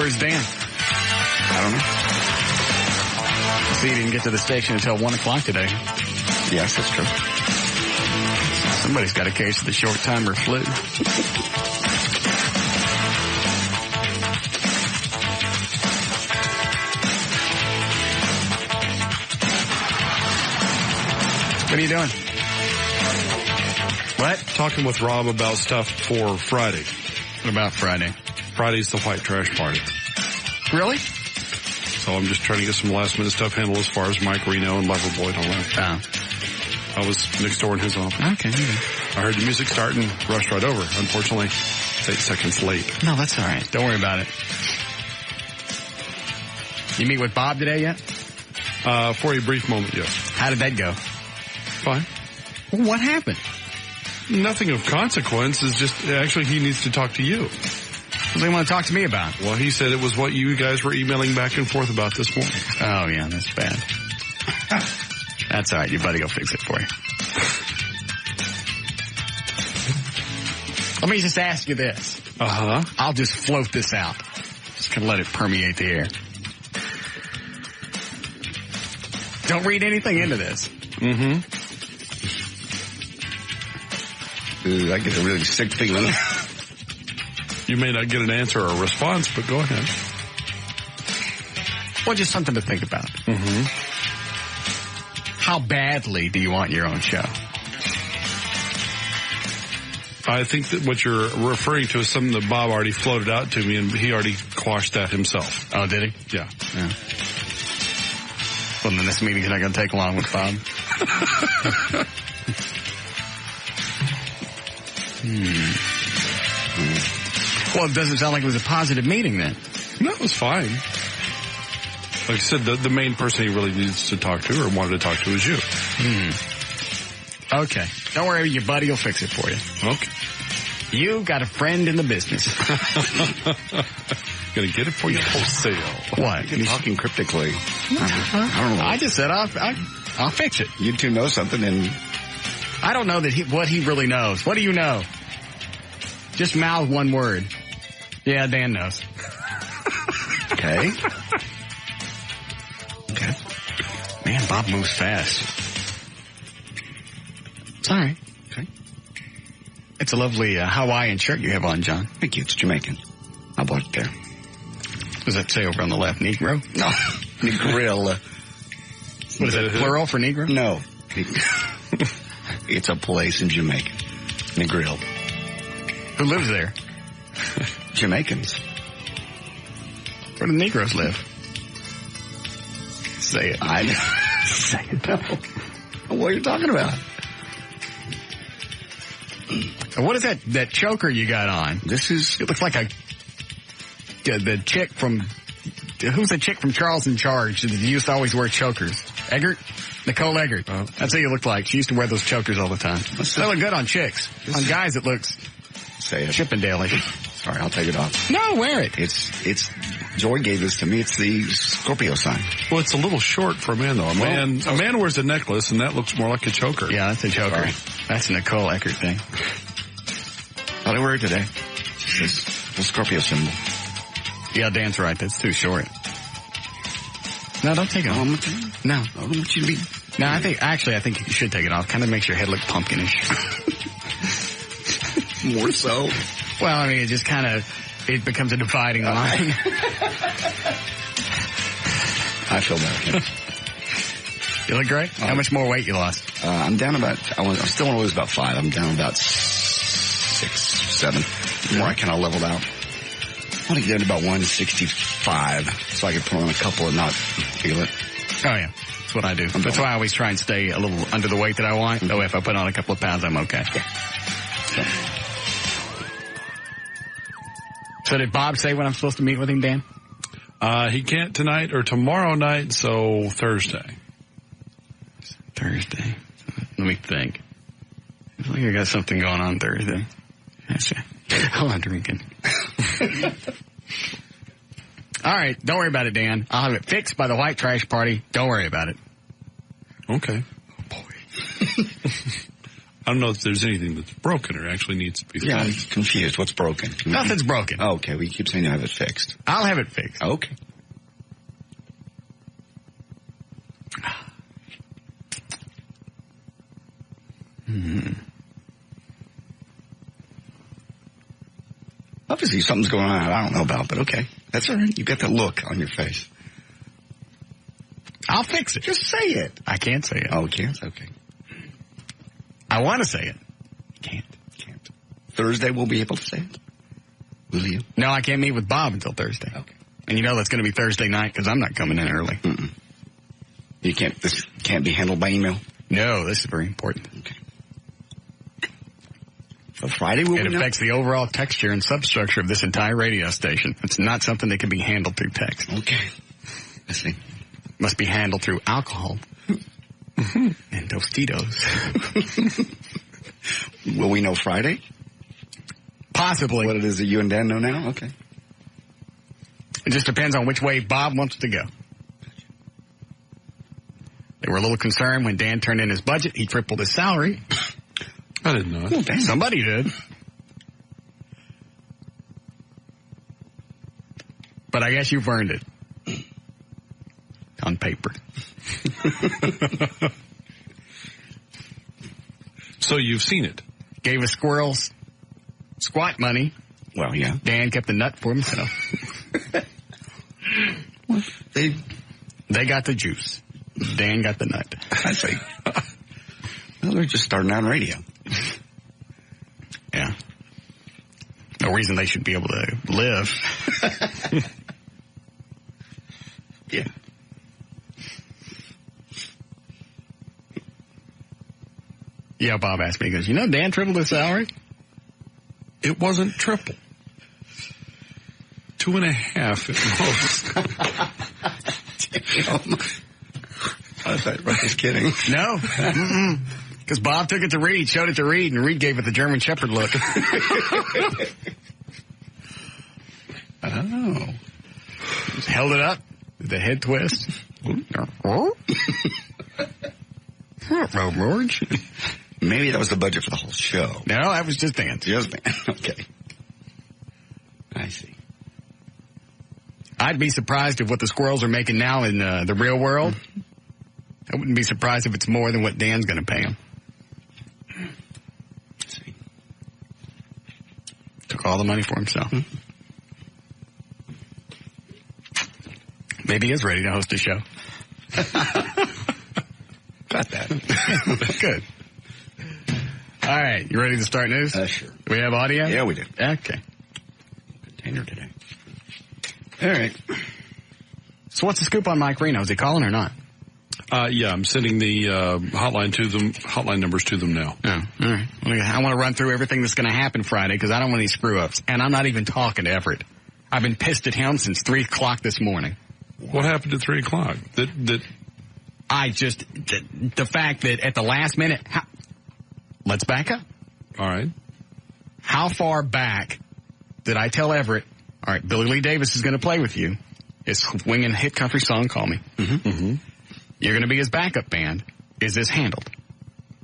where's Dan? I don't know. See, he didn't get to the station until 1 o'clock today. Yes, that's true. Somebody's got a case of the short-timer flu. What are you doing? What? Talking with Rob about stuff for Friday. What about Friday? Friday's the white trash party. Really? So I'm just trying to get some last-minute stuff handled as far as Mike Reno and Loverboy and all that. Oh. I was next door in his office. Okay. I heard the music start and rushed right over. Unfortunately, it's 8 seconds late. No, that's all right. Don't worry about it. You meet with Bob today yet? For a brief moment, yes. How did that go? Fine. Well, what happened? Nothing of consequence. It's just, actually, he needs to talk to you. What do they want to talk to me about? Well, he said it was what you guys were emailing back and forth about this morning. Oh, yeah, that's bad. That's all right. Your buddy will fix it for you. Let me just ask you this. Uh-huh. I'll just float this out. Just gonna let it permeate the air. Don't read anything into this. Mm-hmm. I get a really sick feeling. You may not get an answer or a response, but go ahead. Well, just something to think about. Mm-hmm. How badly do you want your own show? I think that what you're referring to is something that Bob already floated out to me, and he already quashed that himself. Oh, did he? Yeah. Well, then this meeting's not going to take long with Bob. Well, it doesn't sound like it was a positive meeting then. No, it was fine. Like I said, the main person he really needs to talk to or wanted to talk to is you. Okay. Don't worry, your buddy will fix it for you. Okay. You got a friend in the business. Gonna get it for you wholesale. What? You're talking cryptically. I don't know. I just said I'll fix it. You two know something, and I don't know that what he really knows. What do you know? Just mouth one word. Yeah, Dan knows. okay. Okay. Man, Bob moves fast. It's all right. Okay. It's a lovely Hawaiian shirt you have on, John. Thank you. It's Jamaican. I bought it there. What does that say over on the left? Negro? No. Negril. What is that, plural for Negro? No. It's a place in Jamaica. Negril. Who lives there? Jamaicans. Where do Negroes live? Say it. I say it. No. What are you talking about? What is that choker you got on? It looks like the chick from, who's the chick from Charles in Charge that used to always wear chokers? Eggert? Nicole Eggert. Oh. That's what you look like. She used to wear those chokers all the time. They look good on chicks. On guys, it looks Chippendale-ish. Sorry, I'll take it off. No, wear it. It's, Joy gave this to me. It's the Scorpio sign. Well, it's a little short for a man, though. A man wears a necklace, and that looks more like a choker. Yeah, that's a choker. Sorry. That's a Nicole Eggert thing. Thought I wear it today. It's the Scorpio symbol. Yeah, Dan's right. That's too short. No, don't take it off. No. I don't want you to be... No, I think you should take it off. Kind of makes your head look pumpkinish. More so. Well, I mean, it just kind of, it becomes a dividing line. I feel better. You look great. How much more weight you lost? I'm down I still want to lose about 5. I'm down about 6, 7. More I kind of leveled out. I want to get to about 165 so I can put on a couple and not feel it. Oh, yeah. That's what I do. That's why I always try and stay a little under the weight that I want. That way, if I put on a couple of pounds, I'm okay. Yeah. So did Bob say when I'm supposed to meet with him, Dan? He can't tonight or tomorrow night, so Thursday. Thursday. Let me think. I feel like I got something going on Thursday. Oh, I'm drinking. All right. Don't worry about it, Dan. I'll have it fixed by the white trash party. Don't worry about it. Okay. Oh, boy. I don't know if there's anything that's broken or actually needs to be fixed. Yeah, I'm confused. What's broken? Nothing's broken. Oh, okay, we keep saying you have it fixed. I'll have it fixed. Okay. Obviously, something's going on I don't know about, but okay. That's all right. You got that look on your face. I'll fix it. Just say it. I can't say it. Oh, can't? Okay. I want to say it. Can't. Thursday we'll be able to say it. Will you? No, I can't meet with Bob until Thursday. Okay. And you know that's going to be Thursday night because I'm not coming in early. Mm-mm. This can't be handled by email? No, this is very important. Okay. So Friday will be. It affects the overall texture and substructure of this entire radio station. It's not something that can be handled through text. Okay. I see. Must be handled through alcohol and Tostitos. Will we know Friday? Possibly. What it is that you and Dan know now? Okay. It just depends on which way Bob wants to go. They were a little concerned when Dan turned in his budget. He tripled his salary. I didn't know it. Well, somebody did. But I guess you've earned it. On paper. So you've seen it. Gave us squirrels squat money. Well, yeah. Dan kept the nut for himself. Well, they got the juice. Dan got the nut. I see. Well, they're just starting out on radio. Yeah. No reason they should be able to live. Yeah. Yeah, Bob asked me, he goes, Dan tripled his salary? It wasn't triple. 2.5 at most. Damn. I thought I was kidding. No. Because Bob took it to Reed, showed it to Reed, and Reed gave it the German Shepherd look. Oh. Just held it up, did the head twist. Maybe that was the budget for the whole show. No, that was just dance. Just dance. Okay. I see. I'd be surprised if what the squirrels are making now in the real world. I wouldn't be surprised if it's more than what Dan's going to pay him. See. Took all the money for himself. Mm-hmm. Maybe he is ready to host a show. Got that. Good. All right, you ready to start news? Sure. Do we have audio? Yeah, we do. Okay. Container today. All right. So what's the scoop on Mike Reno? Is he calling or not? Yeah, I'm sending the hotline numbers to them now. Oh, all right. I want to run through everything that's going to happen Friday because I don't want any screw-ups. And I'm not even talking to Everett. I've been pissed at him since 3 o'clock this morning. What happened at 3 o'clock? The fact that at the last minute, let's back up. All right. How far back did I tell Everett, all right, Billy Lee Davis is going to play with you. His swinging hit country song, Call Me. Mm-hmm. Mm-hmm. You're going to be his backup band. Is this handled?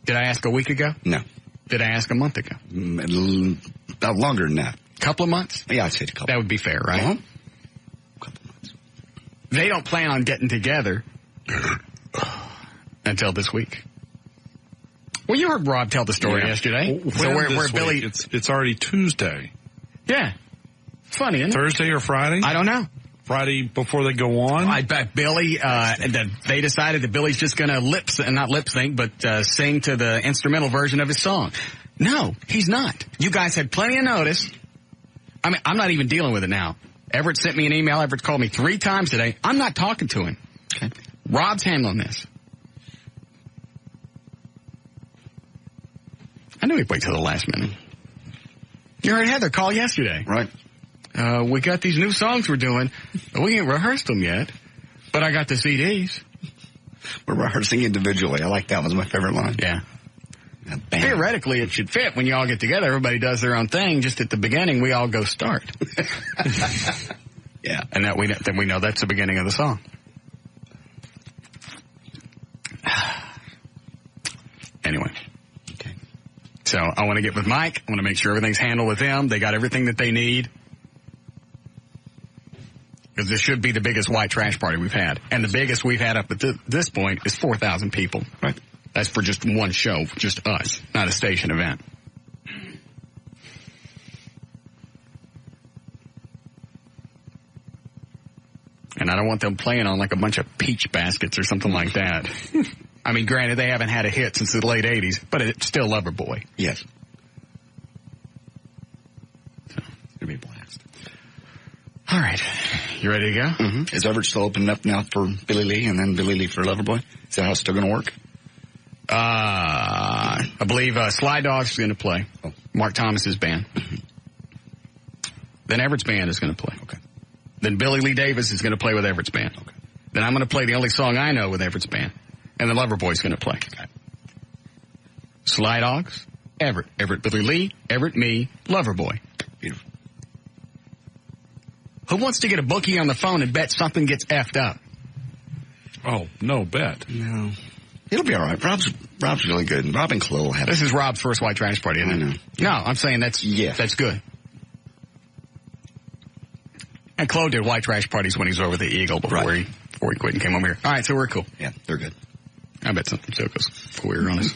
Did I ask a week ago? No. Did I ask a month ago? About longer than that. Couple of months? Yeah, I'd say a couple. That would be fair, right? Uh-huh. Couple of months. They don't plan on getting together until this week. Well, you heard Rob tell the story yesterday. So where Billy? It's already Tuesday. Yeah. It's funny, isn't it? Thursday or Friday? I don't know. Friday before they go on? I bet Billy, that they decided that Billy's just going to not lip sync, but sing to the instrumental version of his song. No, he's not. You guys had plenty of notice. I mean, I'm not even dealing with it now. Everett sent me an email. Everett's called me 3 times today. I'm not talking to him. Okay. Rob's handling this. I knew he'd wait till the last minute. You heard Heather call yesterday. Right. We got these new songs we're doing. We ain't rehearsed them yet, but I got the CDs. We're rehearsing individually. I like that. Was my favorite line. Yeah. Theoretically, it should fit when you all get together. Everybody does their own thing. Just at the beginning, we all go start. Yeah. And then we know that's the beginning of the song. Anyway. Okay. So I want to get with Mike. I want to make sure everything's handled with them. They got everything that they need. Because this should be the biggest white trash party we've had. And the biggest we've had up at this point is 4,000 people. Right. That's for just one show, just us, not a station event. And I don't want them playing on like a bunch of peach baskets or something like that. I mean, granted, they haven't had a hit since the late 80s, but it's still Loverboy. Yes. So, it's going to be a blast. All right. You ready to go? Mm-hmm. Is Everett still opening up now for Billy Lee and then Billy Lee for Loverboy? Is that how it's still going to work? I believe Sly Dogs is going to play. Oh. Mark Thomas's band. Mm-hmm. Then Everett's band is going to play. Okay. Then Billy Lee Davis is going to play with Everett's band. Okay. Then I'm going to play the only song I know with Everett's band. And the Loverboy's going to play. Okay. Sly Dogs, Everett. Everett Billy Lee, Everett me, Loverboy. Beautiful. Who wants to get a bookie on the phone and bet something gets effed up? Oh, no bet. No. It'll be all right. Rob's really good. And Rob and Chloe will have This is Rob's first white trash party, isn't it? I know. No, I'm saying that's good. And Chloe did white trash parties when he was over the Eagle before he quit and came over here. All right, so we're cool. Yeah, they're good. I bet something so goes queer on us.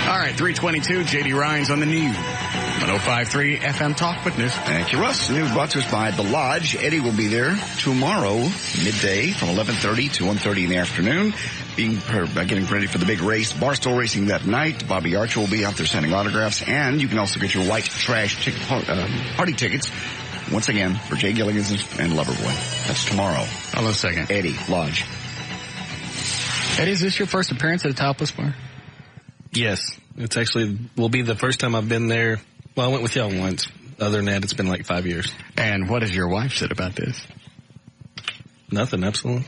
All right, 322, J.D. Ryan's on the news. 105.3 FM Talk Witness. Thank you, Russ. The news brought to us by The Lodge. Eddie will be there tomorrow, midday, from 11:30 to 1:30 in the afternoon, getting ready for the big race. Barstool Racing that night. Bobby Archer will be out there signing autographs, and you can also get your white trash party tickets, once again, for Jay Gilligan's and Loverboy. That's tomorrow. Hold on a second. Eddie, Lodge. Eddie, is this your first appearance at a Topless Bar? Yes. It's actually, will be the first time I've been there. Well, I went with y'all once. Other than that, it's been like 5 years. And what has your wife said about this? Nothing, absolutely.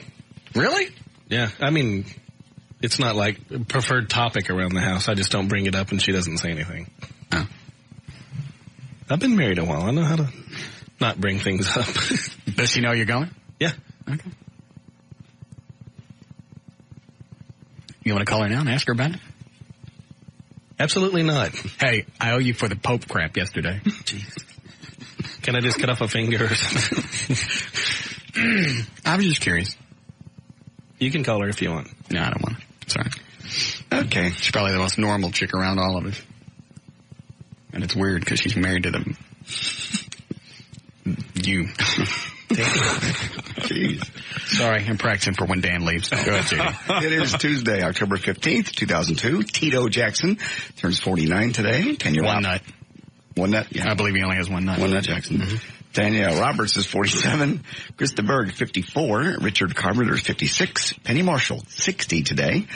Really? Yeah. I mean, it's not like a preferred topic around the house. I just don't bring it up and she doesn't say anything. Oh. I've been married a while. I know how to not bring things up. Does she know you're going? Yeah. Okay. You want to call her now and ask her about it? Absolutely not. Hey, I owe you for the Pope crap yesterday. Jeez. Can I just cut off a finger or something? I was just curious. You can call her if you want. No, I don't want to. Sorry. Okay. She's probably the most normal chick around all of us. And it's weird because she's married to them. You. Jeez. Sorry, I'm practicing for when Dan leaves. Go ahead, JD. It is Tuesday, October 15th, 2002. Tito Jackson turns 49 today. One nut. One nut? Yeah. I believe he only has one nut. One nut Jackson. Mm-hmm. Danielle Roberts is 47. Krista Berg, 54. Richard Carpenter is 56. Penny Marshall, 60 today.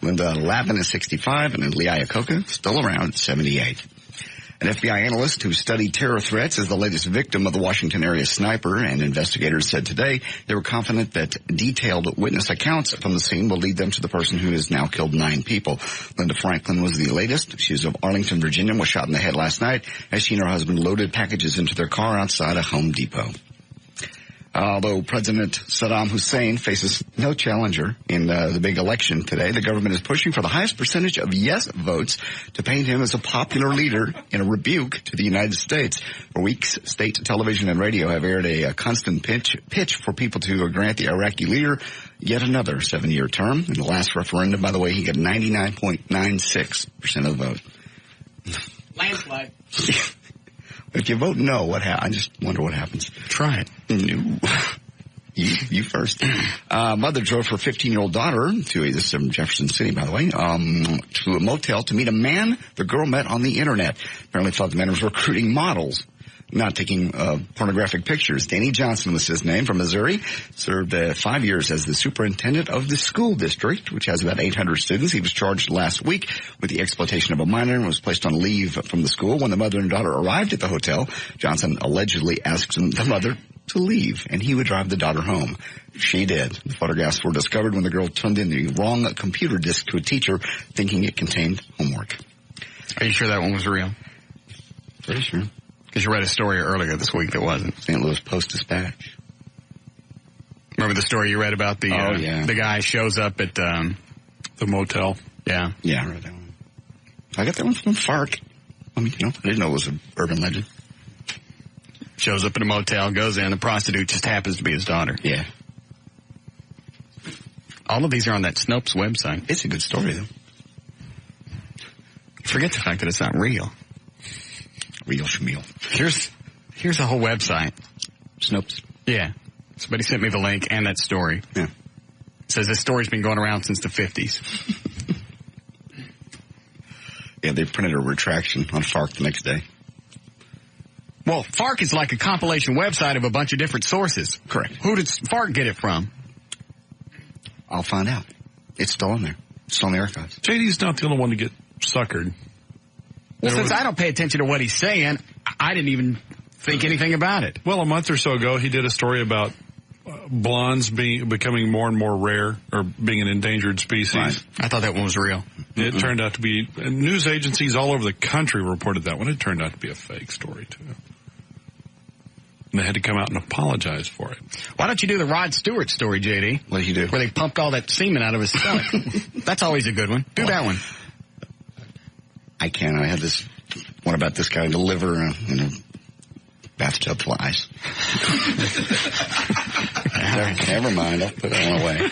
Linda Lavin is 65. And then Lee Iacocca, still around at 78. An FBI analyst who studied terror threats is the latest victim of the Washington area sniper, and investigators said today they were confident that detailed witness accounts from the scene will lead them to the person who has now killed 9 people. Linda Franklin was the latest. She was of Arlington, Virginia, was shot in the head last night as she and her husband loaded packages into their car outside a Home Depot. Although President Saddam Hussein faces no challenger in the big election today, the government is pushing for the highest percentage of yes votes to paint him as a popular leader in a rebuke to the United States. For weeks, state television and radio have aired a constant pitch for people to grant the Iraqi leader yet another 7-year term. In the last referendum, by the way, he got 99.96% of the vote. Landslide. If you vote no, what happens? I just wonder what happens. Try it. No. You first. Mother drove her 15-year-old daughter this is from Jefferson City, by the way, to a motel to meet a man the girl met on the internet. Apparently thought the man was recruiting models, not taking pornographic pictures. Danny Johnson was his name, from Missouri. Served 5 years as the superintendent of the school district, which has about 800 students. He was charged last week with the exploitation of a minor and was placed on leave from the school. When the mother and daughter arrived at the hotel, Johnson allegedly asked the mother to leave, and he would drive the daughter home. She did. The photographs were discovered when the girl turned in the wrong computer disk to a teacher, thinking it contained homework. Are you sure that one was real? Pretty sure. Because you read a story earlier this week that wasn't. St. Louis Post-Dispatch. Remember the story you read about the the guy shows up at the motel? Yeah. Yeah, I read that one. I got that one from Fark. I mean, I didn't know it was an urban legend. Shows up in a motel, goes in, the prostitute just happens to be his daughter. Yeah. All of these are on that Snopes website. It's a good story, though. Forget the fact that it's not real. Real schmeal. Here's the whole website. Snopes. Yeah. Somebody sent me the link and that story. Yeah. It says this story's been going around since the 50s. Yeah, they printed a retraction on Fark the next day. Well, Fark is like a compilation website of a bunch of different sources. Correct. Who did Fark get it from? I'll find out. It's still in there. It's still in the archives. JD's not the only one to get suckered. Well, since I don't pay attention to what he's saying, I didn't even think anything about it. Well, a month or so ago, he did a story about blondes becoming more and more rare, or being an endangered species. Right. I thought that one was real. It turned out to be, news agencies all over the country reported that one. It turned out to be a fake story, too. And they had to come out and apologize for it. Why don't you do the Rod Stewart story, JD? What did he do? Where they pumped all that semen out of his stomach. That's always a good one. Do that one. I can't. I had this one about this guy in the liver in a bathtub full of ice. Never mind. I'll put that one away.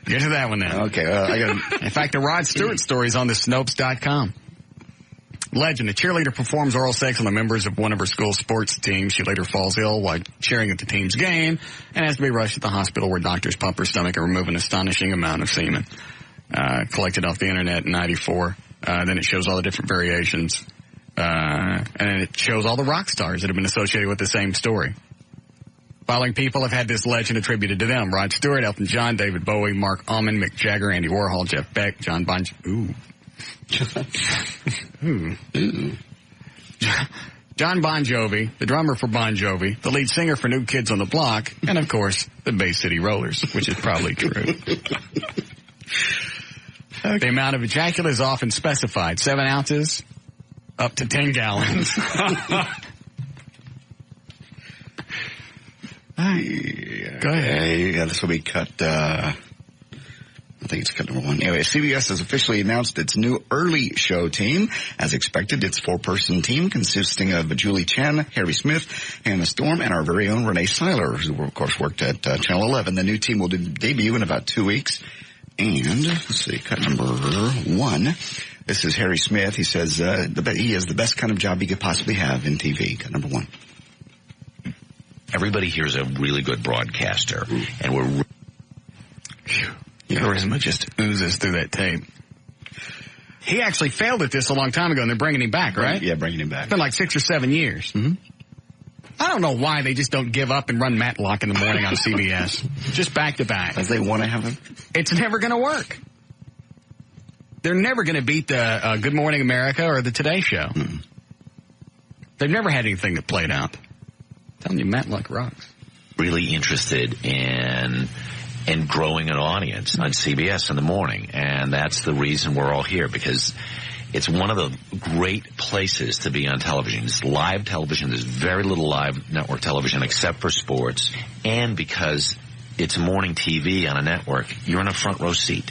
Get to that one now. Okay. I got. In fact, the Rod Stewart story is on the Snopes.com. Legend. A cheerleader performs oral sex on the members of one of her school sports teams. She later falls ill while cheering at the team's game and has to be rushed to the hospital where doctors pump her stomach and remove an astonishing amount of semen. Collected off the internet in 94. Then it shows all the different variations. And it shows all the rock stars that have been associated with the same story. Following people have had this legend attributed to them. Rod Stewart, Elton John, David Bowie, Mark Almond, Mick Jagger, Andy Warhol, Jeff Beck, John Bon Jovi. John Bon Jovi, the drummer for Bon Jovi, the lead singer for New Kids on the Block, and of course, the Bay City Rollers, which is probably true. The amount of ejaculate is often specified. 7 ounces, up to 10 gallons. Go ahead. Yeah, this will be cut, I think it's cut number 1. Anyway, CBS has officially announced its new early show team. As expected, it's a 4-person team consisting of Julie Chen, Harry Smith, Hannah Storm, and our very own Renee Seiler, who of course worked at Channel 11. The new team will debut in about 2 weeks. And, let's see, cut number 1. This is Harry Smith. He says he has the best kind of job he could possibly have in TV. Cut number 1. Everybody here is a really good broadcaster, and we're... Charisma just oozes through that tape. He actually failed at this a long time ago, and they're bringing him back, right? Yeah, bringing him back. It's been like 6 or 7 years. Mm-hmm. I don't know why they just don't give up and run Matlock in the morning on CBS. Just back to back. As they want to have him. It's never going to work. They're never going to beat the Good Morning America or the Today Show. Mm-hmm. They've never had anything that played out. I'm telling you, Matlock rocks. Really interested in growing an audience on CBS in the morning. And that's the reason we're all here, because it's one of the great places to be on television. It's live television. There's very little live network television except for sports. And because it's morning TV on a network, you're in a front row seat.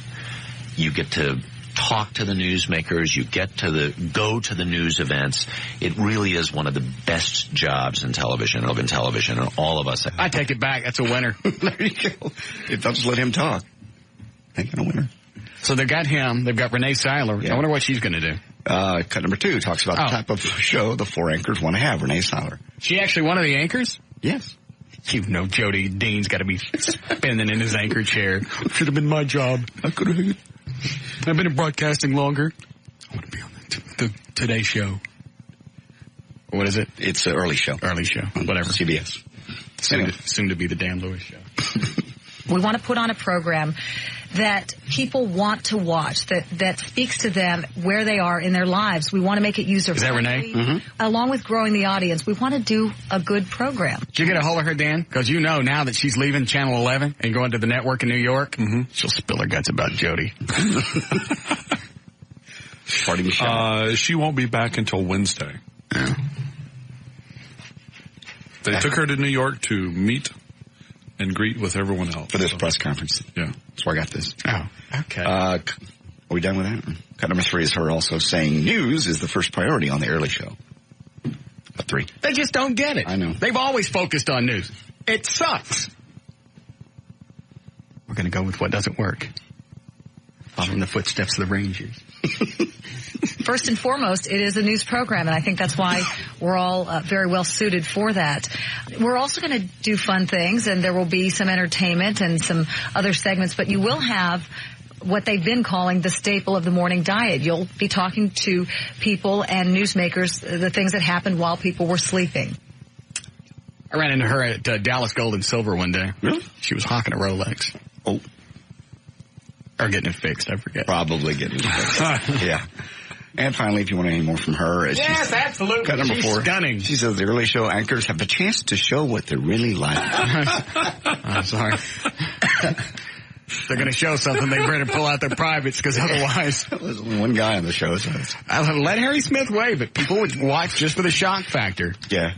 You get to talk to the newsmakers. You get to go to the news events. It really is one of the best jobs in television, and all of us. I take it back. That's a winner. There you go. They'll just let him talk. Ain't a winner. So they've got him. They've got Renee Seiler. Yeah. I wonder what she's going to do. Cut number 2 talks about the type of show the 4 anchors want to have. Renee Seiler. She actually one of the anchors? Yes. You know, Jody Dean's got to be spinning in his anchor chair. Should have been my job. I could have. I've been in broadcasting longer. I want to be on the Today Show. What is it? It's an early show. Early show. Whatever. CBS. Soon to be the Dan Lewis Show. We want to put on a program that people want to watch, that speaks to them where they are in their lives. We want to make it user-friendly. Is that Renee? Mm-hmm. Along with growing the audience, we want to do a good program. Did you get a hold of her, Dan? Because you know now that she's leaving Channel 11 and going to the network in New York, she'll spill her guts about Jody. Party Michelle. She won't be back until Wednesday. Yeah. They took her to New York to meet and greet with everyone else. For this press conference. Yeah. That's where I got this. Oh, okay. Are we done with that? Cut number 3 is her also saying news is the first priority on the early show. 3. They just don't get it. I know. They've always focused on news. It sucks. We're going to go with what doesn't work. Following the footsteps of the Rangers. First and foremost, it is a news program, and I think that's why we're all very well suited for that. We're also going to do fun things, and there will be some entertainment and some other segments, but you will have what they've been calling the staple of the morning diet. You'll be talking to people and newsmakers, the things that happened while people were sleeping. I ran into her at Dallas Gold and Silver one day. Really? She was hawking a Rolex. Oh. Or getting it fixed, I forget. Probably getting it fixed. Yeah. And finally, if you want any more from her. Yes, absolutely. Cut number 4. Stunning. She says the early show anchors have a chance to show what they're really like. I'm sorry. They're going to show something, they better pull out their privates, because otherwise... There's only one guy on the show. So I'll let Harry Smith wave it. People would watch just for the shock factor. Yeah.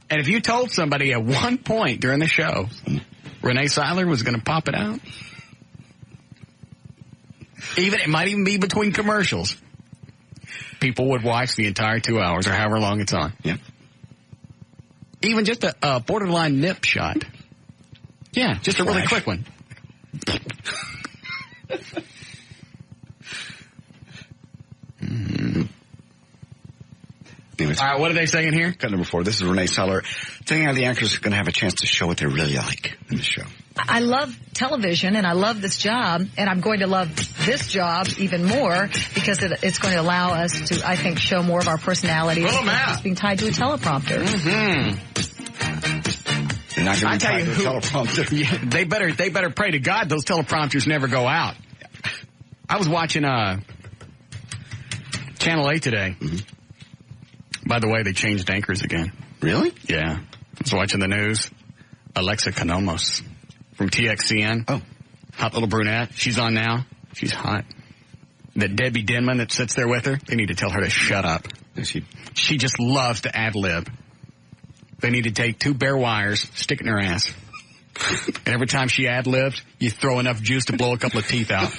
And if you told somebody at one point during the show Renee Seiler was going to pop it out, it might even be between commercials, people would watch the entire 2 hours or however long it's on. Yeah. Even just a borderline nip shot. Yeah, just a really quick one. Anyways, all right, what are they saying here? Cut number 4. This is Renee Seiler saying how the anchors are going to have a chance to show what they're really like in the show. I love television, and I love this job, and I'm going to love this job even more because it's going to allow us to, I think, show more of our personalities just being tied to a teleprompter. Mm-hmm. They're not going to be tied to a teleprompter. Yeah, they better pray to God those teleprompters never go out. I was watching Channel 8 today. Mm-hmm. By the way, they changed anchors again. Really? Yeah. I was watching the news. Alexa Kanomos from TXCN. Oh. Hot little brunette. She's on now. She's hot. That Debbie Denman that sits there with her, they need to tell her to shut up. She just loves to ad-lib. They need to take 2 bare wires, stick it in her ass. And every time she ad-libs, you throw enough juice to blow a couple of teeth out.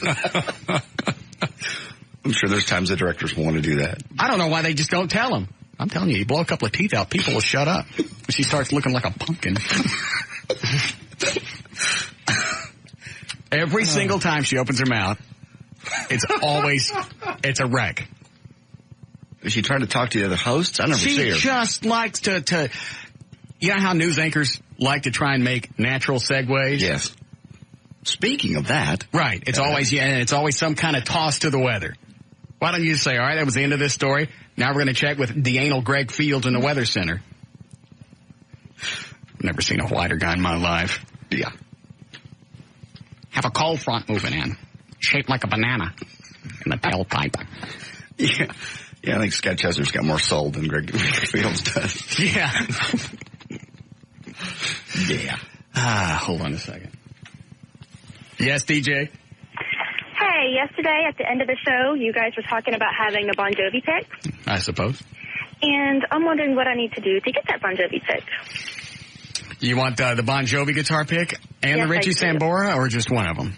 I'm sure there's times the directors want to do that. I don't know why they just don't tell them. I'm telling you, you blow a couple of teeth out, people will shut up. She starts looking like a pumpkin. Every single time she opens her mouth, it's a wreck. Is she trying to talk to the other hosts? I never see her. She just likes to, you know how news anchors like to try and make natural segues? Yes. Speaking of that. Right. It's always some kind of toss to the weather. Why don't you just say, all right, that was the end of this story. Now we're going to check with the anal Greg Fields in the Weather Center. Never seen a whiter guy in my life. Yeah. Have a cold front moving in, shaped like a banana in the tailpipe. Yeah. Yeah, I think Scott Chesner's got more soul than Greg Fields does. Yeah. Yeah. Hold on a second. Yes, DJ? Hey, yesterday at the end of the show, you guys were talking about having a Bon Jovi pick. I suppose. And I'm wondering what I need to do to get that Bon Jovi pick. You want the Bon Jovi guitar pick and yes, the Richie Sambora, or just one of them?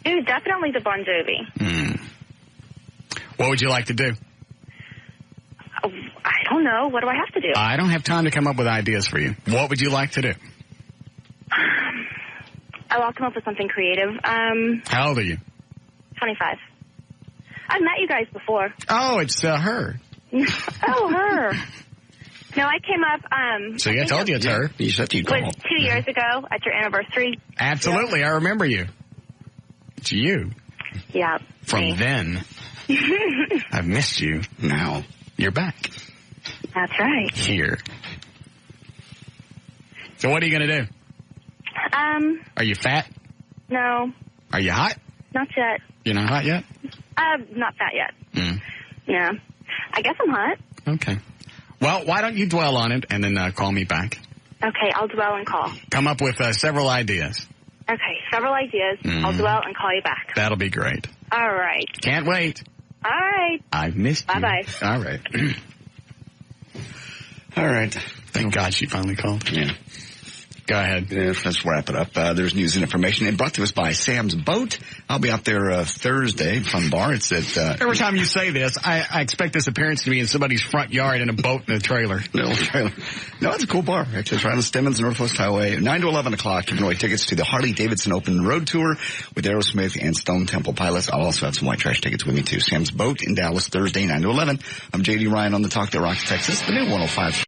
Ooh, definitely the Bon Jovi. What would you like to do? Oh, I don't know. What do I have to do? I don't have time to come up with ideas for you. What would you like to do? I'll come up with something creative. How old are you? 25. I've met you guys before. Oh, it's her. Oh, her. No, I came up. See, I told you it's her. You said you'd call. Was 2 years ago at your anniversary. Absolutely, yeah. I remember you. It's you. Yeah. From me. then. I've missed you. Now you're back. That's right. Here. So what are you going to do? Are you fat? No. Are you hot? Not yet. You're not hot yet? Not fat yet. Yeah. I guess I'm hot. Okay. Well, why don't you dwell on it and then call me back? Okay, I'll dwell and call. Come up with several ideas. Okay, several ideas. I'll dwell and call you back. That'll be great. All right. Can't wait. All right. I've missed you. Bye-bye. All right. All right. Thank God she finally called. Yeah. Go ahead. Let's wrap it up. There's news and information, and brought to us by Sam's Boat. I'll be out there Thursday, fun bar. It's at... Every time you say this, I expect this appearance to be in somebody's front yard in a boat in a trailer. No, it's a cool bar. Actually, it's right on the Stemmons Northwest Highway, 9 to 11 o'clock. Giving away tickets to the Harley-Davidson Open Road Tour with Aerosmith and Stone Temple Pilots. I'll also have some White Trash tickets with me, too. Sam's Boat in Dallas, Thursday, 9 to 11. I'm J.D. Ryan on the Talk That Rocks Texas, the new 105.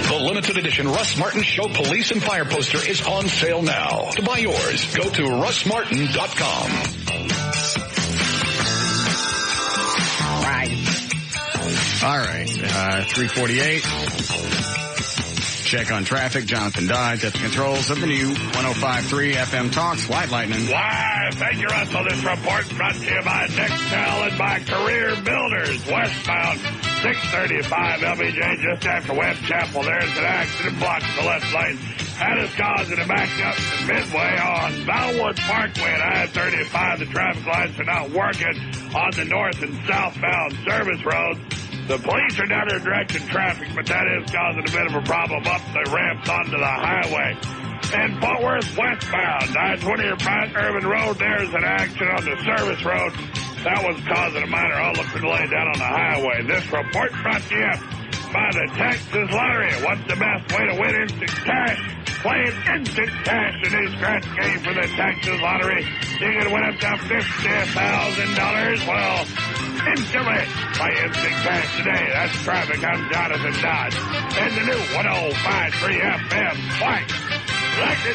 The limited edition Russ Martin Show police and fire poster is on sale now. To buy yours, go to russmartin.com. All right. 348. Check on traffic. Jonathan Dodge at the controls of the new 105.3 FM Talks. White Lightning. Why, thank you, Russell. This report brought to you by Nextel and by Career Builders. Westbound 635 LBJ just after Webb Chapel. There's an accident blocking the left lane. That is causing a backup to Midway on Bellwood Parkway at I-35. The traffic lights are not working on the north and southbound service roads. The police are down there directing traffic, but that is causing a bit of a problem up the ramps onto the highway. In Fort Worth westbound, I-20 Bryant Urban Road, there's an accident on the service road. That was causing a minor all-up delay down on the highway. This report brought to you by the Texas Lottery. What's the best way to win instant cash? Playing instant cash in a scratch game for the Texas Lottery. You can win up to $50,000. Well, instantly play instant cash today. That's traffic. I'm Jonathan Dodge. And the new 105.3 FM White.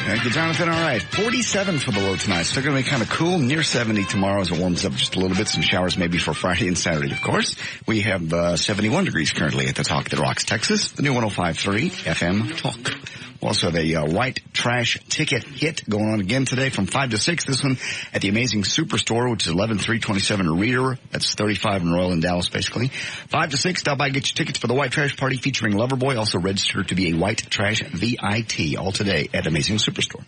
Thank you, Jonathan. All right. 47 for the low tonight. Still going to be kind of cool. Near 70 tomorrow as it warms up just a little bit. Some showers maybe for Friday and Saturday, of course. We have 71 degrees currently at the Talk That Rocks Texas. The new 105.3 FM Talk. We also have a white trash ticket hit going on again today from 5 to 6. This one at the Amazing Superstore, which is 11327 Reader. That's 35 in Royal in Dallas, basically. 5 to 6. Stop by, get your tickets for the White Trash Party featuring Loverboy. Also register to be a White Trash VIT all today at Amazing Superstore.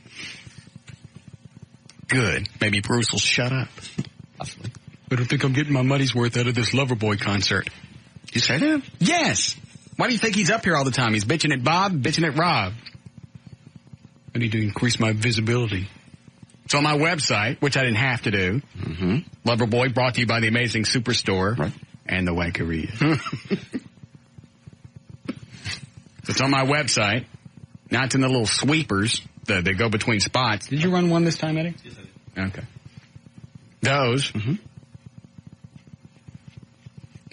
Good. Maybe Bruce will shut up. Possibly. I don't think I'm getting my money's worth out of this Loverboy concert. You say that? Yes. Why do you think he's up here all the time? He's bitching at Bob, bitching at Rob. I need to increase my visibility. It's on my website, which I didn't have to do. Mm-hmm. Loverboy, brought to you by the Amazing Superstore right. and the Wankeria. It's on my website. Now it's in the little sweepers that go between spots. Did you run one this time, Eddie? Yes, I did. Okay. Those. Mm-hmm.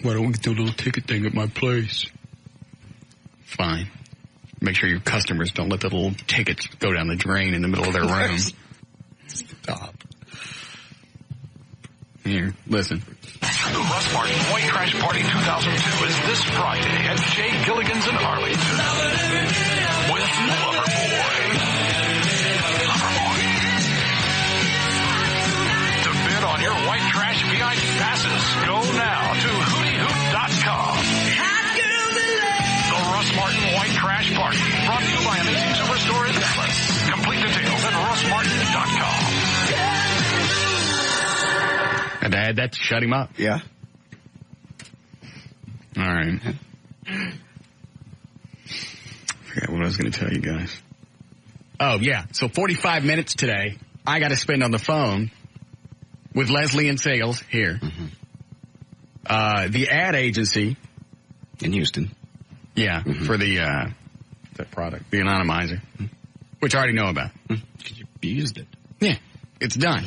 Why don't we get the little ticket thing at my place? Fine. Make sure your customers don't let the little tickets go down the drain in the middle of their room. Stop. Here, listen. The Russ Martin White Trash Party 2002 is this Friday at Jay Gilligan's in Arlington with Loverboy. To bid on your White Trash VIP passes, go now to hootyhoot.com. The Russ Martin White Trash Party, brought to you by Amazing Superstore in Dallas. Complete details at russmartin.com. Had to add that to shut him up. Yeah. All right. I forgot what I was going to tell you guys. Oh, yeah. So 45 minutes today, I got to spend on the phone with Leslie in sales here. Mm-hmm. The ad agency. In Houston. Yeah, for the product, the anonymizer, which I already know about. Because you used it. Yeah, it's done.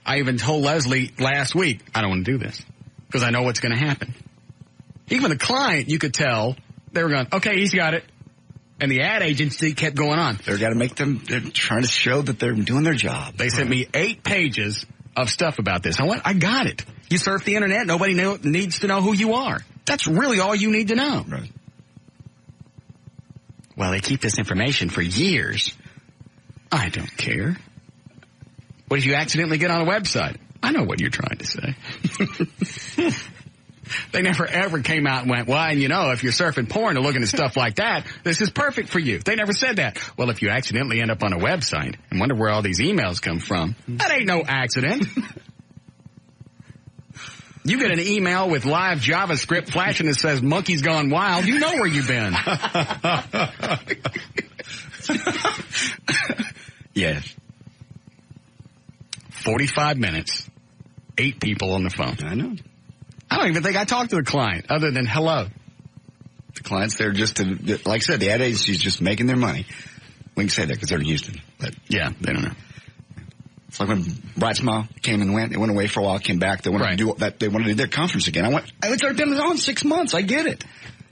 I even told Leslie last week, I don't want to do this because I know what's going to happen. Even the client, you could tell, they were going, okay, he's got it. And the ad agency kept going on. They're trying to show that they're doing their job. They sent me 8 pages of stuff about this. I got it. You surf the internet, nobody needs to know who you are. That's really all you need to know. Right. Well, they keep this information for years. I don't care. What if you accidentally get on a website? I know what you're trying to say. They never ever came out and went, well, and if you're surfing porn or looking at stuff like that, this is perfect for you. They never said that. Well, if you accidentally end up on a website and wonder where all these emails come from, that ain't no accident. You get an email with live JavaScript flashing that says monkey's gone wild, you know where you've been. Yes. 45 minutes, 8 people on the phone. I know. I don't even think I talked to the client other than hello. The client's there just to, like I said, the ad agency's just making their money. We can say that because they're in Houston. But yeah, they don't know. It's like when Bright Smile came and went. They went away for a while, came back. They wanted to do that. They wanted to do their conference again. I went, it's already been on 6 months. I get it.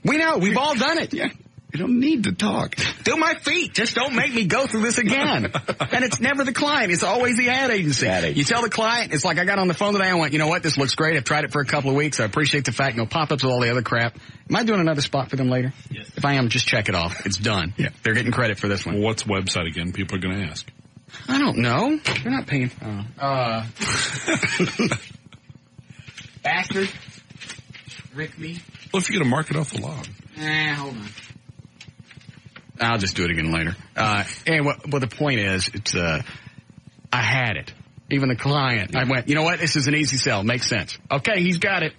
We know. We've all done it. Yeah. You don't need to talk. Do my feet. Just don't make me go through this again. And it's never the client. It's always the ad agency. You tell the client, it's like I got on the phone today and went, you know what, this looks great. I've tried it for a couple of weeks. I appreciate the fact, no pop-ups with all the other crap. Am I doing another spot for them later? Yes. If I am, just check it off. It's done. Yeah. They're getting credit for this one. Well, what's the website again? People are going to ask. I don't know. They're not paying. Bastard. Rick me. Well, if you're going to mark it off the log. Hold on. I'll just do it again later. Anyway, the point is, it's I had it. Even the client. I went, you know what? This is an easy sell. Makes sense. Okay, he's got it.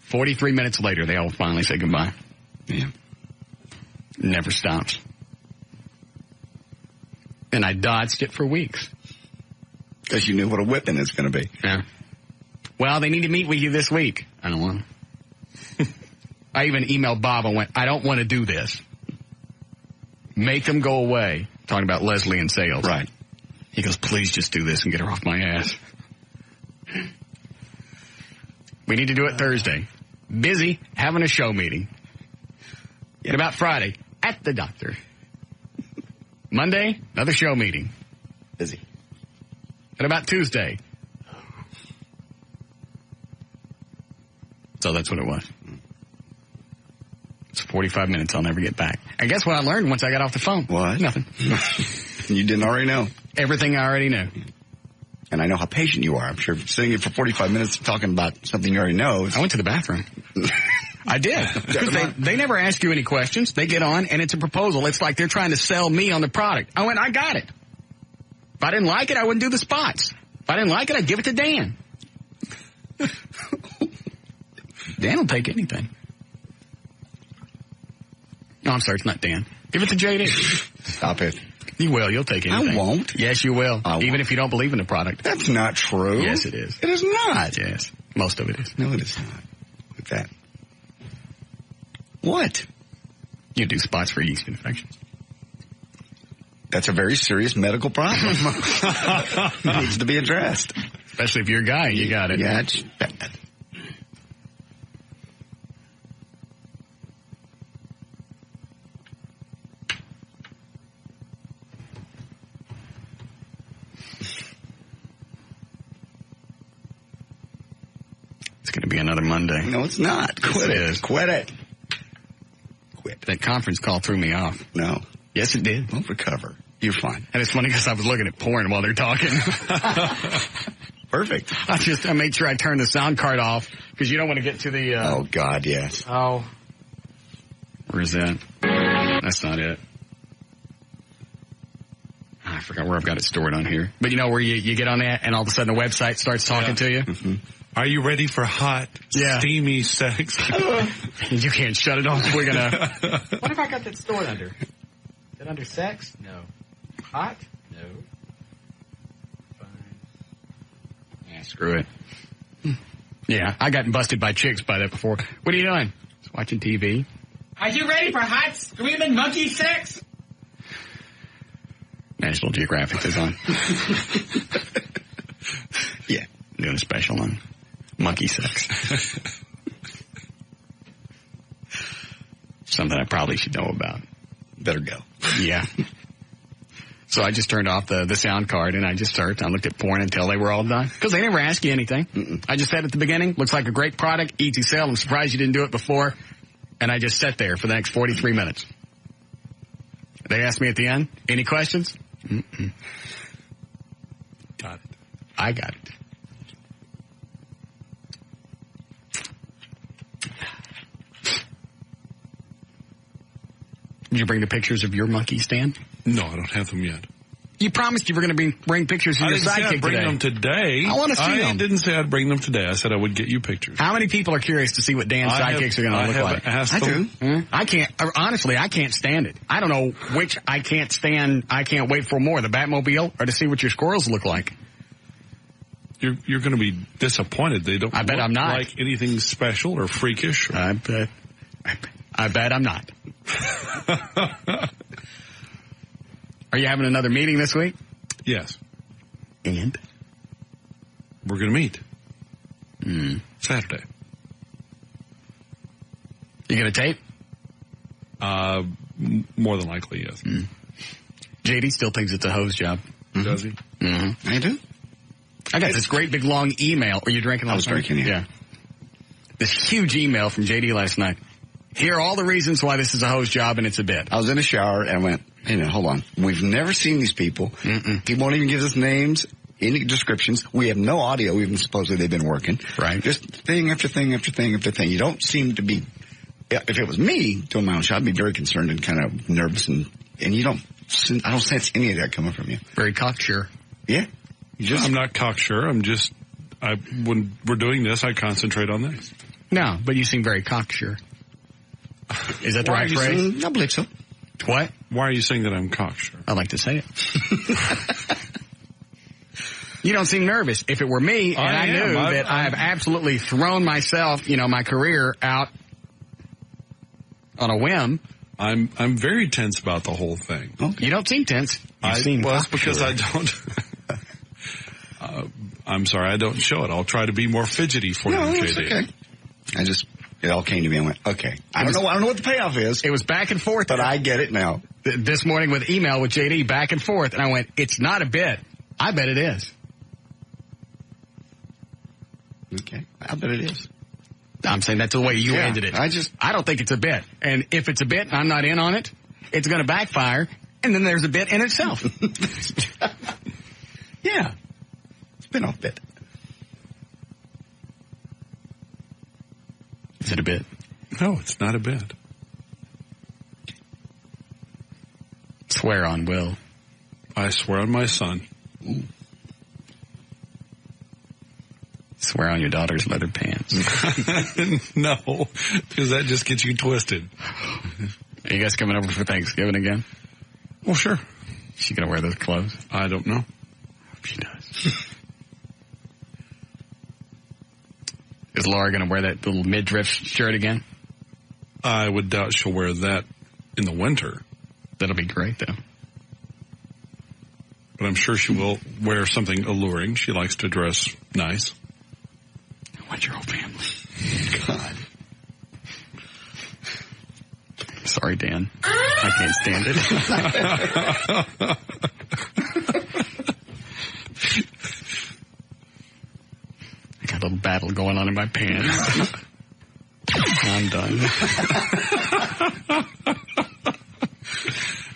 43 minutes later, they all finally say goodbye. Yeah. Never stops. And I dodged it for weeks. Because you knew what a whipping is going to be. Yeah. Well, they need to meet with you this week. I don't want to. I even emailed Bob and went, I don't want to do this. Make them go away. Talking about Leslie in sales. Right. He goes, please just do this and get her off my ass. We need to do it Thursday. Busy having a show meeting. What about Friday? At the doctor. Monday, another show meeting. Busy. What about Tuesday? So that's what it was. It's 45 minutes I'll never get back. And guess what I learned once I got off the phone? What? Nothing. You didn't already know. Everything I already knew. And I know how patient you are. I'm sure sitting here for 45 minutes talking about something you already know. I went to the bathroom. I did. Because they never ask you any questions. They get on, and it's a proposal. It's like they're trying to sell me on the product. I went, I got it. If I didn't like it, I wouldn't do the spots. If I didn't like it, I'd give it to Dan. Dan will take anything. No, I'm sorry, it's not Dan. Give it to JD. Stop it. You will. You'll take anything. I won't. Yes, you will. I won't. Even if you don't believe in the product. That's not true. Yes, it is. It is not. Yes. Most of it is. No, it is not. Look at that. What? You do spots for yeast infections. That's a very serious medical problem. It needs to be addressed. Especially if you're a guy, you got it. Yeah, it's bad. It's going to be another Monday. No, it's not. Quit it. Is. Quit it. Quit. That conference call threw me off. No. Yes, it did. Don't recover. You're fine. And it's funny because I was looking at porn while they're talking. Perfect. I made sure I turned the sound card off because you don't want to get to the... Oh, God, yes. Oh. Where is that? That's not it. I forgot where I've got it stored on here. But you know where you get on that and all of a sudden the website starts talking to you? Mm-hmm. Are you ready for hot, steamy sex? You can't shut it off. We're going to... What have I got that stored under? Is it under sex? No. Hot? No. Fine. Yeah, screw it. Yeah, I gotten busted by chicks by that before. What are you doing? Just watching TV. Are you ready for hot, screaming monkey sex? National Geographic is on. Yeah, doing a special on monkey sex. Something I probably should know about. Better go. Yeah. So I just turned off the sound card and I just searched. I looked at porn until they were all done. Because they never ask you anything. Mm-mm. I just said at the beginning, looks like a great product, easy sell. I'm surprised you didn't do it before. And I just sat there for the next 43 minutes. They asked me at the end, any questions? Mm-mm. Got it. I got it. Did you bring the pictures of your monkey, Stan? No, I don't have them yet. You promised you were going to bring pictures of your sidekick today. I didn't say I'd bring them today. I want to see them. I didn't say I'd bring them today. I said I would get you pictures. How many people are curious to see what Dan's sidekicks are going to look like? I do. I can't. Honestly, I can't stand it. I don't know which I can't stand. I can't wait for more, the Batmobile or to see what your squirrels look like. You're going to be disappointed. They don't. I bet I'm not. Like anything special or freakish. I bet I'm not. Are you having another meeting this week? Yes. And? We're going to meet. Saturday. You going to tape? More than likely, yes. JD still thinks it's a hose job. Does he? Mm-hmm. I do. I got this great big long email. Were you drinking last night? I was drinking, yeah. This huge email from JD last night. Here are all the reasons why this is a hose job and it's a bit. I was in the shower and went, hey, now, hold on. We've never seen these people. He won't even give us names, any descriptions. We have no audio, even supposedly they've been working. Right. Just thing after thing after thing after thing. You don't seem to be, if it was me doing my own show, I'd be very concerned and kind of nervous and I don't sense any of that coming from you. Very cocksure. Yeah. I'm not cocksure. When we're doing this, I concentrate on this. No, but you seem very cocksure. Is that the right phrase? I believe so. What? Why are you saying that I'm cocksure? I like to say it. You don't seem nervous. If it were me and I knew that I have absolutely thrown myself, my career out on a whim. I'm very tense about the whole thing. You don't seem tense. It's because I don't. I'm sorry, I don't show it. I'll try to be more fidgety for you, JD. Okay. It all came to me. I went, okay. I don't know what the payoff is. It was back and forth. But I get it now. This morning with email with JD, back and forth. And I went, it's not a bit. I bet it is. Okay. I bet it is. I'm saying that's the way you ended it. I don't think it's a bit. And if it's a bit and I'm not in on it, it's going to backfire. And then there's a bit in itself. Yeah. Spin-off bit. Is it a bit? No, it's not a bit. Swear on Will. I swear on my son. Ooh. Swear on your daughter's leather pants. No, because that just gets you twisted. Are you guys coming over for Thanksgiving again? Well, sure. Is she going to wear those clothes? I don't know. I hope she does. Is Laura going to wear that little midriff shirt again? I would doubt she'll wear that in the winter. That'll be great, though. But I'm sure she will wear something alluring. She likes to dress nice. I want your whole family. God. Sorry, Dan. I can't stand it. I got a little battle going on in my pants. I'm done.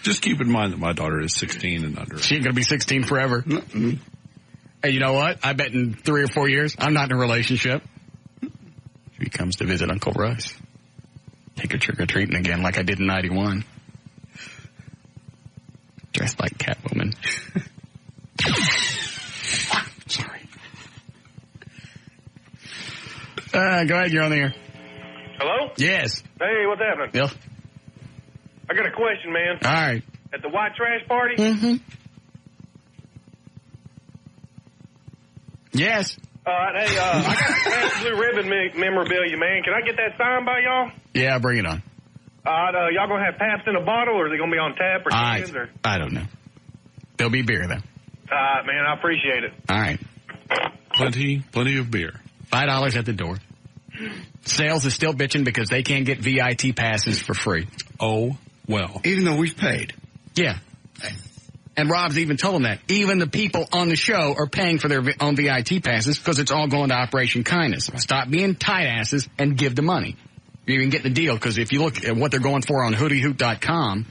Just keep in mind that my daughter is 16 and under. She ain't going to be 16 forever. Mm-mm. Hey, you know what? I bet in 3 or 4 years, I'm not in a relationship. She comes to visit Uncle Russ. Take her trick-or-treating again like I did in 91. Dressed like Catwoman. Sorry. Go ahead, you're on the air. Hello? Yes. Hey, what's happening? Bill? I got a question, man. All right. At the white trash party? Mm-hmm. Yes. All right, hey, I got Pabst Blue Ribbon memorabilia, man. Can I get that signed by y'all? Yeah, bring it on. Y'all gonna have Pabst in a bottle, or are they gonna be on tap or cans? I don't know. There'll be beer, though. All right, man, I appreciate it. All right. Plenty of beer. $5 at the door. Sales is still bitching because they can't get VIT passes for free. Oh, well. Even though we've paid. Yeah. And Rob's even told them that. Even the people on the show are paying for their own VIT passes because it's all going to Operation Kindness. Stop being tight asses and give the money. You even get the deal because if you look at what they're going for on hootyhoot.com,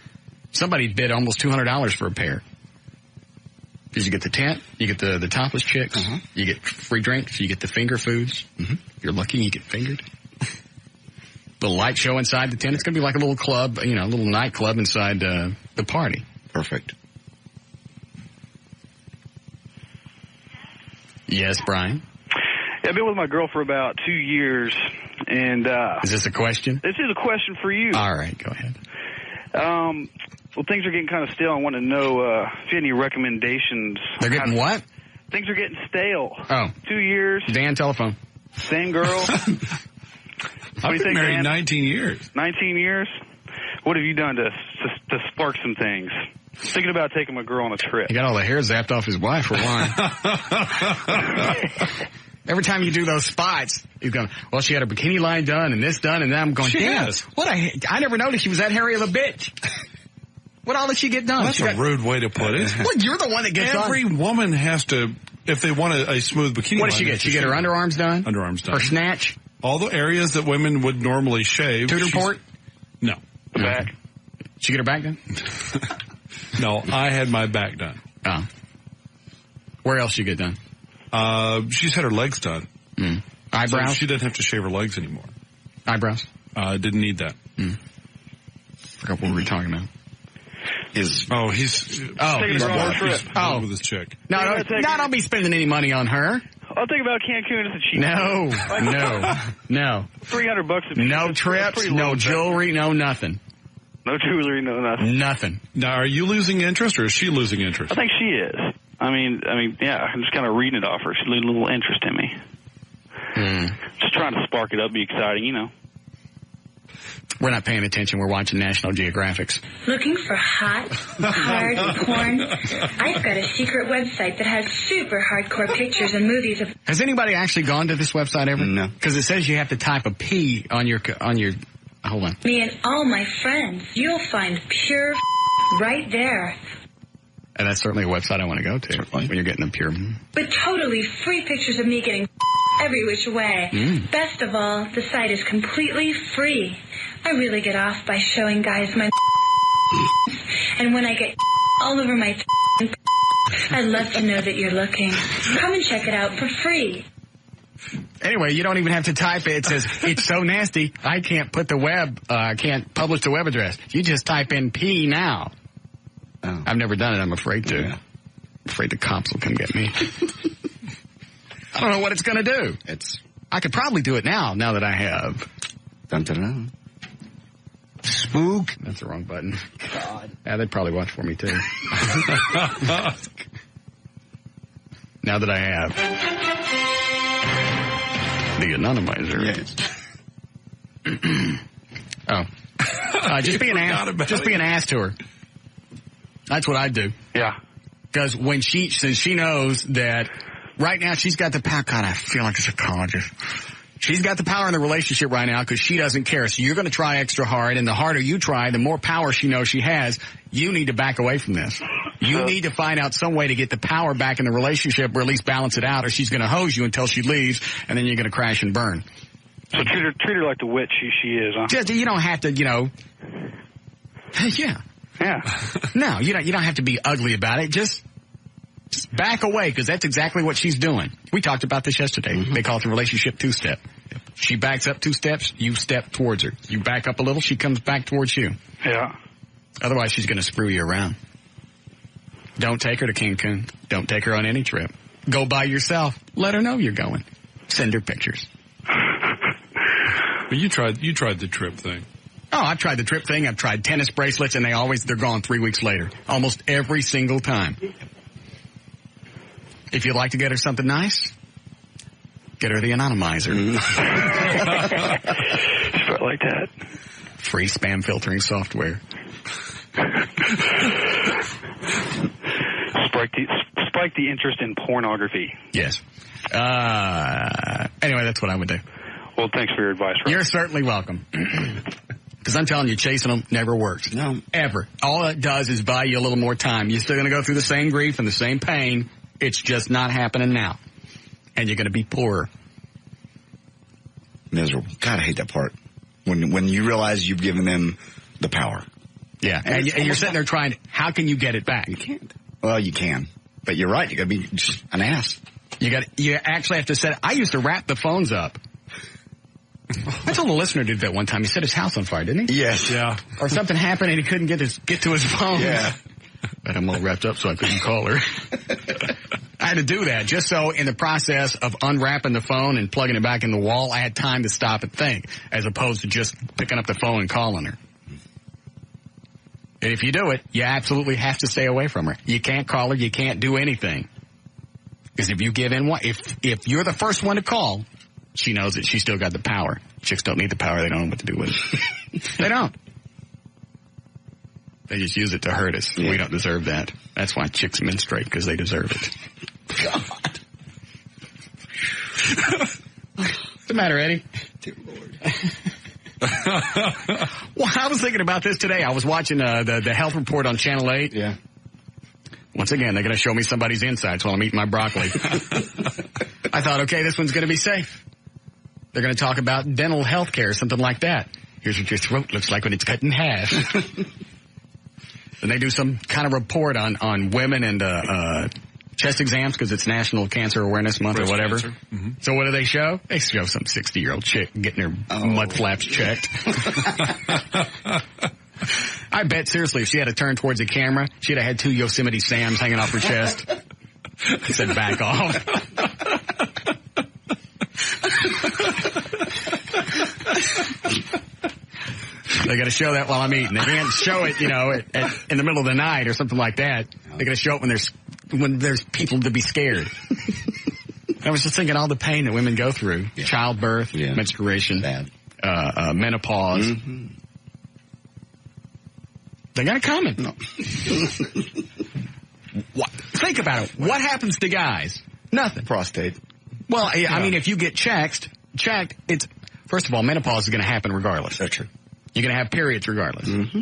somebody bid almost $200 for a pair. Because you get the tent, you get the topless chicks, you get free drinks, you get the finger foods. Mm-hmm. You're lucky you get fingered. Little light show inside the tent. It's going to be like a little club, a little nightclub inside the party. Perfect. Yes, Brian? Yeah, I've been with my girl for about 2 years, and is this a question? This is a question for you. All right, go ahead. Well, things are getting kind of stale. I want to know if you have any recommendations. They're getting what? Things are getting stale. Oh. 2 years. Dan, telephone. Same girl. I've been married 19 years. 19 years? What have you done to spark some things? Thinking about taking my girl on a trip. He got all the hair zapped off his wife for one. Every time you do those spots, he's going, well, she had her bikini line done and this done, and then I'm going, damn, I never noticed she was that hairy of a bitch. What all did she get done? That's a rude way to put it. Well, you're the one that gets Every woman has to, if they want a smooth bikini What did she get? She get her underarms done? Underarms done. Her snatch? All the areas that women would normally shave. Tudor port? No. The back? Did she get her back done? No, I had my back done. Oh. Where else she get done? She's had her legs done. Eyebrows? So she doesn't have to shave her legs anymore. Eyebrows? Didn't need that. Forgot what we were talking about. He's taking her on a trip. With his chick. No, don't be spending any money on her. I'll think about Cancun. It's a cheap. No. $300 a No trips, no jewelry, no nothing. No jewelry, no nothing. Nothing. Now, are you losing interest or is she losing interest? I think she is. I mean, yeah, I'm just kind of reading it off her. She's a little interest in me. Just trying to spark it up, be exciting, We're not paying attention. We're watching National Geographics. Looking for hot, hard porn? I've got a secret website that has super hardcore pictures and movies of... Has anybody actually gone to this website ever? No. Because it says you have to type a P on your... Hold on. Me and all my friends. You'll find pure right there. And that's certainly a website I want to go to when you're getting the pure... With totally free pictures of me getting every which way. Best of all, the site is completely free. I really get off by showing guys my and when I get all over my I'd love to know that you're looking. Come and check it out for free. Anyway, you don't even have to type it. It says, it's so nasty, I can't put can't publish the web address. You just type in P now. Oh. I've never done it. I'm afraid to. Yeah. I'm afraid the cops will come get me. I don't know what it's going to do. I could probably do it now that I have. Dun, dun, dun. Spook. That's the wrong button. God. Yeah, they'd probably watch for me, too. Now that I have the anonymizer. Yes. Just be an ass to her. That's what I'd do. Yeah. Because since she knows that right now she's got the power. God, I feel like a psychologist. She's got the power in the relationship right now because she doesn't care. So you're going to try extra hard, and the harder you try, the more power she knows she has. You need to back away from this. You need to find out some way to get the power back in the relationship, or at least balance it out, or she's going to hose you until she leaves, and then you're going to crash and burn. So treat her like the witch she is, huh? You don't have to, Yeah. No, you don't have to be ugly about it. Just back away, because that's exactly what she's doing. We talked about this yesterday. They call it the relationship two-step. She backs up 2 steps, you step towards her. You back up a little, she comes back towards you. Yeah. Otherwise, she's going to screw you around. Don't take her to Cancun. Don't take her on any trip. Go by yourself. Let her know you're going. Send her pictures. But you tried the trip thing. Oh, I've tried the trip thing. I've tried tennis bracelets, and they're gone 3 weeks later. Almost every single time. If you'd like to get her something nice, get her the anonymizer. Start like that. Free spam filtering software. Spike the interest in pornography. Yes. Anyway, that's what I would do. Well, thanks for your advice, Rob. You're certainly welcome. Because I'm telling you, chasing them never works. No. Ever. All it does is buy you a little more time. You're still going to go through the same grief and the same pain. It's just not happening now. And you're going to be poorer. Miserable. God, I hate that part. When you realize you've given them the power. Yeah. And you're sitting there trying, how can you get it back? You can't. Well, you can. But you're right. You got to be just an ass. You actually have to I used to wrap the phones up. I told a listener to do that one time. He set his house on fire, didn't he? Yes. Yeah. Or something happened and he couldn't get to his phone. Yeah. But I'm all wrapped up so I couldn't call her. I had to do that just so in the process of unwrapping the phone and plugging it back in the wall, I had time to stop and think, as opposed to just picking up the phone and calling her. And if you do it, you absolutely have to stay away from her. You can't call her. You can't do anything. Because if you give in, if you're the first one to call, she knows that she's still got the power. Chicks don't need the power. They don't know what to do with it. They don't. They just use it to hurt us. Yeah. We don't deserve that. That's why chicks menstruate, because they deserve it. God. What's the matter, Eddie? Dear Lord. Well, I was thinking about this today. I was watching the health report on Channel 8. Yeah. Once again, they're going to show me somebody's insides while I'm eating my broccoli. I thought, okay, this one's going to be safe. They're going to talk about dental health care, something like that. Here's what your throat looks like when it's cut in half. And they do some kind of report on women and chest exams because it's National Cancer Awareness Month or whatever. Mm-hmm. So what do they show? They show some 60-year-old chick getting her mud flaps checked. I bet, seriously, if she had to turn towards the camera, she'd have had 2 Yosemite Sams hanging off her chest. He said, back off. They got to show that while I'm eating. They can't show it, in the middle of the night or something like that. They got to show it when there's people to be scared. I was just thinking all the pain that women go through: childbirth, menstruation, menopause. Mm-hmm. They got it coming. No. Think about it. What happens to guys? Nothing. Prostate. Well, I mean, if you get checked, it's first of all, menopause is going to happen regardless. That's true. You're going to have periods regardless. Mm-hmm.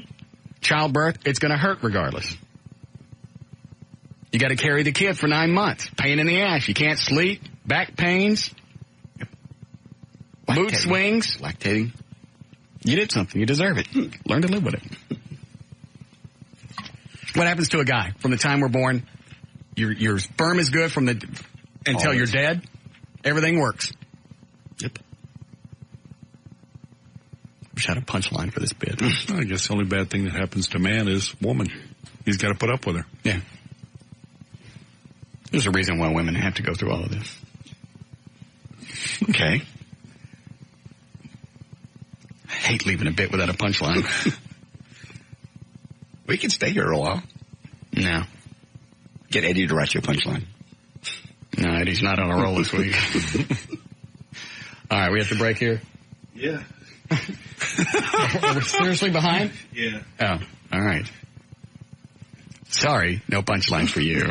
Childbirth, it's going to hurt regardless. You got to carry the kid for 9 months. Pain in the ass. You can't sleep. Back pains. Mood swings. Lactating. You did something. You deserve it. Learn to live with it. What happens to a guy from the time we're born? Your sperm is good until you're dead. Everything works. Yep. Wish I had a punchline for this bit. I guess the only bad thing that happens to man is woman. He's got to put up with her. Yeah. There's a reason why women have to go through all of this. Okay. I hate leaving a bit without a punchline. We can stay here a while. No. Get Eddie to write you a punchline. No, Eddie's not on a roll this week. All right, we have to break here? Yeah. Are we seriously behind? Yeah. Oh, all right. Sorry, no punchline for you.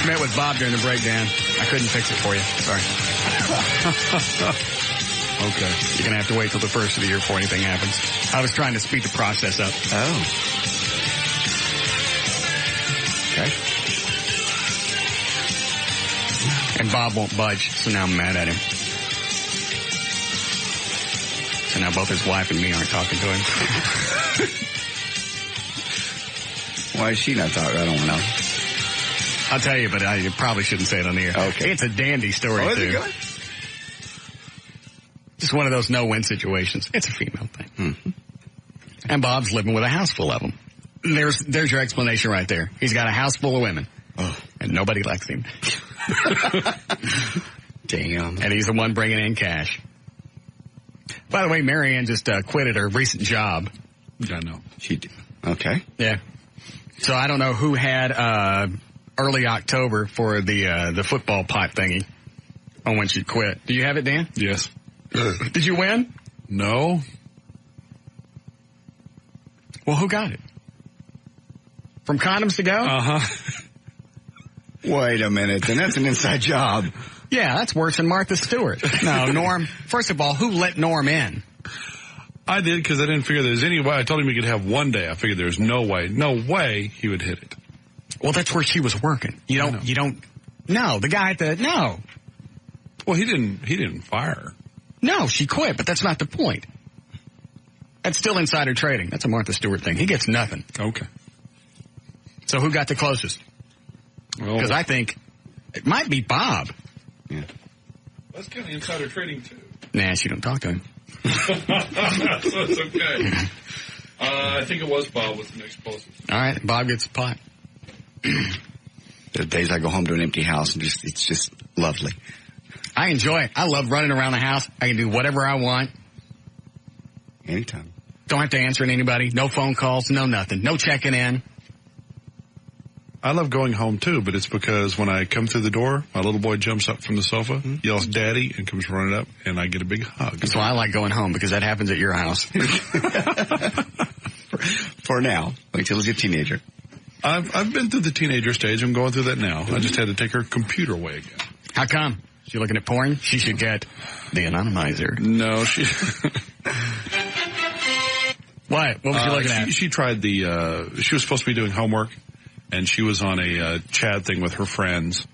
Met with Bob during the breakdown. I couldn't fix it for you. Sorry. Okay. You're going to have to wait till the first of the year before anything happens. I was trying to speed the process up. Oh. Okay. And Bob won't budge, so now I'm mad at him. So now both his wife and me aren't talking to him. Why is she not talking? I don't know. I'll tell you, but I probably shouldn't say it on the air. Okay. It's a dandy story, too. Is it good? Just one of those no-win situations. It's a female thing. Mm-hmm. And Bob's living with a house full of them. There's your explanation right there. He's got a house full of women. Oh. And nobody likes him. Damn. And he's the one bringing in cash. By the way, Marianne just quit at her recent job. I know. She did. Okay. Yeah. So I don't know who had early October for the football pot thingy on when she quit. Do you have it, Dan? Yes. Did you win? No. Well, who got it? From Condoms to Go? Uh-huh. Wait a minute, then that's an inside job. Yeah, that's worse than Martha Stewart. No, Norm, first of all, who let Norm in? I did because I didn't figure there was any way. I told him he could have one day. I figured there was no way he would hit it. Well, that's where she was working. No, the guy no. Well, he didn't fire. No, she quit, but that's not the point. That's still insider trading. That's a Martha Stewart thing. He gets nothing. Okay. So who got the closest? Because I think it might be Bob. Yeah. That's kind of insider trading, too. Nah, she don't talk to him. So it's okay. I think it was Bob was the next closest. All right, Bob gets the pot. There are days I go home to an empty house and it's just lovely. I enjoy it. I love running around the house. I can do whatever I want. Anytime. Don't have to answer to anybody. No phone calls, no nothing. No checking in. I love going home, too, but it's because when I come through the door, my little boy jumps up from the sofa, yells Daddy, and comes running up, and I get a big hug. That's why I like going home, because that happens at your house. For now. Wait till he's a teenager. I've been through the teenager stage. I'm going through that now. I just had to take her computer away again. How come? She looking at porn? She should get the anonymizer. No, she... What? What was she looking at? She tried she was supposed to be doing homework, and she was on a chat thing with her friends.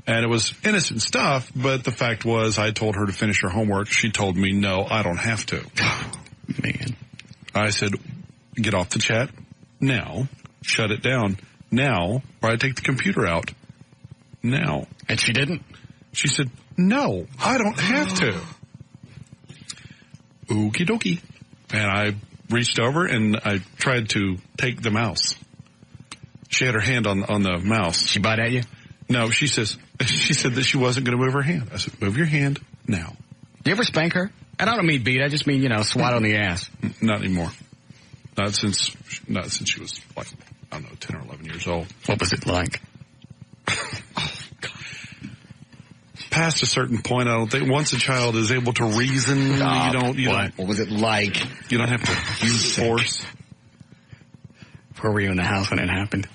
And it was innocent stuff, but the fact was I told her to finish her homework. She told me, no, I don't have to. Man. I said, get off the chat now. Shut it down now, or I take the computer out now. And she didn't? She said, no, I don't have to. Okie dokie. And I reached over and I tried to take the mouse. She had her hand on the mouse. She bite at you? No, she said that she wasn't going to move her hand. I said, move your hand now. Do you ever spank her? And I don't mean beat. I just mean, swat on the ass. Not anymore. Not since she was like, I don't know, 10 or 11 years old. What was it like? Past a certain point, I don't think once a child is able to reason, What was it like? You don't have to use force. Where were you in the house when it happened?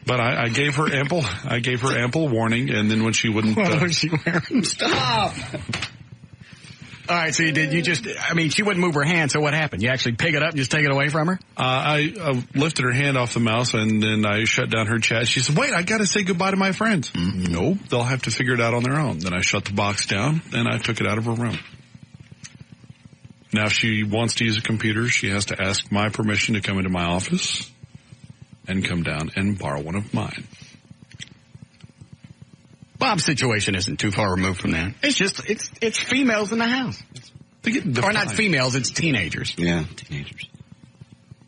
But I gave her ample warning, and then when she wouldn't... What was she wearing? Stop! All right, so she wouldn't move her hand, so what happened? You actually pick it up and just take it away from her? I lifted her hand off the mouse, and then I shut down her chat. She said, wait, I got to say goodbye to my friends. Mm-hmm. Nope, they'll have to figure it out on their own. Then I shut the box down, and I took it out of her room. Now, if she wants to use a computer, she has to ask my permission to come into my office and come down and borrow one of mine. Bob's situation isn't too far removed from that. It's just, it's females in the house. Or not females, it's teenagers. Yeah, teenagers.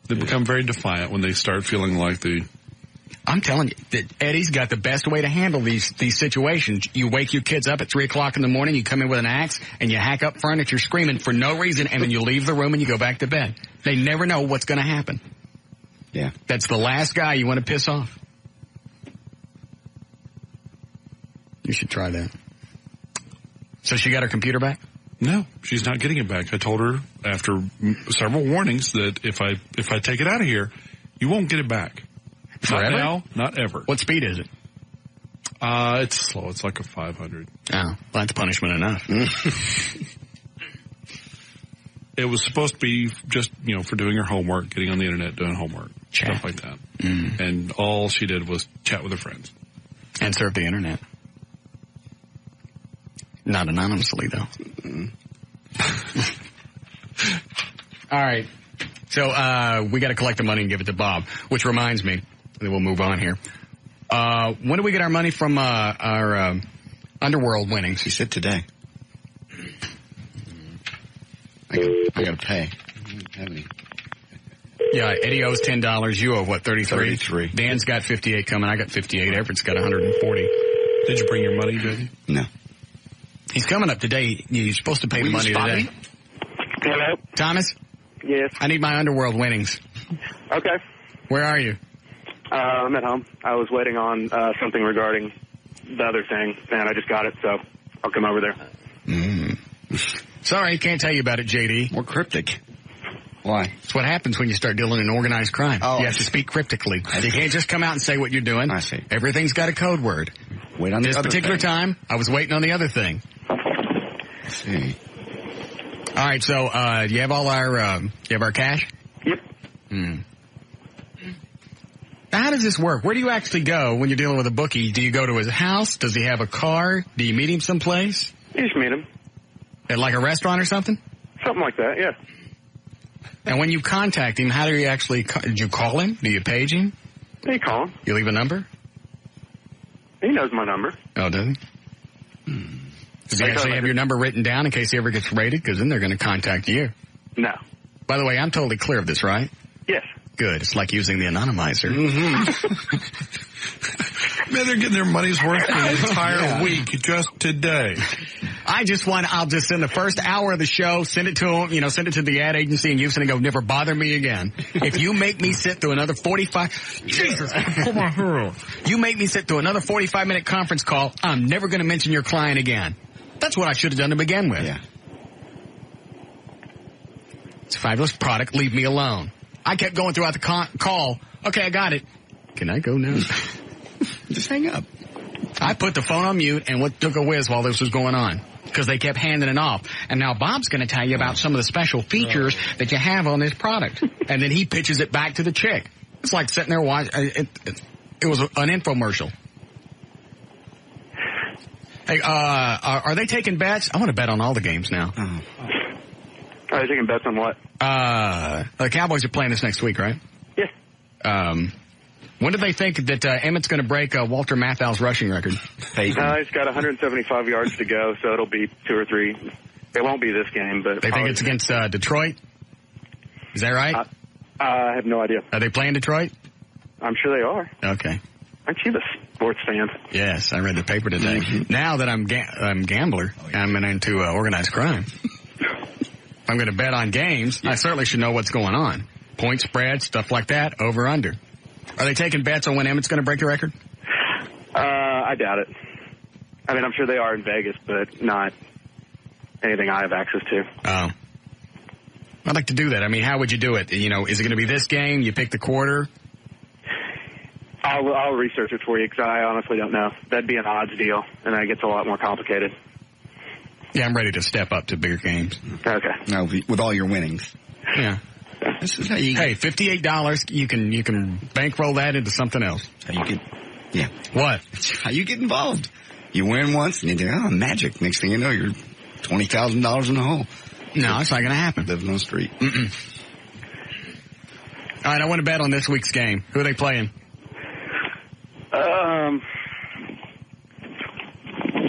They become very defiant when they start feeling like I'm telling you, that Eddie's got the best way to handle these situations. You wake your kids up at 3 o'clock in the morning, you come in with an axe, and you hack up furniture screaming for no reason, and then you leave the room and you go back to bed. They never know what's going to happen. Yeah. That's the last guy you want to piss off. You should try that. So she got her computer back? No, she's not getting it back. I told her after several warnings that if I take it out of here, you won't get it back. Forever? Not now, not ever. What speed is it? It's slow. It's like a 500. Oh, well, that's punishment enough. It was supposed to be just, for doing her homework, getting on the internet, doing homework, stuff like that. Mm. And all she did was chat with her friends. And surf the internet. Not anonymously, though. All right. So we got to collect the money and give it to Bob, which reminds me, and then we'll move on here. When do we get our money from our Underworld winnings? He said today. I got to pay. I don't have any. Yeah, Eddie owes $10. You owe what, 33? 33. Dan's got 58 coming. I got 58. Everett's got 140. Did you bring your money, Daddy? No. He's coming up today. He's supposed to pay the money today. Hello? Thomas? Yes. I need my Underworld winnings. Okay. Where are you? I'm at home. I was waiting on something regarding the other thing, and I just got it, so I'll come over there. Sorry, can't tell you about it, JD. More cryptic. Why? It's what happens when you start dealing in organized crime. Oh. You have to speak cryptically. You can't just come out and say what you're doing. I see. Everything's got a code word. Wait on this particular time, I was waiting on the other thing. I see. All right, so you have all our cash? Yep. Now, how does this work? Where do you actually go when you're dealing with a bookie? Do you go to his house? Does he have a car? Do you meet him someplace? You just meet him. At like a restaurant or something? Something like that, yeah. And when you contact him, how do you actually, did you call him? Do you page him? You call him. You leave a number? He knows my number. Oh, does he? Does he actually have your number written down in case he ever gets raided? Because then they're going to contact you. No. By the way, I'm totally clear of this, right? Yes. Good. It's like using the anonymizer. Man, they're getting their money's worth for the entire week just today. I'll just send the first hour of the show, send it to him, send it to the ad agency in Houston and go, never bother me again. If you make me sit through another 45, Jesus, come on, you make me sit through another 45-minute conference call, I'm never going to mention your client again. That's what I should have done to begin with. Yeah. It's a fabulous product. Leave me alone. I kept going throughout the call. Okay, I got it. Can I go now? Just hang up. I put the phone on mute and took a whiz while this was going on because they kept handing it off. And now Bob's going to tell you about some of the special features that you have on this product. And then he pitches it back to the chick. It's like sitting there watching. It was an infomercial. Hey, are they taking bets? I want to bet on all the games now. Are they taking bets on what? The Cowboys are playing this next week, right? Yeah. When do they think that Emmett's going to break Walter Matthau's rushing record? He's got 175 yards to go, so it'll be 2 or 3. It won't be this game, but they think it's against Detroit. Is that right? I have no idea. Are they playing Detroit? I'm sure they are. Okay. Aren't you the sports fan? Yes, I read the paper today. Now that I'm gambler, I'm into organized crime. If I'm going to bet on games, I certainly should know what's going on. Point spread, stuff like that, over, under. Are they taking bets on when Emmett's going to break the record? I doubt it. I mean, I'm sure they are in Vegas, but not anything I have access to. Oh. I'd like to do that. I mean, how would you do it? Is it going to be this game? You pick the quarter? I'll research it for you because I honestly don't know. That'd be an odds deal, and that gets a lot more complicated. Yeah, I'm ready to step up to bigger games. Okay. No, with all your winnings. Yeah. This is how you Hey, $58, you can bankroll that into something else. How you get, yeah. What? It's how you get involved. You win once and you think, magic. Next thing you know, you're $20,000 in the hole. No, it's not going to happen. Living on the street. Mm-mm. All right, I want to bet on this week's game. Who are they playing?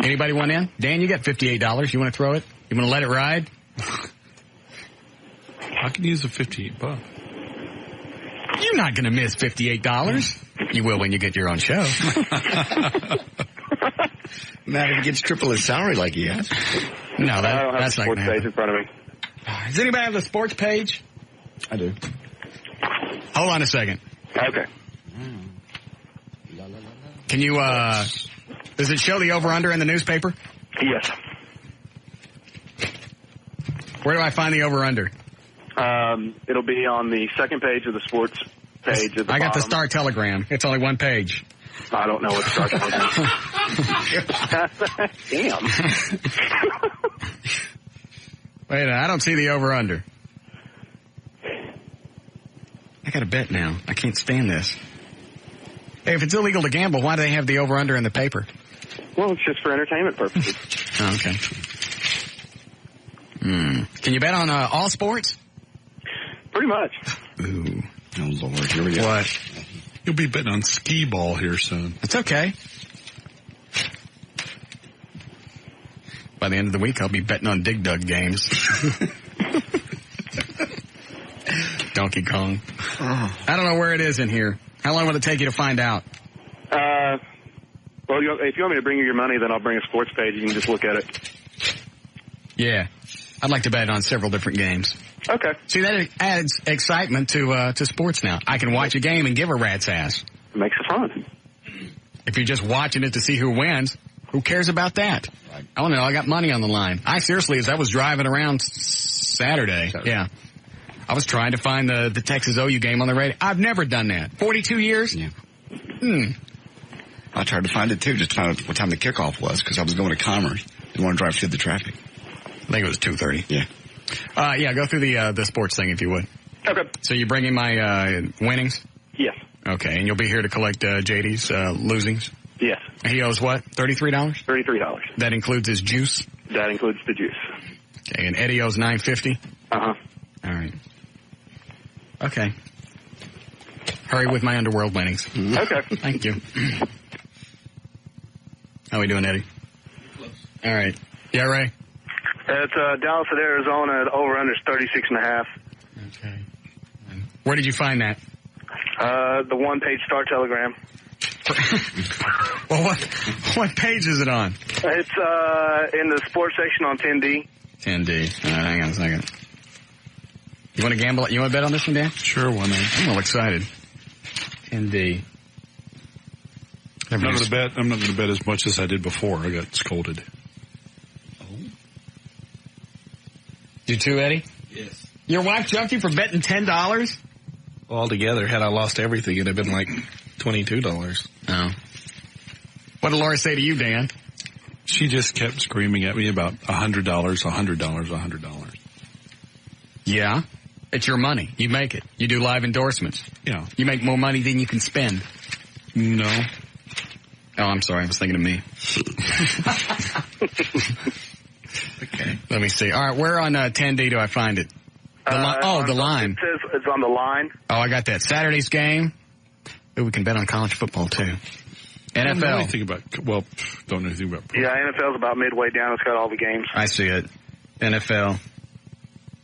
Anybody want in? Dan, you got $58. You want to throw it? You want to let it ride? I can use the $58. You're not going to miss $58. You will when you get your own show. Matt, if he gets triple his salary like he has. No, I don't have that's the not going sports to happen. page in front of me. Does anybody have the sports page? I do. Hold on a second. Okay. Can you, does it show the over-under in the newspaper? Yes. Where do I find the over-under? It'll be on the second page of the sports page. At the I got the bottom. Star Telegram. It's only one page. I don't know what Star Telegram is. Damn. Wait a minute, I don't see the over-under. I got to bet now. I can't stand this. Hey, if it's illegal to gamble, why do they have the over-under in the paper? Well, it's just for entertainment purposes. Oh, okay. Can you bet on all sports? Pretty much. Ooh. Oh, Lord. Here we go. What? You'll be betting on skee ball here soon. It's okay. By the end of the week, I'll be betting on Dig Dug games. Donkey Kong. I don't know where it is in here. How long will it take you to find out? Well, if you want me to bring you your money, then I'll bring a sports page. You can just look at it. Yeah. I'd like to bet on several different games. Okay. See, that adds excitement to sports now. I can watch a game and give a rat's ass. Makes fun. If you're just watching it to see who wins, who cares about that? I don't know. I got money on the line. I seriously, as I was driving around Saturday, yeah, I was trying to find the Texas OU game on the radio. I've never done that. 42 years? Yeah. I tried to find it, too, just to find out what time the kickoff was, because I was going to Commerce. Didn't want to drive through the traffic. I think it was 2:30. Yeah. Yeah, go through the sports thing if you would. Okay. So you bring in my winnings? Yes. Okay, and you'll be here to collect JD's losings? Yes. He owes what? $33? $33. That includes his juice? That includes the juice. Okay, and Eddie owes $9.50? Uh-huh. All right. Okay. Hurry with my underworld winnings. Okay. Thank you. How we doing, Eddie? All right. Yeah, Ray? It's Dallas at Arizona. The over-under is 36.5. Okay. Where did you find that? The one-page Star Telegram. Well, what page is it on? It's in the sports section on 10D. 10D. Hang on a second. You want to gamble? You want to bet on this one, Dan? Sure, why not? I'm all excited. 10D. I'm not going to bet as much as I did before. I got scolded. You too, Eddie? Yes. Your wife jumped you for betting $10? Altogether, had I lost everything, it'd have been like $22. Oh. What did Laura say to you, Dan? She just kept screaming at me about $100, $100. Yeah. It's your money. You make it. You do live endorsements. Yeah. You make more money than you can spend. No. Oh, I'm sorry. I was thinking of me. Okay. Let me see. All right. Where on 10D do I find it? The line. It says it's on the line. Oh, I got that. Saturday's game. Ooh, we can bet on college football, too. NFL. Don't know anything about, don't know anything about. Yeah, NFL's about midway down. It's got all the games. I see it. NFL.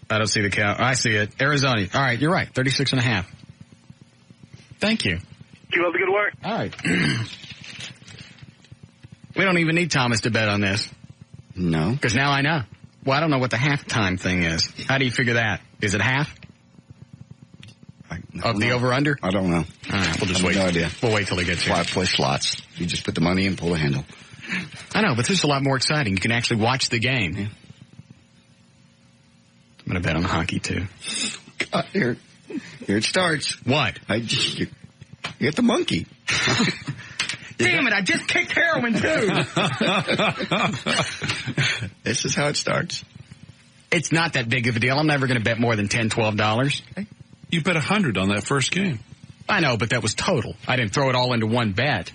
I don't see the count. I see it. Arizona. All right. You're right. 36.5. Thank you. Keep up the good work. All right. We don't even need Thomas to bet on this. No. Because now I know. Well, I don't know what the halftime thing is. How do you figure that? Is it half? Of the over-under? I don't know. All right, we'll just wait. No idea. We'll wait till he gets here. 5 play slots. You just put the money in, pull the handle. I know, but this is a lot more exciting. You can actually watch the game. Yeah. I'm going to bet on hockey, too. Here it starts. What? You get the monkey. Damn it, I just kicked heroin, too. This is how it starts. It's not that big of a deal. I'm never going to bet more than $10, $12. Okay. You bet 100 on that first game. I know, but that was total. I didn't throw it all into one bet.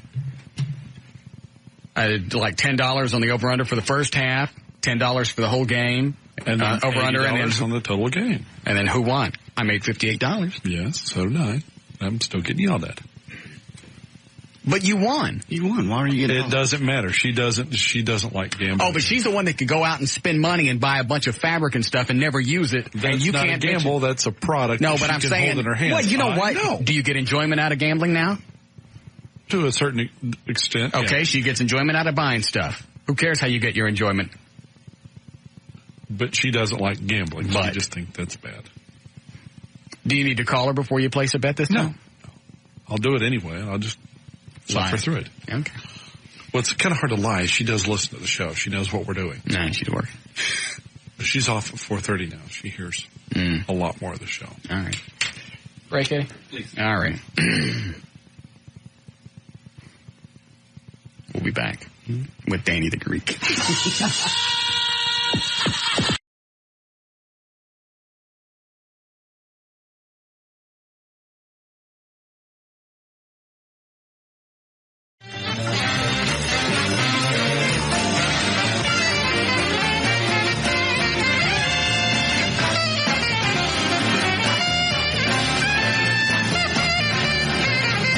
I did like $10 on the over-under for the first half, $10 for the whole game, and then over-under, and then on the total game. And then who won? I made $58. Yes, so did I. I'm still getting yelled at. But you won. You won. Why are you getting? It doesn't matter. She doesn't like gambling. Oh, but she's the one that could go out and spend money and buy a bunch of fabric and stuff and never use it. That's and you not can't a gamble. That's a product. No, that but she I'm can saying, hold in her hands. well, you know what? No. Do you get enjoyment out of gambling now? To a certain extent. Okay, yeah. she gets enjoyment out of buying stuff. Who cares how you get your enjoyment? But she doesn't like gambling. She just thinks that's bad. Do you need to call her before you place a bet this time? No. I'll do it anyway. I'll just suffer through it. Okay. Well, it's kind of hard to lie. She does listen to the show. She knows what we're doing. No, she's working. She's off at 4:30 now. She hears a lot more of the show. All right. Break it? Please. All right. We'll be back with Danny the Greek.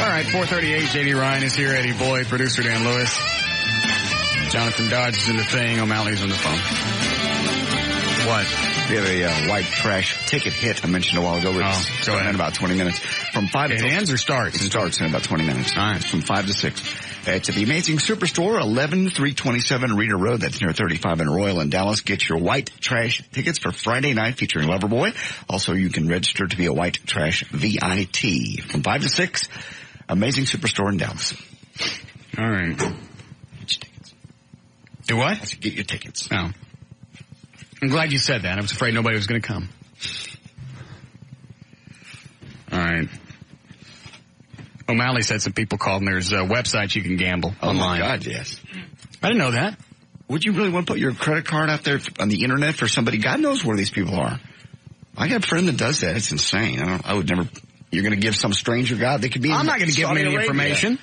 All right, 4:38. JD Ryan is here. Eddie Boyd, producer Dan Lewis. Jonathan Dodge is in the thing. O'Malley's on the phone. What? We have a white trash ticket hit I mentioned a while ago. It's go ahead. In about 20 minutes. From 5 It ends or starts? It starts in about 20 minutes. All right. It's from 5 to 6. It's at the Amazing Superstore, 11327 Reeder Road. That's near 35 in Royal in Dallas. Get your white trash tickets for Friday night featuring Loverboy. Also, you can register to be a white trash VIT. From 5 to 6. Amazing Superstore in Dallas. All right. Do what? Get your tickets. Oh. I'm glad you said that. I was afraid nobody was going to come. All right. O'Malley said some people called, and there's websites you can gamble online. Oh, my God, yes. I didn't know that. Would you really want to put your credit card out there on the internet for somebody? God knows where these people are. I got a friend that does that. It's insane. I would never. You're going to give some stranger God. They could be. I'm not going to give him any information.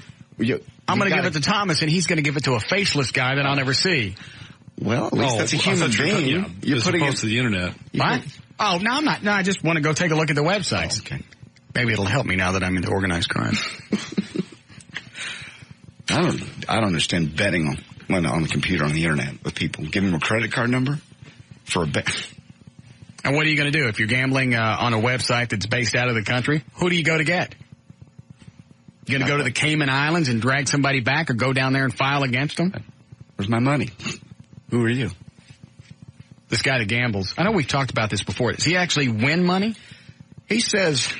I'm going to give it to Thomas, and he's going to give it to a faceless guy that I'll never see. Well, at least that's a human being. You're putting it to the internet. What? Oh, no, I'm not. No, I just want to go take a look at the websites. Okay. Maybe it'll help me now that I'm into organized crime. I don't understand betting on the computer on the internet with people. Give them a credit card number for a bet. And what are you going to do if you're gambling on a website that's based out of the country? Who do you go to get? You going to go to the Cayman Islands and drag somebody back, or go down there and file against them? Where's my money? Who are you? This guy that gambles. I know we've talked about this before. Does he actually win money? He says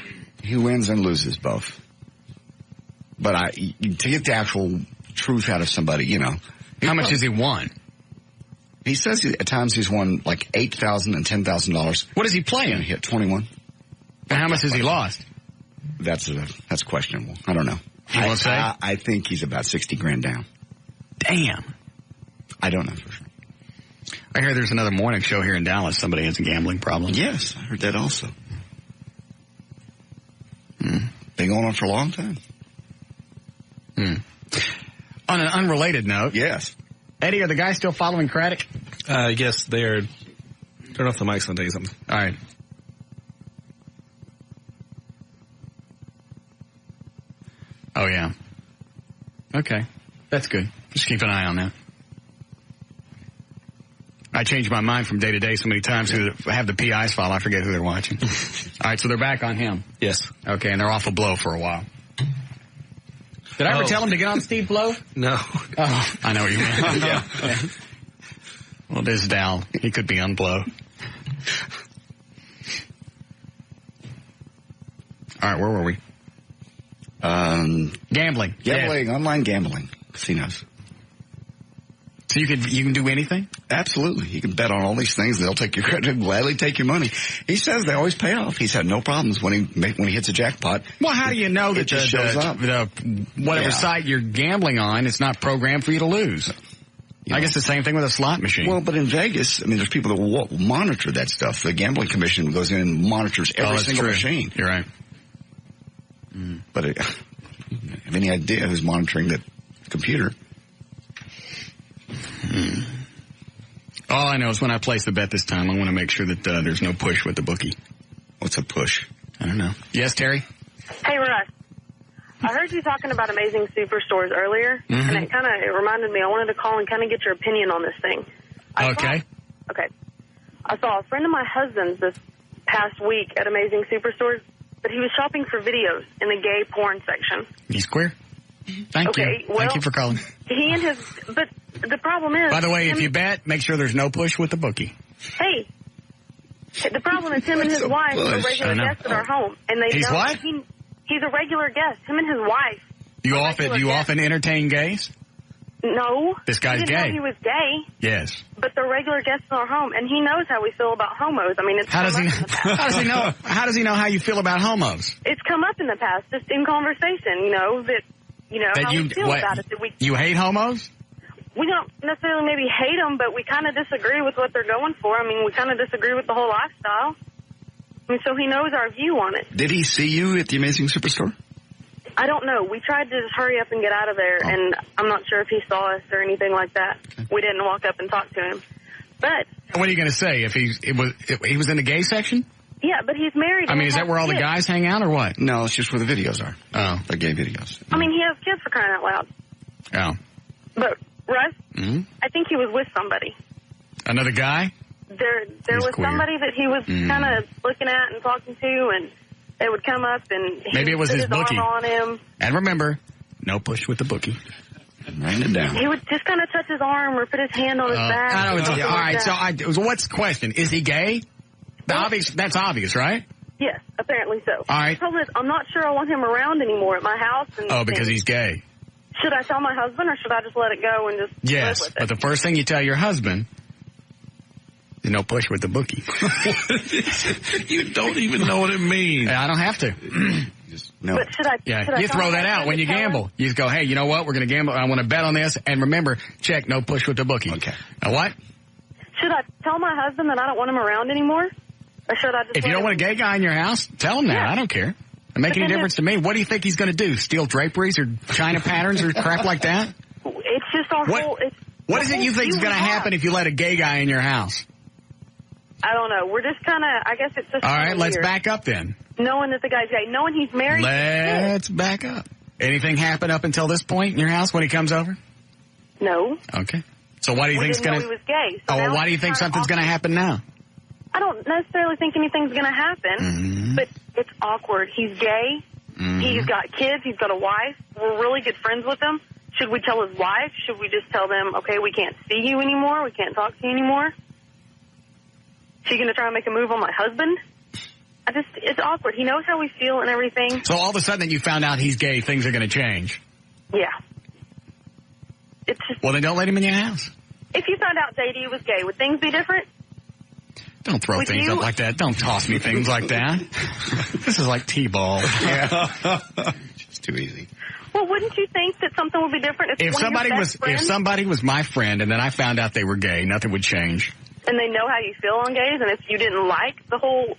he wins and loses both. But to get the actual truth out of somebody, How much has he won? He says at times he's won like $8,000 and $10,000. What is he playing? He hit 21. And how much has he lost? That's questionable. I don't know. You won't say? I think he's about $60,000 down. Damn. I don't know for sure. I hear there's another morning show here in Dallas. Somebody has a gambling problem. Yes, I heard that also. Been going on for a long time. On an unrelated note. Yes. Eddie, are the guys still following Craddock? Yes, they're... Turn off the mics and I'll tell you something. All right. Oh, yeah. Okay. That's good. Just keep an eye on that. I change my mind from day to day so many times. Who have the PIs file, I forget who they're watching. All right, so they're back on him. Yes. Okay, and they're off a Blow for a while. Did I ever tell him to get on Steve Blow? No. Oh, I know what you mean. Yeah. Well, there's Dal. He could be on Blow. All right, where were we? Gambling. Gambling, online gambling, casinos. So you can do anything? Absolutely. You can bet on all these things. They'll take your credit and gladly take your money. He says they always pay off. He's had no problems when he hits a jackpot. Well, how do you know that just shows up? Whatever site you're gambling on, it's not programmed for you to lose? I guess the same thing with a slot machine. Well, but in Vegas, I mean, there's people that will monitor that stuff. The gambling commission goes in and monitors every single machine. You're right. But have any idea who's monitoring that computer? All I know is when I place the bet this time, I want to make sure that there's no push with the bookie. What's a push? I don't know. Yes, Terry? Hey, Russ. I heard you talking about Amazing Superstores earlier, and it reminded me. I wanted to call and kind of get your opinion on this thing. Okay. I saw a friend of my husband's this past week at Amazing Superstores, but he was shopping for videos in the gay porn section. He's queer. Thank you. Well, thank you for calling. But the problem is... By the way, if you bet, make sure there's no push with the bookie. Hey, the problem is him and his wife are regular guests at our home. And they He's what? He's a regular guest. Him and his wife. You often entertain gays? No. This guy's gay. Know he was gay. Yes. But they're regular guests in our home, and he knows how we feel about homos. I mean, how does he know? How does he know how you feel about homos? It's come up in the past, just in conversation. How we feel about it. You hate homos? We don't necessarily maybe hate them, but we kind of disagree with what they're going for. I mean, we kind of disagree with the whole lifestyle. I mean, so he knows our view on it. Did he see you at the Amazing Superstore? I don't know. We tried to just hurry up and get out of there, and I'm not sure if he saw us or anything like that. Okay. We didn't walk up and talk to him. But what are you going to say? If he was in the gay section? Yeah, but he's married. I mean, is that where all the guys hang out or what? No, it's just where the videos are. Oh. The gay videos. I mean, he has kids, for crying out loud. Oh. But, Russ, I think he was with somebody. Another guy? There was queer. Somebody that he was kind of looking at and talking to, and they would come up and maybe it was his bookie. Arm on him. And remember, no push with the bookie. Ran it down. He would just kind of touch his arm or put his hand on his back. All right, so what's the question? Is he gay? That's obvious, right? Yes. Apparently so. All right. The problem is, I'm not sure I want him around anymore at my house. And because he's gay. Should I tell my husband, or should I just let it go and just Yes, live with it? but the first thing you tell your husband is no push with the bookie. You don't even know what it means. I don't have to. No. But should I? Yeah, should I you tell throw my that out husband when you to tell him? gamble. You just go, hey, you know what? We're going to gamble. I want to bet on this. And remember, check, no push with the bookie. Okay. Now what? Should I tell my husband that I don't want him around anymore? Or should I just If you don't want a gay guy in your house, tell him that. Yeah. I don't care. It make But any then difference to me. What do you think he's going to do? Steal draperies or China patterns or crap like that? It's just our What- whole... What is it you think is going to happen if you let a gay guy in your house? I don't know. We're just kind of... I guess it's just... All right, kinda let's weird. back up then. Knowing that the guy's gay. Knowing he's married. Let's back up. Anything happen up until this point in your house when he comes over? No. Okay. So why do you We think's didn't going know he was gay. So Oh, well, now why do you it's think kinda something's going to happen now? I don't necessarily think anything's going to happen, but it's awkward. He's gay. He's got kids. He's got a wife. We're really good friends with him. Should we tell his wife? Should we just tell them, okay, we can't see you anymore. We can't talk to you anymore? Is she going to try and make a move on my husband? It's awkward. He knows how we feel and everything. So all of a sudden that you found out he's gay, things are going to change. Yeah. It's just, Well, then don't let him in your house. if you found out JD was gay, would things be different? Don't throw With things you? up like that. Don't toss me things like that. This is like T-ball. It's too easy. Well, wouldn't you think that something would be different If one of somebody your was best friends, if somebody was my friend and then I found out they were gay, nothing would change. and they know how you feel on gays, and if you didn't like the whole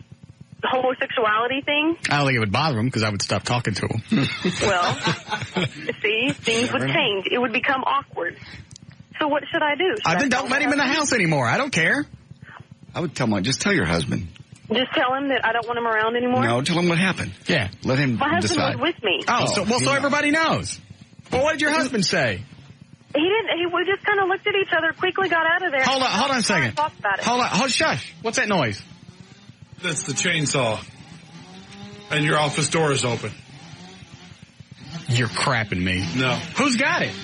homosexuality thing, I don't think it would bother him because I would stop talking to him. well, see, things would change. It would become awkward. So what should I do? Should Then tell don't let my him in the husband? house anymore. I don't care. I would just tell your husband. Just tell him that I don't want him around anymore? No, tell him what happened. Yeah. Let him My husband decide. was with me. Oh, so everybody knows. Well, what did your husband say? He didn't. We just kind of looked at each other, quickly got out of there. Hold on a second. Talked about it. Hold, shush. What's that noise? That's the chainsaw. And your office door is open. You're crapping me. No. Who's got it?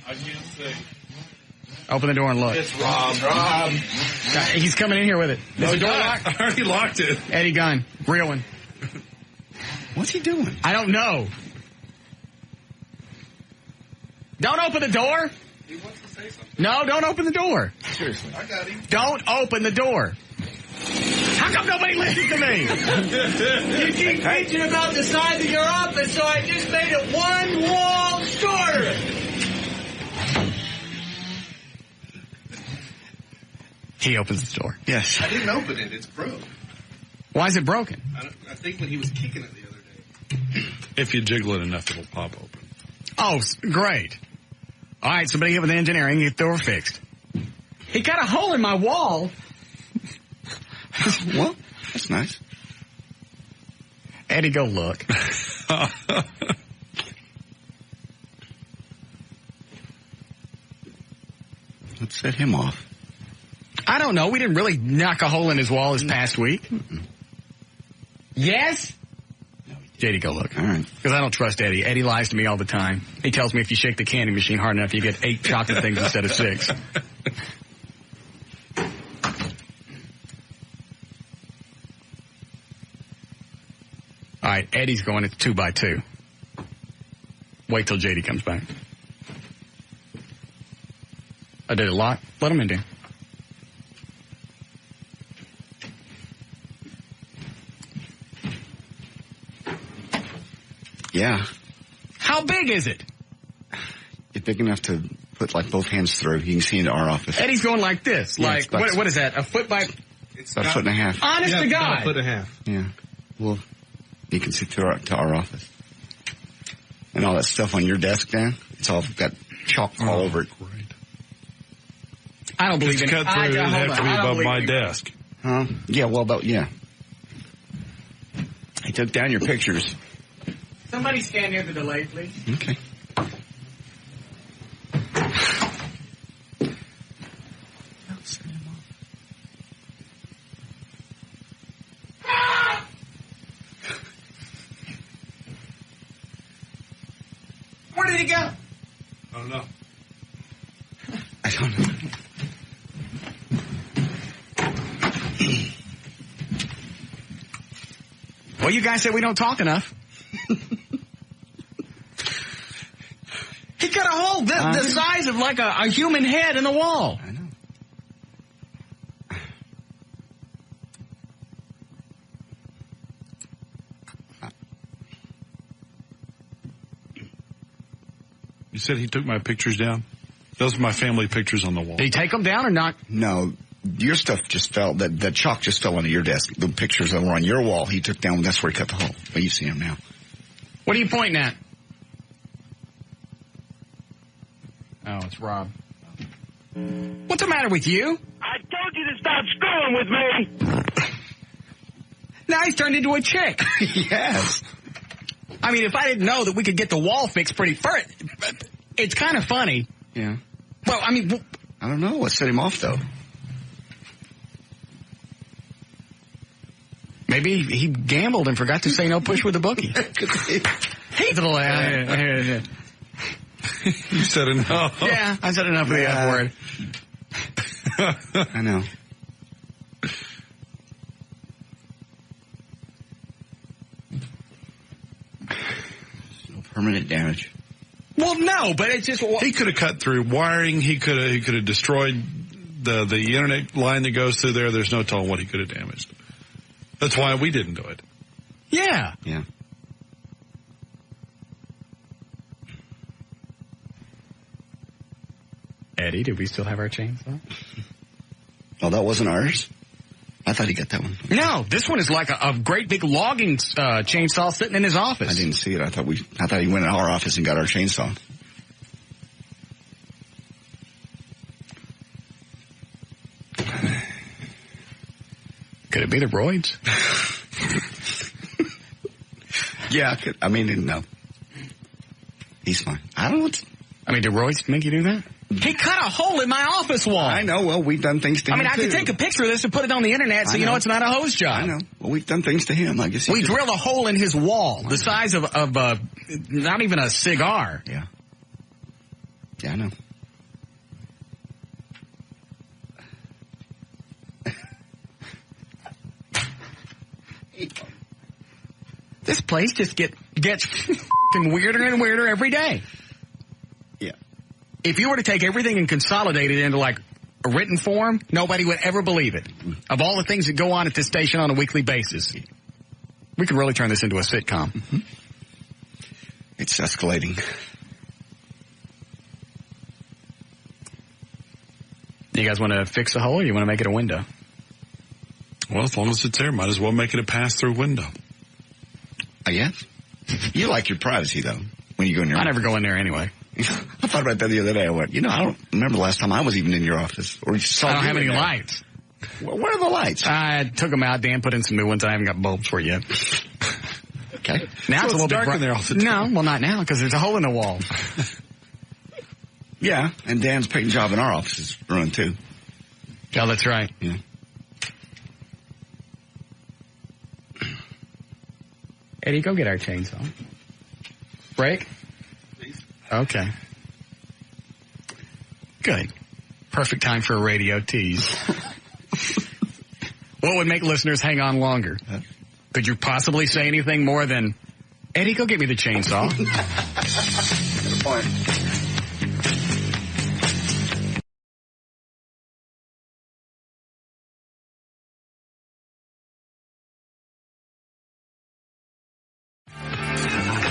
I can't say. Open the door and look. It's Rob. He's coming in here with it. Is the door locked? I already locked it. Eddie Gunn. Real one. What's he doing? I don't know. Don't open the door. He wants to say something. No, don't open the door. Seriously. I got him. Don't open the door. How come nobody listens to me? You keep preaching about the size of your office, so I just made it one wall shorter. He opens the door. Yes. I didn't open it. It's broke. Why is it broken? I think when he was kicking it the other day. If you jiggle it enough, it'll pop open. Oh, great. All right, somebody get with engineering, get the door fixed. He got a hole in my wall. Well, that's nice. Eddie, go look. Let's set him off. I don't know. We didn't really knock a hole in his wall this past week. Yes? JD, go look. All right. Because I don't trust Eddie. Eddie lies to me all the time. He tells me if you shake the candy machine hard enough, you get 8 chocolate things instead of 6. All right, Eddie's going at 2x2. Wait till JD comes back. I did it lock. Let him in, Dan. Yeah. How big is it? It's big enough to put like both hands through. You can see into our office. Eddie's going like this. Yeah, like, it's about- what is that? A foot by... It's about a foot and a half. Honest to God. A foot and a half. Yeah. Well, you can see through to our office. And all that stuff on your desk, Dan, it's all got chalk all over it. Great. I don't believe It's in cut through. It'd have to be above my desk. Huh? Yeah, well, yeah. He took down your pictures. Somebody stand near the delay, please. Okay. Where did he go? I don't know. I don't know. Well, you guys said we don't talk enough. He cut a hole the size of like a human head in the wall. I know. You said he took my pictures down? Those are my family pictures on the wall. Did he take them down or not? No, your stuff just fell. The chalk just fell onto your desk. The pictures that were on your wall, he took down. That's where he cut the hole. Well, you see him now. What are you pointing at? Oh, it's Rob. What's the matter with you? I told you to stop screwing with me. Now he's turned into a chick. Yes. I mean, if I didn't know that we could get the wall fixed pretty first, it's kind of funny. Yeah. Well, I mean, I don't know what set him off though. Maybe he gambled and forgot to say no push with the bookie. You said enough. Yeah, I said enough of the F word. I know. No permanent damage. Well, no, but it's just he could have cut through wiring. He could have destroyed the internet line that goes through there. There's no telling what he could have damaged. That's why we didn't do it. Yeah. Yeah. Eddie, did we still have our chainsaw? Oh, that wasn't ours? I thought he got that one. No, this one is like a great big logging chainsaw sitting in his office. I didn't see it. I thought he went in our office and got our chainsaw. Could it be the roids? Yeah, I mean, no. He's fine. I don't know do roids make you do that? He cut a hole in my office wall. I know. Well, we've done things to him, I could take a picture of this and put it on the internet so you know it's not a hose job. I know. Well, we've done things to him. I guess we drilled a hole in his wall the size of not even a cigar. Yeah. Yeah, I know. This place just gets weirder and weirder every day. Yeah. If you were to take everything and consolidate it into like a written form, nobody would ever believe it. Of all the things that go on at this station on a weekly basis, we could really turn this into a sitcom. Mm-hmm. It's escalating. Do you guys want to fix the hole or you want to make it a window? Well, as long as it's there, might as well make it a pass-through window. I guess. You like your privacy, though, when you go in your office. I never go in there anyway. I thought about that the other day. I went, I don't remember the last time I was even in your office. Or you saw I don't have any lights. Well, where are the lights? I took them out. Dan put in some new ones. I haven't got bulbs for yet. Okay. Now it's a little dark bit in there all the time. No, well, not now because there's a hole in the wall. Yeah, and Dan's paint job in our office is ruined, too. Oh, that's right. Yeah. Eddie, go get our chainsaw. Break? Please. Okay. Good. Perfect time for a radio tease. What would make listeners hang on longer? Could you possibly say anything more than, Eddie, go get me the chainsaw? Good point.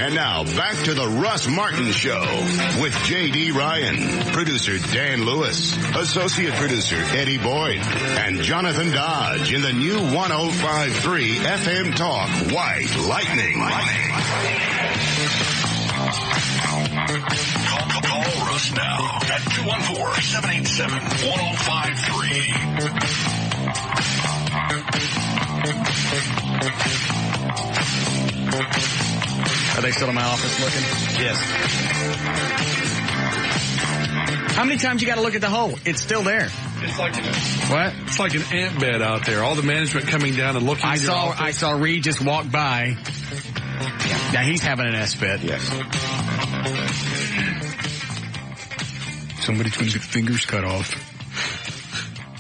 And now, back to the Russ Martin Show with J.D. Ryan, producer Dan Lewis, associate producer Eddie Boyd, and Jonathan Dodge in the new 105.3 FM Talk White Lightning. Call Russ now at 214-787-1053. Are they still in my office looking? Yes. How many times you got to look at the hole? It's still there. It's like What? It's like an ant bed out there. All the management coming down and looking. I saw Reed just walk by. Now he's having an S bed. Yes. Somebody's going to get fingers cut off.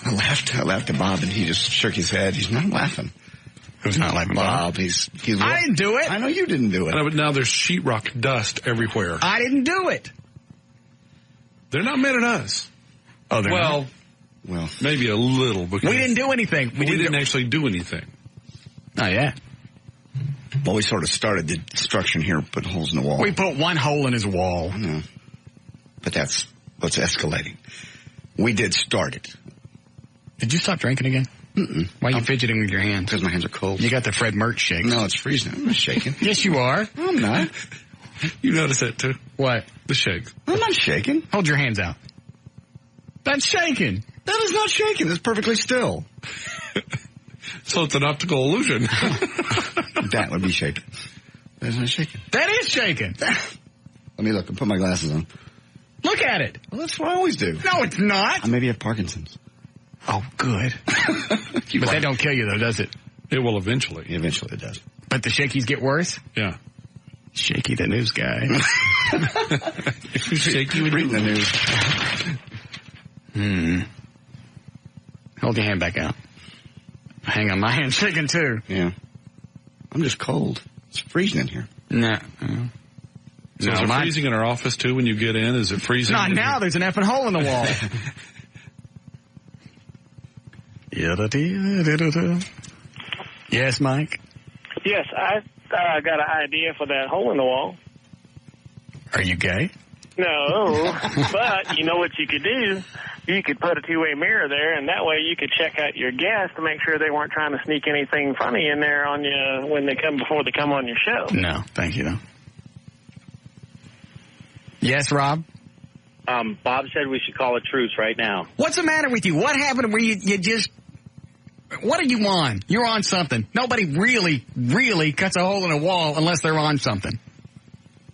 I laughed at Bob, and he just shook his head. He's not laughing. Who's not laughing? Bob. I didn't do it. I know you didn't do it. But now there's sheetrock dust everywhere. I didn't do it. They're not mad at us. Oh, they're not? Well, maybe a little. Because we didn't do anything. We didn't actually do anything. Oh, yeah. Well, we sort of started the destruction here, put holes in the wall. We put one hole in his wall. I know. But that's what's escalating. We did start it. Did you stop drinking again? Mm-mm. Why are you fidgeting with your hands? Because my hands are cold. You got the Fred Mertz shake. No, it's freezing. I'm not shaking. Yes, you are. I'm not. You noticed that, too? What? The shake. I'm not shaking. Hold your hands out. That's shaking. That is not shaking. It's perfectly still. So it's an optical illusion. That would be shaking. That's not shaking. That is shaking. Let me look. I'll put my glasses on. Look at it. Well, that's what I always do. No, it's not. I maybe have Parkinson's. Oh, good. But that don't kill you, though, does it? It will eventually. Eventually it does. But the shakies get worse? Yeah. Shaky the news guy. Shaky would read the news. Hold your hand back out. Hang on, my hand's shaking, too. Yeah. I'm just cold. It's freezing in here. Nah. So is it freezing in our office, too, when you get in? Is it freezing? Not now. There's an effing hole in the wall. Yes, Mike? Yes, I got an idea for that hole in the wall. Are you gay? No, but you know what you could do? You could put a two-way mirror there, and that way you could check out your guests to make sure they weren't trying to sneak anything funny in there on you when they come before they come on your show. No, thank you, though. Yes, Rob? Bob said we should call a truce right now. What's the matter with you? What happened where you just... What are you on? You're on something. Nobody really cuts a hole in a wall unless they're on something.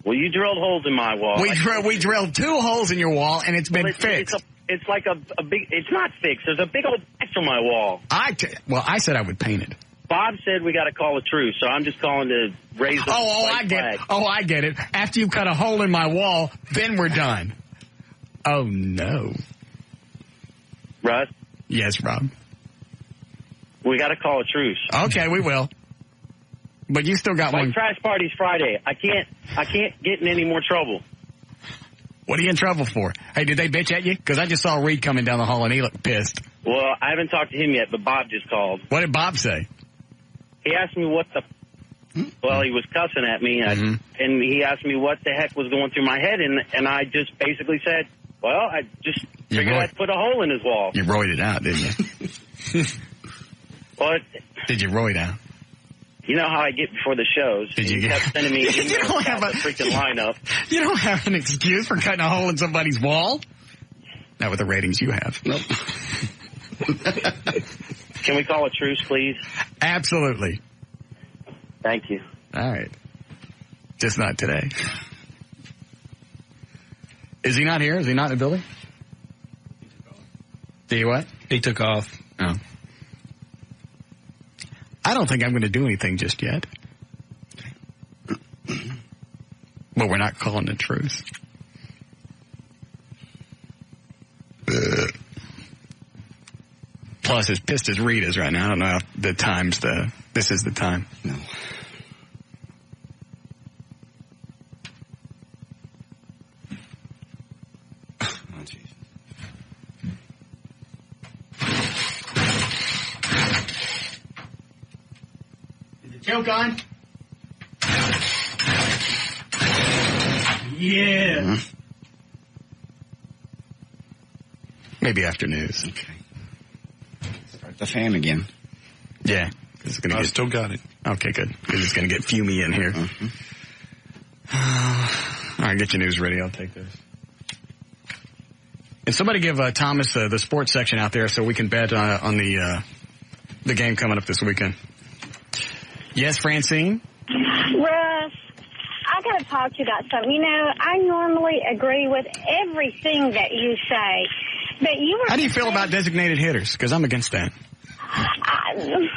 Well, you drilled holes in my wall. We drilled 2 holes in your wall, and it's been fixed. It's like a big... It's not fixed. There's a big old patch on my wall. I said I would paint it. Bob said we got to call a truce, so I'm just calling to raise the white flag. I get it. After you cut a hole in my wall, then we're done. Oh, no. Russ? Yes, Rob. We got to call a truce. Okay, we will. But you still got one. My trash party's Friday. I can't get in any more trouble. What are you in trouble for? Hey, did they bitch at you? Because I just saw Reed coming down the hall and he looked pissed. Well, I haven't talked to him yet, but Bob just called. What did Bob say? He asked me what the... Well, he was cussing at me, and he asked me what the heck was going through my head, and I just basically said, well, I just figured I'd put a hole in his wall. You roided it out, didn't you? What? Did you roid out? You know how I get before the shows. Did you get? Kept sending me emails about the freaking lineup. You don't have an excuse for cutting a hole in somebody's wall. Not with the ratings you have. Nope. Can we call a truce, please? Absolutely. Thank you. All right. Just not today. Is he not here? Is he not in the building? Did he what? He took off. Oh. I don't think I'm going to do anything just yet. But we're not calling the truce. Plus, as pissed as Reed is right now, I don't know if this is the time. No. Choke on? Yeah. Maybe after news. Okay. Start the fan again. Yeah. I still got it. Okay, good. Because it's going to get fumey in here. All right, get your news ready. I'll take this. And somebody give Thomas the sports section out there so we can bet on the game coming up this weekend. Yes, Francine? Russ, I got to talk to you about something. You know, I normally agree with everything that you say, but you were... How do you feel about designated hitters? Because I'm against that. Listen,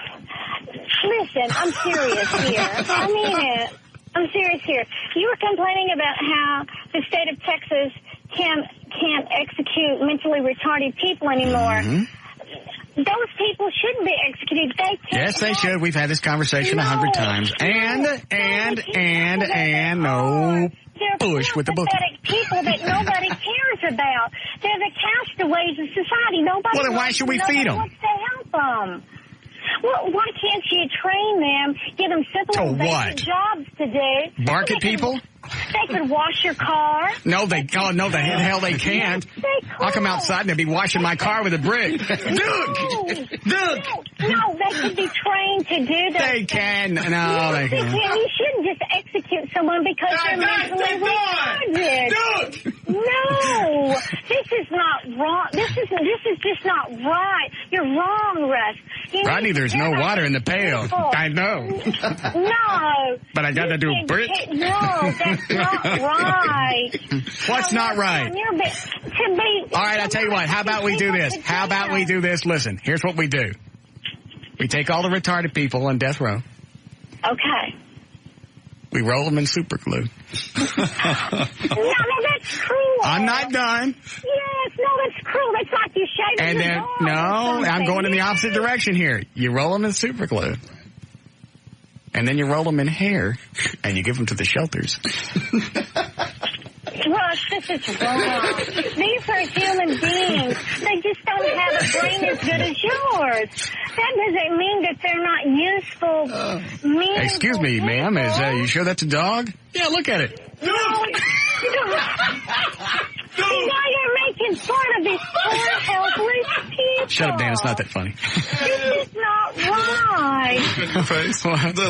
I'm serious here. I mean it. I'm serious here. You were complaining about how the state of Texas can't execute mentally retarded people anymore. those people shouldn't be executed. They can't. Yes, they should. We've had this conversation 100 times. And no push with the book. People that nobody cares about. They're the castaways of society. Nobody. Well, then why should we feed them? Wants to help them. Well, why can't you train them, give them simple basic jobs to do? Bark at people? They could wash your car. No, the hell they can't. I'll come outside and they'll be washing my car with a brick. No, they could be trained to do that. They can. No, they can't. You shouldn't just execute someone because they're mentally retarded. No, this is not wrong. This is just not right. You're wrong, Russ. Rodney, there's no water in the pail. I know. No. But I got to do brick. No, that's not right. What's not right? All right, I'll tell you what. How about we do this? Listen, here's what we do. We take all the retarded people on death row. Okay. We roll them in super glue. No, that's cruel. I'm not done. Yes, no, that's cruel. That's like you shaving And then, I'm going in the opposite direction here. You roll them in super glue. And then you roll them in hair, and you give them to the shelters. Russ, this is wrong. These are human beings. They just don't have a brain as good as yours. That doesn't mean that they're not useful. Excuse me, ma'am. You sure that's a dog? Yeah, look at it. No, you don't. Now you're making fun of these poor, helpless people. Shut up, Dan. It's not that funny. This is not right.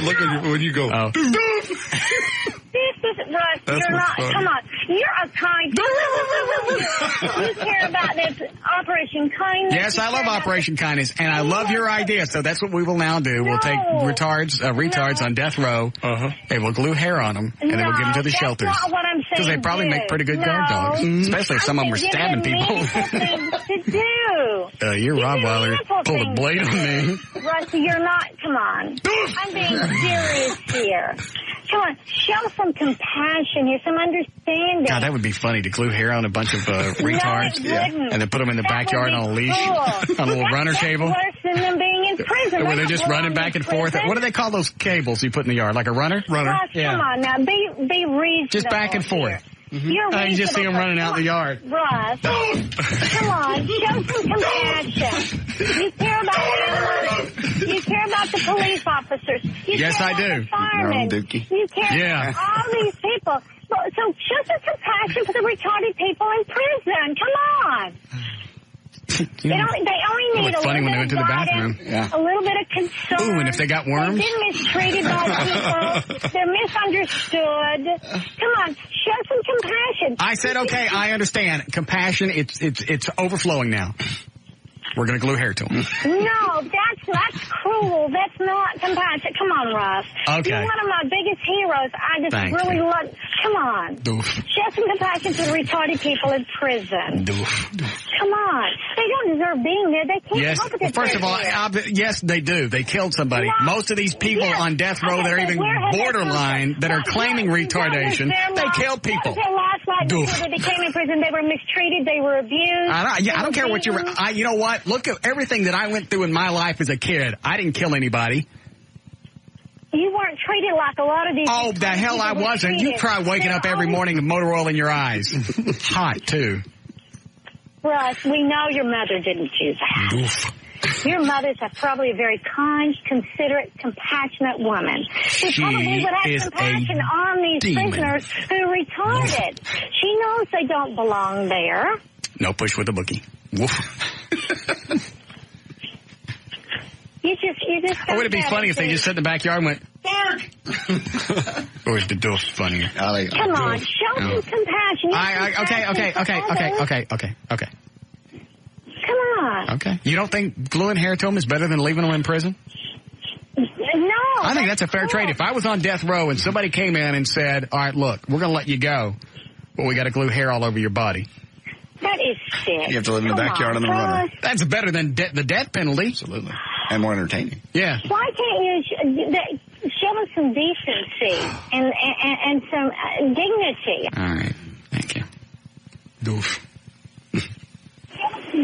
Look at when you go. Oh. This is, Russ, you're not, funny. Come on. You're a kind. You care about this Operation Kindness. Yes, I love Operation Kindness, and I love your idea, so that's what we will now do. We'll take retards on death row, and we'll glue hair on them, and then we'll give them to the shelters. That's not what I'm saying. Because they probably make pretty good guard dogs, especially if some of them were stabbing people. To do. You're Rottweiler. Pull the blade on me. Rusty, you're not. Come on. I'm being serious here. Come on, show some compassion here, some understanding. God, that would be funny to glue hair on a bunch of retards, and then put them in the backyard on a leash, on a little runner cable. That's worse than them being in prison. Where they're just running back and forth. What do they call those cables you put in the yard? Like a runner? Russ, come on now, be reasonable. Just back and forth. You're you just see them running out in the yard. Russ, come on, show some compassion. You care about animals. You care about the police officers. Yes, I do. The firemen. You care about all these people. So show some compassion for the retarded people in prison. Come on. They only need a little bit of guidance, a little bit of concern. Ooh, and if they got worms? They've been mistreated by people. They're misunderstood. Come on, show some compassion. I said, okay, I understand. Compassion, it's overflowing now. We're going to glue hair to them. No, that's cruel. That's not compassion. Come on, Russ. Okay. You're one of my biggest heroes. I just really love. Come on. Show some compassion to the retarded people in prison. Come on. They don't deserve being there. They can't help it. Well, first of all, yes, they do. They killed somebody. No. Most of these people on death row that are even borderline that are claiming retardation, they killed people. Their last life before they came in prison, they were mistreated. They were abused. I don't care what you know what? Look at everything that I went through in my life as a kid. I didn't kill anybody. You weren't treated like a lot of these. Oh, the hell I wasn't. You try waking up every morning with motor oil in your eyes. Hot, too. Russ, we know your mother didn't choose that. Your mother's probably a very kind, considerate, compassionate woman. She probably would have compassion on these prisoners who are retarded. She knows they don't belong there. No push with a bookie. Woof. You just. Would it be funny if they just sat in the backyard and went, bark? Or is the doof funny? Come on, show some compassion. Okay. Come on. Okay. You don't think gluing hair to them is better than leaving them in prison? No. I think that's a fair trade. If I was on death row and somebody came in and said, all right, look, we're going to let you go, but we got to glue hair all over your body. That is sick. You have to live in the backyard on the runner. That's better than the death penalty. Absolutely. And more entertaining. Yeah. Why can't you show them some decency and some dignity? All right. Thank you. Doof.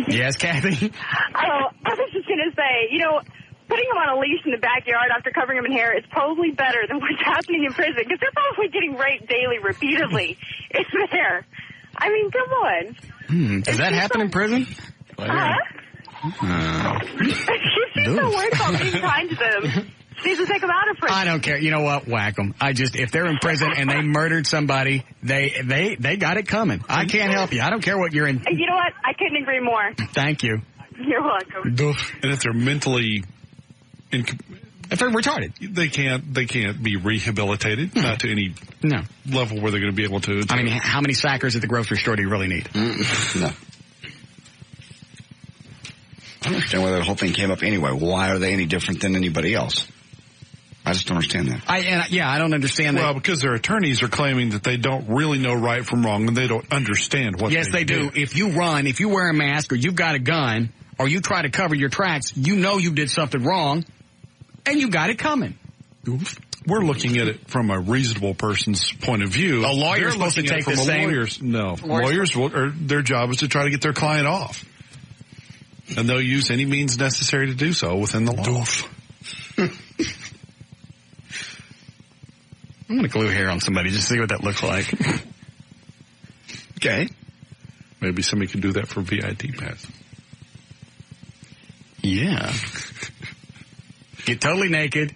Yes, Kathy? Oh, I was just going to say, you know, putting them on a leash in the backyard after covering them in hair is probably better than what's happening in prison because they're probably getting raped daily, repeatedly in there. I mean, come on. Does that happen in prison? She's so worried about being kind to them. She needs to take them out of prison. I don't care. You know what? Whack them. If they're in prison and they murdered somebody, they got it coming. I can't help you. I don't care what you're in. You know what? I couldn't agree more. Thank you. You're welcome. And if they're mentally... if they're retarded, they can't be rehabilitated, not to any level where they're going to be able to. I mean, how many sackers at the grocery store do you really need? No. I don't understand why that whole thing came up anyway. Why are they any different than anybody else? I just don't understand that. I don't understand that. Well, because their attorneys are claiming that they don't really know right from wrong and they don't understand what Yes, they do. If you run, if you wear a mask or you've got a gun or you try to cover your tracks, you know you did something wrong. And you got it coming. We're looking at it from a reasonable person's point of view. A lawyer's supposed to take the same. Lawyers their job is to try to get their client off. And they'll use any means necessary to do so within the law. I'm going to glue hair on somebody just to see what that looks like. Okay. Maybe somebody can do that for VIT pass. Yeah. Get totally naked,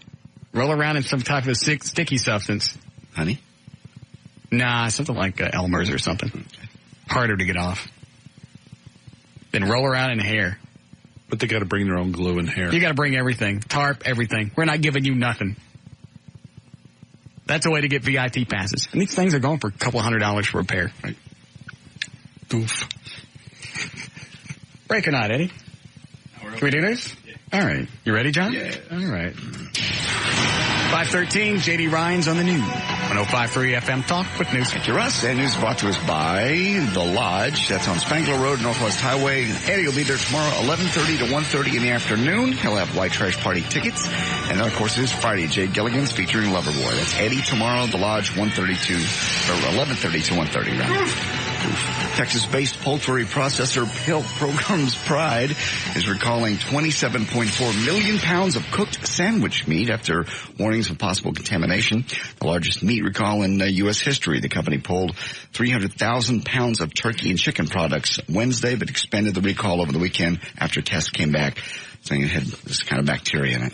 roll around in some type of sticky substance. Honey? Nah, something like Elmer's or something. Harder to get off. Then roll around in hair. But they got to bring their own glue and hair. You got to bring everything. Tarp, everything. We're not giving you nothing. That's a way to get VIT passes. And these things are going for a couple $100 for a pair. Right? Oof. Break or not, Eddie? Can we do this? All right. You ready, John? Yeah. All right. 5:13, J.D. Ryan's on the news. 105.3 FM Talk with news. Thank you, Russ. And news brought to us by The Lodge. That's on Spangler Road, Northwest Highway. Eddie will be there tomorrow, 11:30 to 1:30 in the afternoon. He'll have White Trash Party tickets. And then, of course, it is Friday, Jay Gilligan's featuring Loverboy. That's Eddie tomorrow, The Lodge, 11:30 to 1:30, right? Texas-based poultry processor Pilgrim's Pride is recalling 27.4 million pounds of cooked sandwich meat after warnings of possible contamination. The largest meat recall in U.S. history. The company pulled 300,000 pounds of turkey and chicken products Wednesday, but expanded the recall over the weekend after tests came back saying it had this kind of bacteria in it.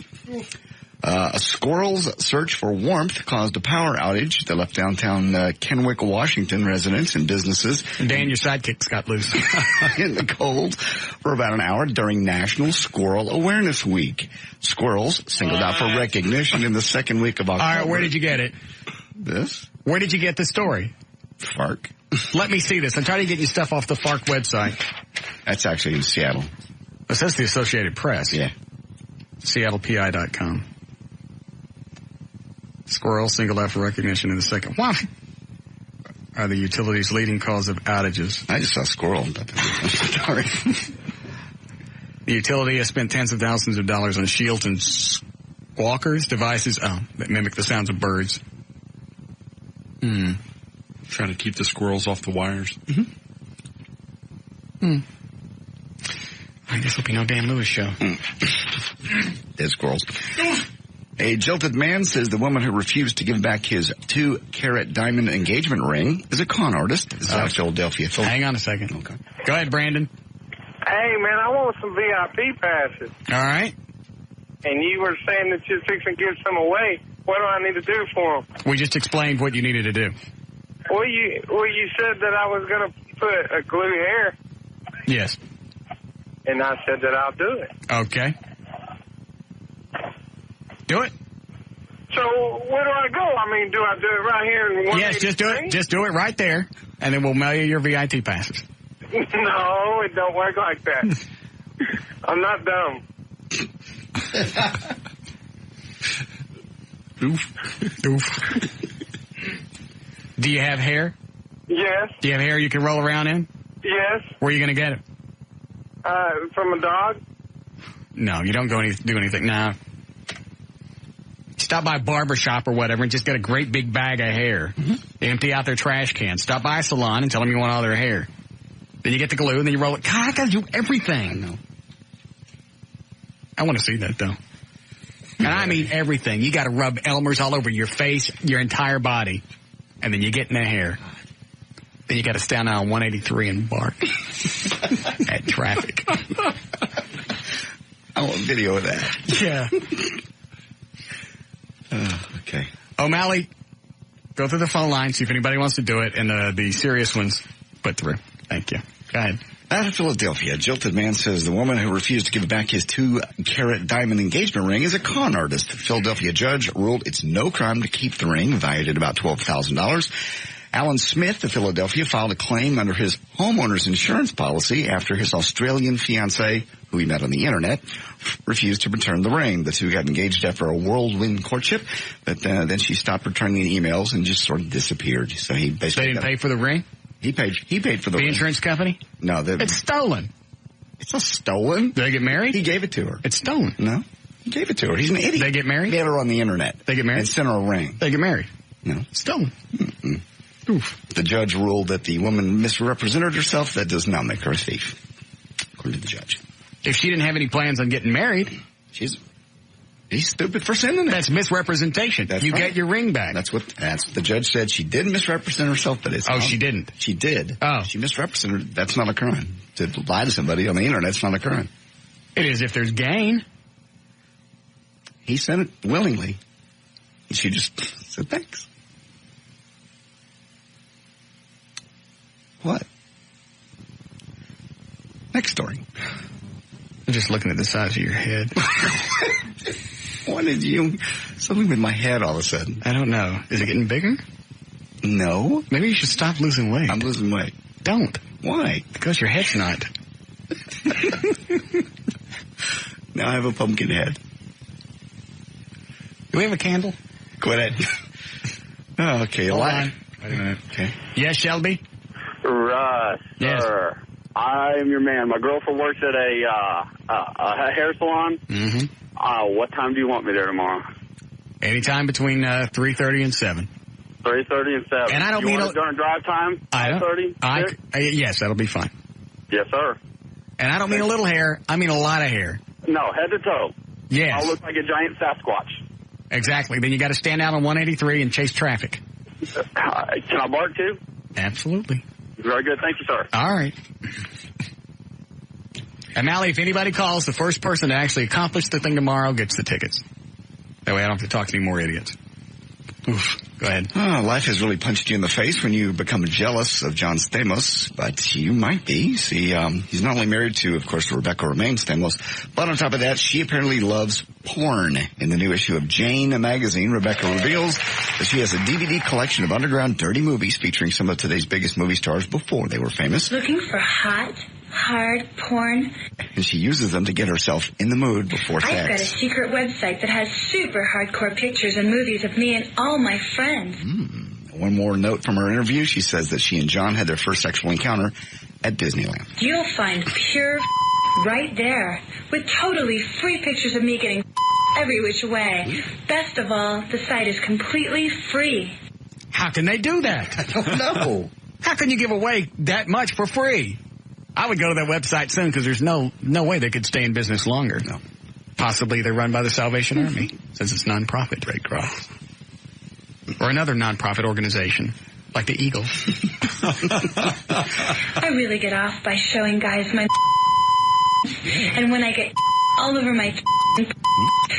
A squirrel's search for warmth caused a power outage that left downtown Kennewick, Washington residents and businesses. Dan, your sidekicks got loose. In the cold for about an hour during National Squirrel Awareness Week. Squirrels singled out for recognition in the second week of October. All right, where did you get it? This? Where did you get the story? FARC. Let me see this. I'm trying to get you stuff off the FARC website. That's actually in Seattle. It says the Associated Press. Yeah. SeattlePI.com. Squirrel singled out for recognition in the second. Why are the utilities leading cause of outages? I just saw squirrel. Sorry. The utility has spent tens of thousands of dollars on shields and squawkers, devices that mimic the sounds of birds. Trying to keep the squirrels off the wires. I guess it'll be no Dan Lewis show. There's squirrels. A jilted man says the woman who refused to give back his 2-carat diamond engagement ring is a con artist. This is out of Philadelphia. Hang on a second. Okay. Go ahead, Brandon. Hey, man, I want some VIP passes. All right. And you were saying that you're fixing to give some away. What do I need to do for them? We just explained what you needed to do. Well, you said that I was going to put a glue hair. Yes. And I said that I'll do it. Okay. Do it. So where do I go? I mean, do I do it right here in 183? Yes, just do it. Just do it right there, and then we'll mail you your VIT passes. No, it don't work like that. I'm not dumb. Doof. Do you have hair? Yes. Do you have hair you can roll around in? Yes. Where are you going to get it? From a dog. No, you don't do anything. No. Stop by a barber shop or whatever and just get a great big bag of hair. They empty out their trash can. Stop by a salon and tell them you want all their hair. Then you get the glue and then you roll it. God, I got to do everything. I know. I want to see that, though. And I mean everything. You got to rub Elmer's all over your face, your entire body. And then you get in the hair. Then you got to stand out on 183 and bark at traffic. I want video of that. Yeah. Okay. O'Malley, go through the phone line, see if anybody wants to do it, and the serious ones put through. Thank you. Go ahead. Out of Philadelphia, a jilted man says the woman who refused to give back his 2-carat diamond engagement ring is a con artist. The Philadelphia judge ruled it's no crime to keep the ring, valued at about $12,000. Alan Smith of Philadelphia filed a claim under his homeowner's insurance policy after his Australian fiancée, who he met on the internet, refused to return the ring. The two got engaged after a whirlwind courtship, but then she stopped returning the emails and just sort of disappeared. So he basically... They didn't pay for the ring? He paid for the ring. Insurance company? No. It's stolen. It's not stolen. Did they get married? He gave it to her. It's stolen. No. He gave it to her. He's an idiot. They get married? He met her on the internet. They get married? And sent her a ring. They get married? No. Stolen. Mm-mm. Oof. The judge ruled that the woman misrepresented herself. That does not make her a thief, according to the judge. If she didn't have any plans on getting married, he's stupid for sending it. That's misrepresentation. That's you right. get your ring back. That's what the judge said. She did misrepresent herself, but it's she didn't. She did. Oh, she misrepresented. That's not a crime. To lie to somebody on the internet, that's not a crime. It is if there's gain. He sent it willingly. She just said thanks. What? Next story. I'm just looking at the size of your head. What did you... Something with my head all of a sudden. I don't know. Is it getting bigger? No. Maybe you should stop losing weight. I'm losing weight. Don't. Why? Because your head's not. Now I have a pumpkin head. Do we have a candle? Quit it. Oh, okay. Hold on. Wait a minute. Okay. Yes, Shelby? Russ, yes. Sir. I'm your man. My girlfriend works at a hair salon. Mm-hmm. What time do you want me there tomorrow? Anytime between 3:30 and 7. 3:30 and 7. And I don't you mean want it during drive time. 5:30. Yes, that'll be fine. Yes, sir. And I don't mean a little hair. I mean a lot of hair. No, head to toe. Yes. I'll look like a giant Sasquatch. Exactly. Then you got to stand out on 183 and chase traffic. Can I bark too? Absolutely. Very good. Thank you, sir. All right. And Mally, if anybody calls, the first person to actually accomplish the thing tomorrow gets the tickets. That way I don't have to talk to any more idiots. Oof. Go ahead. Oh, life has really punched you in the face when you become jealous of John Stamos, but you might be. See, he's not only married to, of course, Rebecca Romaine Stamos, but on top of that, she apparently loves porn. In the new issue of Jane magazine, Rebecca reveals that she has a DVD collection of underground dirty movies featuring some of today's biggest movie stars before they were famous. Looking for hot, hard porn? And she uses them to get herself in the mood before sex. I've got a secret website that has super hardcore pictures and movies of me and all my friends. One more note from her interview. She says that she and John had their first sexual encounter at Disneyland. You'll find pure right there with totally free pictures of me getting every which way. Best of all, the site is completely free. How can they do that? I don't know. How can you give away that much for free? I would go to that website soon because there's no way they could stay in business longer. No. Possibly they're run by the Salvation Army since it's nonprofit. Red Cross. Or another nonprofit organization, like the Eagles. I really get off by showing guys my and when I get all over my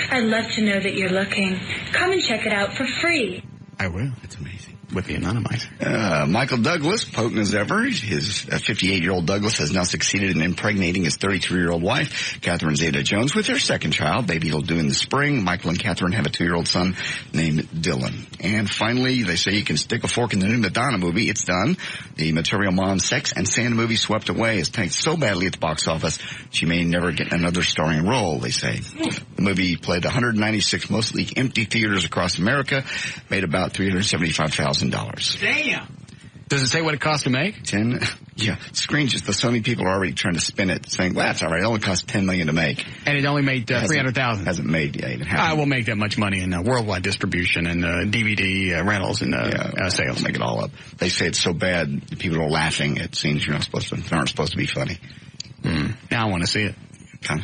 I'd love to know that you're looking. Come and check it out for free. I will. It's amazing. With the anonymizer. Michael Douglas, potent as ever. His 58-year-old Douglas has now succeeded in impregnating his 33-year-old wife, Catherine Zeta-Jones, with their second child. Baby will due in the spring. Michael and Catherine have a 2-year-old son named Dylan. And finally, they say you can stick a fork in the new Madonna movie. It's done. The Material Mom Sex and Sand movie Swept Away is tanked so badly at the box office, she may never get another starring role, they say. The movie played 196 mostly empty theaters across America, made about $375,000. Damn. Does it say what it cost to make? 10. Yeah. Screen just the Sony people are already trying to spin it, saying, well, that's all right. It only cost $10 million to make. And it only made $300,000. Hasn't made yet. I will make that much money in worldwide distribution and DVD rentals and sales. Make it all up. They say it's so bad, people are laughing at scenes aren't supposed to be funny. Now I want to see it. Okay.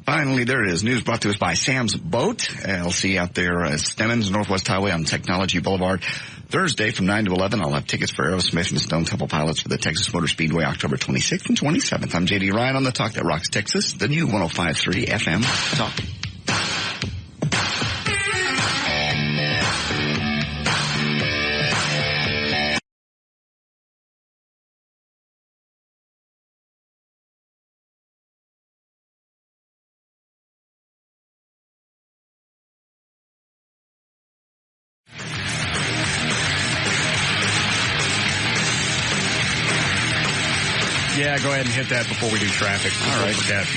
Finally, there it is. News brought to us by Sam's Boat, LC out there at Stemmons, Northwest Highway on Technology Boulevard. Thursday from 9 to 11, I'll have tickets for Aerosmith and Stone Temple Pilots for the Texas Motor Speedway October 26th and 27th. I'm J.D. Ryan on the Talk That Rocks Texas, the new 105.3 FM Talk. Yeah, go ahead and hit that before we do traffic. All right.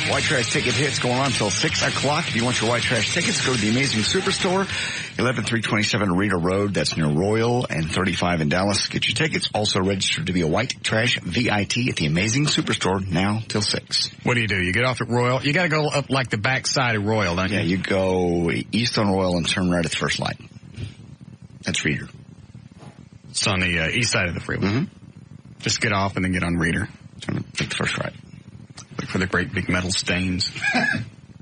White Trash ticket hits going on until 6 o'clock. If you want your White Trash tickets, go to the Amazing Superstore, 11327 Rita Road. That's near Royal and 35 in Dallas. Get your tickets. Also registered to be a White Trash VIT at the Amazing Superstore now till 6. What do? You get off at Royal. You got to go up like the back side of Royal, don't you? Yeah, you go east on Royal and turn right at the first light. That's Reader. It's on the east side of the freeway. Mm-hmm. Just get off and then get on Reader. Take the first right. Look for the great big metal stains.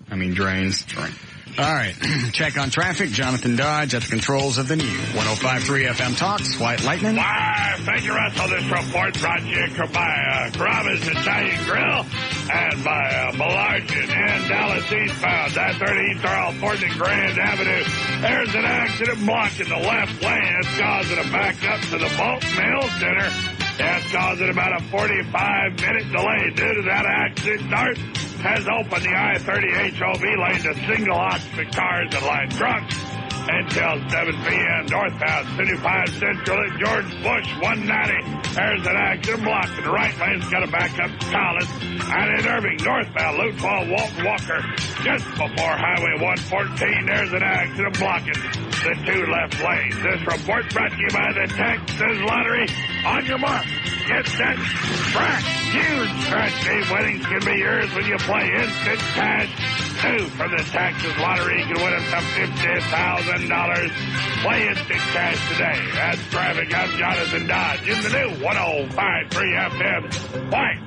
Drains. Right. All right. Check on traffic. Jonathan Dodge at the controls of the new 105.3 FM Talks. White Lightning. Why, thank you, Russell. This report brought to you by Carrabba's Italian Grill and by Malargin and Dallas eastbound. That 30 East Earl, 4th and Grand Avenue. There's an accident blocking the left lane. It's causing a backup to the Bolton Mill Center. That's causing about a 45-minute delay due to that accident. North has opened the I-30 HOV lane to single-occupant cars and light trucks until 7 p.m. northbound 75 Central at George Bush 190. There's an accident blocking the right lane's got to back up to Collins. And in Irving, northbound Loop 12 Walton Walker, just before Highway 114, there's an accident blocking the two left lanes. This report brought to you by the Texas Lottery. On your mark, get set, track. Huge scratch game winnings can be yours when you play instant cash. New from the Texas Lottery, you can win up to $50,000. Play instant cash today. That's traffic. I'm Jonathan Dodge in the new 105.3 FM. White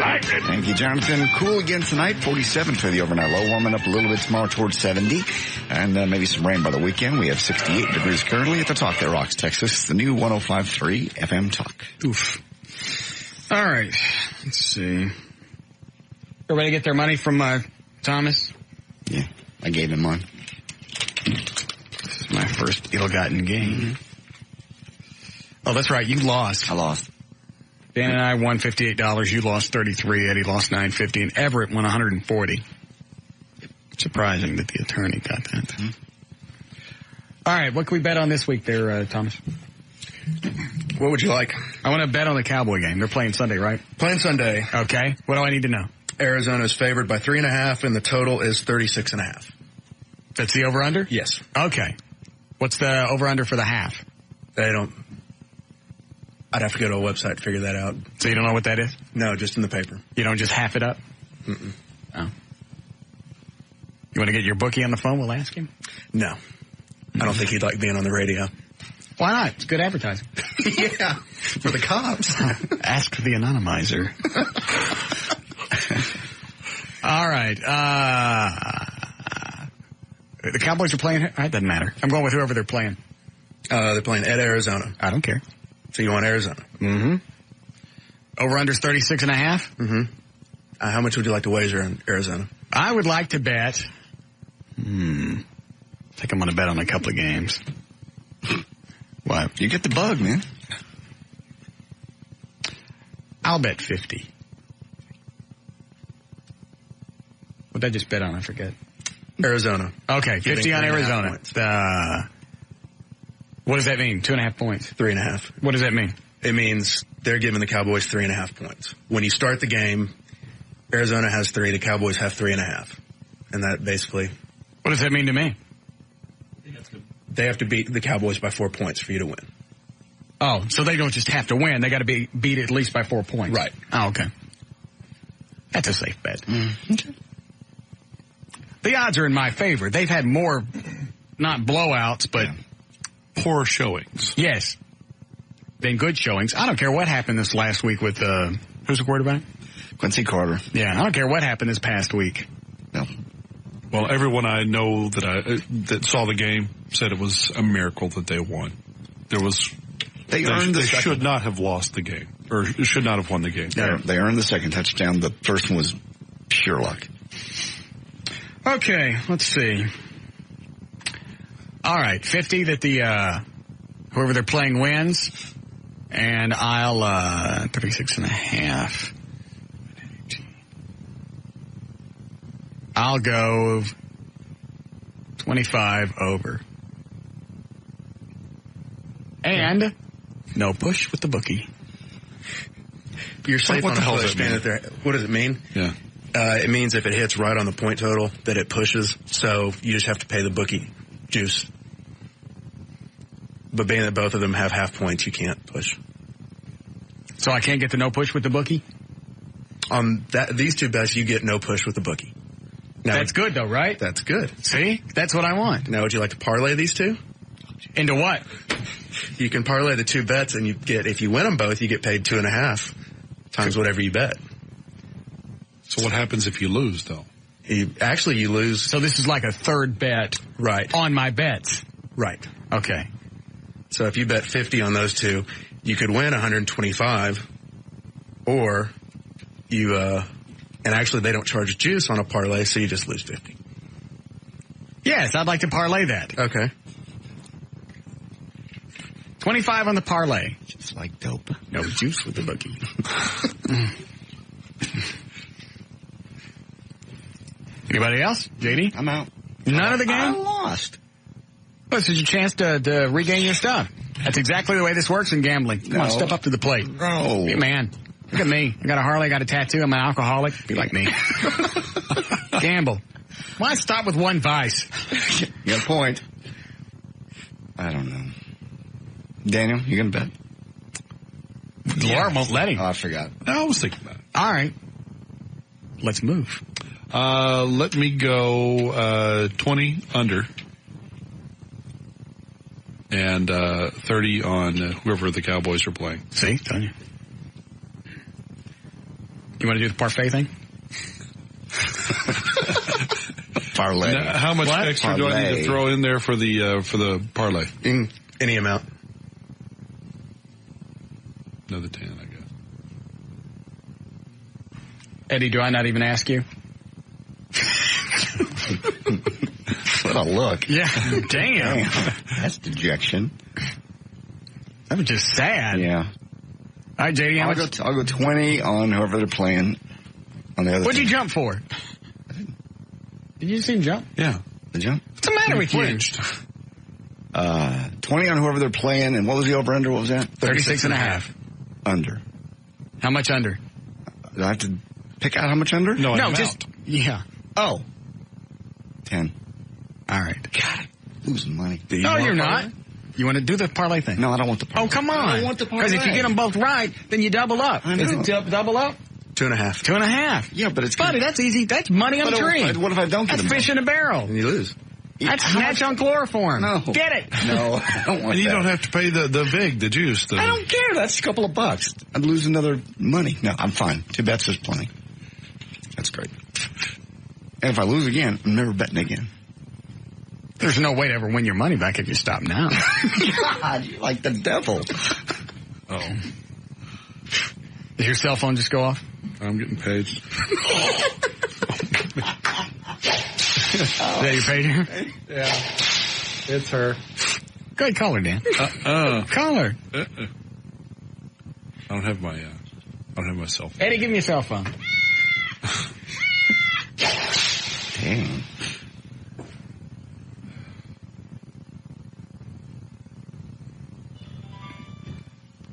Lightning. Thank you, Jonathan. Cool again tonight, 47 for the overnight low. Warming up a little bit tomorrow towards 70. And maybe some rain by the weekend. We have 68 degrees currently at the Talk That Rocks, Texas. The new 105.3 FM Talk. Oof. All right. Let's see. Everybody get their money from Thomas? Yeah, I gave him mine. This is my first ill-gotten gain. Oh, that's right. You lost. I lost. Dan and I won $58. You lost $33. Eddie lost $9.50, and Everett won $140. Surprising that the attorney got that. Mm-hmm. All right, what can we bet on this week there, Thomas? What would you like? I want to bet on the Cowboy game. They're playing Sunday, right? Playing Sunday. Okay. What do I need to know? Arizona is favored by 3.5, and the total is 36.5. That's the over-under? Yes. Okay. What's the over-under for the half? I'd have to go to a website to figure that out. So you don't know what that is? No, just in the paper. You don't just half it up? Mm-mm. Oh. You want to get your bookie on the phone? We'll ask him. No. I don't think he'd like being on the radio. Why not? It's good advertising. Yeah. For the cops. Ask the anonymizer. All right. The Cowboys are playing. It doesn't matter. I'm going with whoever they're playing. They're playing at Arizona. I don't care. So you want Arizona? Mm-hmm. Over-under's 36.5? Mm-hmm. How much would you like to wager on Arizona? I would like to bet. I think I'm going to bet on a couple of games. What? You get the bug, man. I'll bet 50. What did I just bet on? I forget. Arizona. Okay, 50 on Arizona. What does that mean? 2.5 points? 3.5. What does that mean? It means they're giving the Cowboys 3.5 points. When you start the game, Arizona has 3, the Cowboys have 3.5. And that basically... What does that mean to me? They have to beat the Cowboys by 4 points for you to win. Oh, so they don't just have to win. They got to be beat at least by 4 points. Right. Oh, okay. That's a safe bet. Okay. The odds are in my favor. They've had more, not blowouts, but poor showings. Yes. Than good showings. I don't care what happened this last week with, who's the quarterback? Quincy Carter. Yeah, I don't care what happened this past week. No. Well, everyone I know that saw the game said it was a miracle that they won. They should not have lost the game, or should not have won the game. Yeah, they earned the second touchdown. The first one was pure luck. Okay, let's see. All right, 50 that whoever they're playing wins, and I'll 36.5. I'll go 25 over. And no push with the bookie. You're safe on a push. What does it mean? Yeah. It means if it hits right on the point total, that it pushes. So you just have to pay the bookie juice. But being that both of them have half points, you can't push. So I can't get the no push with the bookie? On these two bets, you get no push with the bookie. Now, that's good, though, right? That's good. See? That's what I want. Now, would you like to parlay these two? Into what? You can parlay the two bets, and if you win them both, you get paid 2.5 times whatever you bet. So what happens if you lose, though? You lose. So this is like a third bet. Right. On my bets. Right. Okay. So if you bet 50 on those two, you could win 125, or you, and actually they don't charge juice on a parlay, so you just lose 50. Yes, I'd like to parlay that. Okay. 25 on the parlay. Just like dope. No juice with the bookie. Anybody else? JD? I'm out. None of the game? I lost. This is your chance to regain your stuff. That's exactly the way this works in gambling. Come on, step up to the plate. No. Hey, man, look at me. I got a Harley, I got a tattoo, I'm an alcoholic. Be like me. Gamble. Why stop with one vice? You got a point. I don't know. Daniel, you going to bet? Laura won't let him. Oh, I forgot. I was thinking about it. All right. Let's move. Let me go 20 under. And 30 on whoever the Cowboys are playing. See, tell you. You want to do the parfait thing? Parlay. Now, how much extra do I need to throw in there for the parlay? In any amount. Another 10, I guess. Eddie, do I not even ask you? What a look. Yeah. Damn. That's dejection. That was just sad. Yeah. All right, JD, I'll go 20 on whoever they're playing on the other What'd team. you jump for? Did you see him jump? Yeah. The jump? What's the matter with you? 20 on whoever they're playing, and what was the over-under? What was that? 36.5. Under. How much under? Do I have to pick out how much under? No, just, yeah. Oh. 10. All right. God, losing money. No, you're not. You want to do the parlay thing? No, I don't want the parlay. Oh, come on. I don't want the parlay. Because if you get them both right, then you double up. I know. Is it double up? 2.5. 2.5. Yeah, but it's... Buddy, that's easy. That's money on the tree. What if I don't get That's them fish in a barrel. And you lose. That's snatch on chloroform. No. Get it. No, I don't want And you that. don't have to pay the vig, the juice. I don't care. That's a couple of bucks. I'd lose another money. No, I'm fine. 2 bets is plenty. That's great. And if I lose again, I'm never betting again. There's no way to ever win your money back if you stop now. God, you're like the devil. Oh. Did your cell phone just go off? I'm getting paid. Is that your pager? Yeah. It's her. Go ahead, call her, Dan. Call her. I don't have my cell phone. Eddie, give me your cell phone. Damn.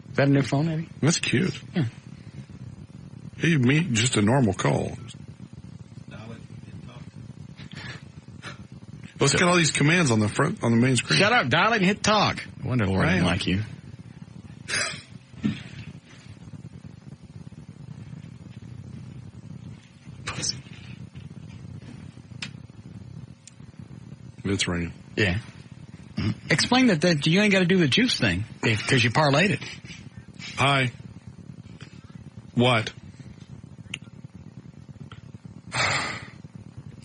Is that a new phone, Eddie? That's cute. Yeah. Hey, me, just a normal call. Let's get all these commands on the main screen. Shut up, dial it and hit talk. I wonder Laura didn't like you. Pussy. It's ringing. Yeah. Mm-hmm. Explain that you ain't got to do the juice thing because you parlayed it. Hi. What?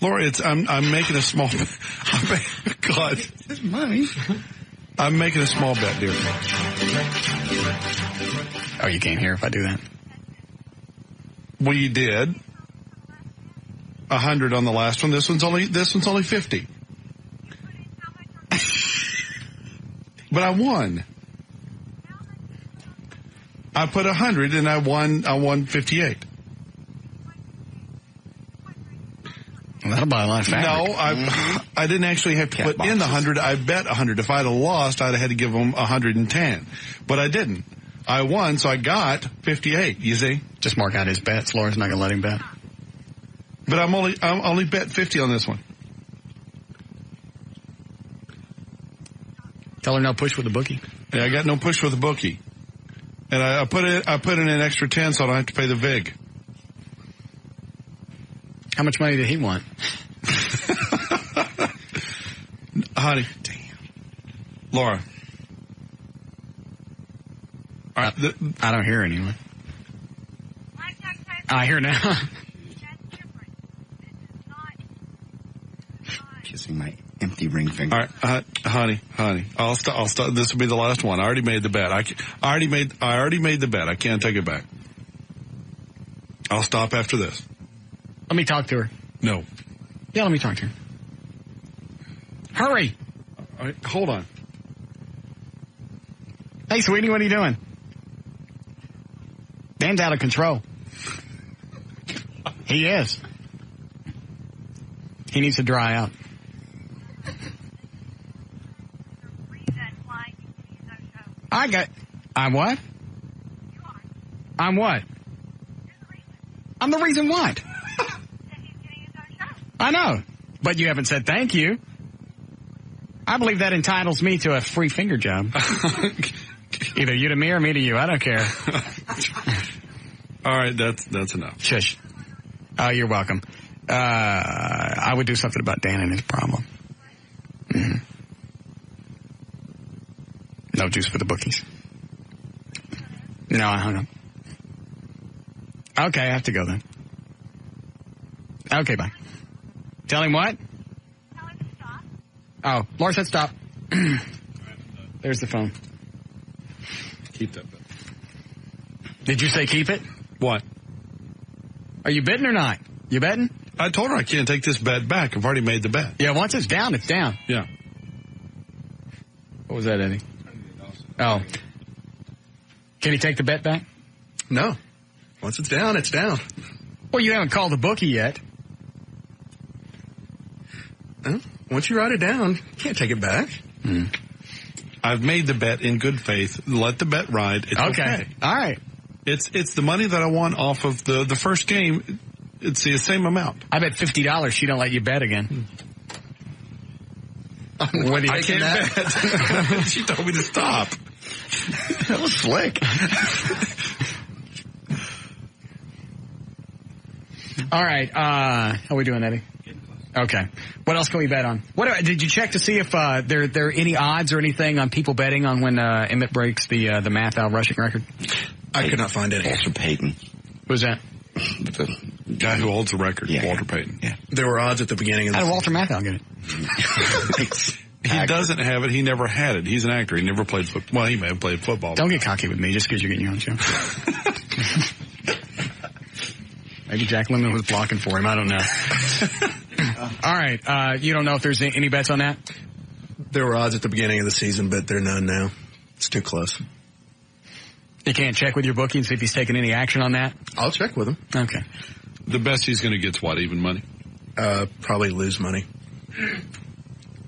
Laura, I'm making a small. God, it's money. I'm making a small bet, dear. Oh, you can't hear if I do that. Well, you did 100 on the last one. This one's only 50. But I won. I put 100 and I won 58. Well, that'll buy a lot of fabric. No, I didn't actually have to put in the 100. I bet 100. If I'd have lost, I'd have had to give them 110. But I didn't. I won, so I got 58. You see? Just mark out his bets. Laura's not going to let him bet. But I'm only bet 50 on this one. Tell her no push with the bookie. Yeah, I got no push with the bookie. And I put in an extra 10 so I don't have to pay the VIG. How much money did he want? Honey. Damn. Laura. All right, I don't hear anyone. I hear now. Kissing my empty ring finger. All right, honey. I'll stop. This will be the last one. I already made the bet. I already made the bet. I can't take it back. I'll stop after this. Let me talk to her. No. Yeah, let me talk to her. Hurry. All right, hold on. Hey, sweetie, what are you doing? Dan's out of control. He is. He needs to dry out. I'm what? I'm what? I'm the reason what? I know, but you haven't said thank you. I believe that entitles me to a free finger job. Either you to me or me to you. I don't care. All right, that's enough. Shush. Oh, you're welcome. I would do something about Dan and his problem. Mm-hmm. No juice for the bookies. No, I hung up. Okay, I have to go then. Okay, bye. Tell him what? Tell him to stop. Oh, Laura said stop. There's the phone. Keep that bet. Did you say keep it? What? Are you betting or not? You betting? I told her I can't take this bet back. I've already made the bet. Yeah, once it's down, it's down. Yeah. What was that, Eddie? Oh. Can he take the bet back? No. Once it's down, it's down. Well, you haven't called the bookie yet. Once you write it down, you can't take it back. I've made the bet in good faith. Let the bet ride. It's okay. All right. It's the money that I won off of the first game. It's the same amount. I bet $50 she don't let you bet again. What do you can't bet. She told me to stop. That was slick. All right. How are we doing, Eddie? Okay. What else can we bet on? Did you check to see if there are any odds or anything on people betting on when Emmett breaks the Mathau rushing record? I could not find any. Walter Payton. Who's that? The guy who holds the record, Yeah. Walter Payton. Yeah. There were odds at the beginning of the How did Walter Mathau get it? He doesn't have it. He never had it. He's an actor. He never played football. Well, he may have played football. Don't get cocky with me just because you're getting your own show. Maybe Jack Lemmon was blocking for him. I don't know. All right. You don't know if there's any bets on that? There were odds at the beginning of the season, but there are none now. It's too close. You can't check with your bookie and see if he's taking any action on that? I'll check with him. Okay. The best he's going to get is what, even money? Probably lose money.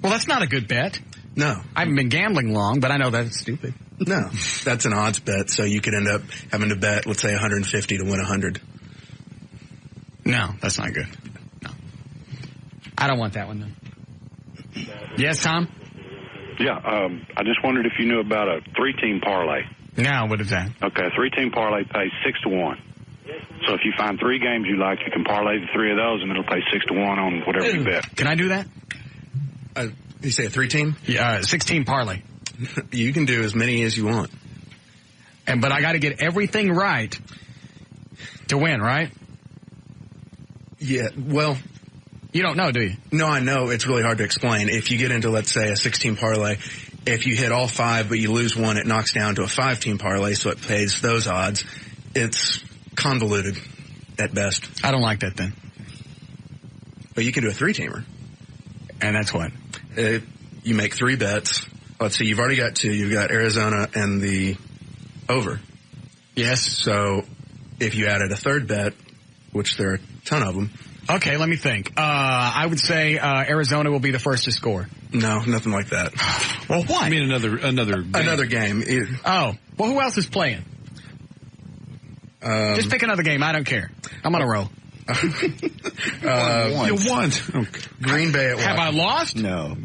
Well, that's not a good bet. No. I haven't been gambling long, but I know that's stupid. No. That's an odds bet, so you could end up having to bet, let's say, 150 to win 100. No, that's not good. No. I don't want that one, then. Yes, Tom? Yeah, I just wondered if you knew about a 3-team parlay. No, what is that? Okay, a 3-team parlay pays 6-1. So if you find 3 games you like, you can parlay the 3 of those, and it'll pay 6-1 on whatever you bet. Can I do that? You say a 3-team? Yeah, 16 parlay. You can do as many as you want. But I got to get everything right to win, right? Yeah, well, You don't know, do you? No, I know. It's really hard to explain. If you get into, let's say, a 16 parlay, if you hit all 5 but you lose one, it knocks down to a 5-team parlay, so it pays those odds. It's convoluted at best. I don't like that then. But you can do a 3-teamer. And that's what? You make 3 bets. Let's see, you've already got 2. You've got Arizona and the over. Yes. So if you added a 3rd bet, which there are a ton of them. Okay, let me think. I would say Arizona will be the first to score. No, nothing like that. Well, why? I mean another game. Another game. Well, who else is playing? Just pick another game. I don't care. I'm on a roll. You won. Okay. Green Bay at Washington. Have I lost? No.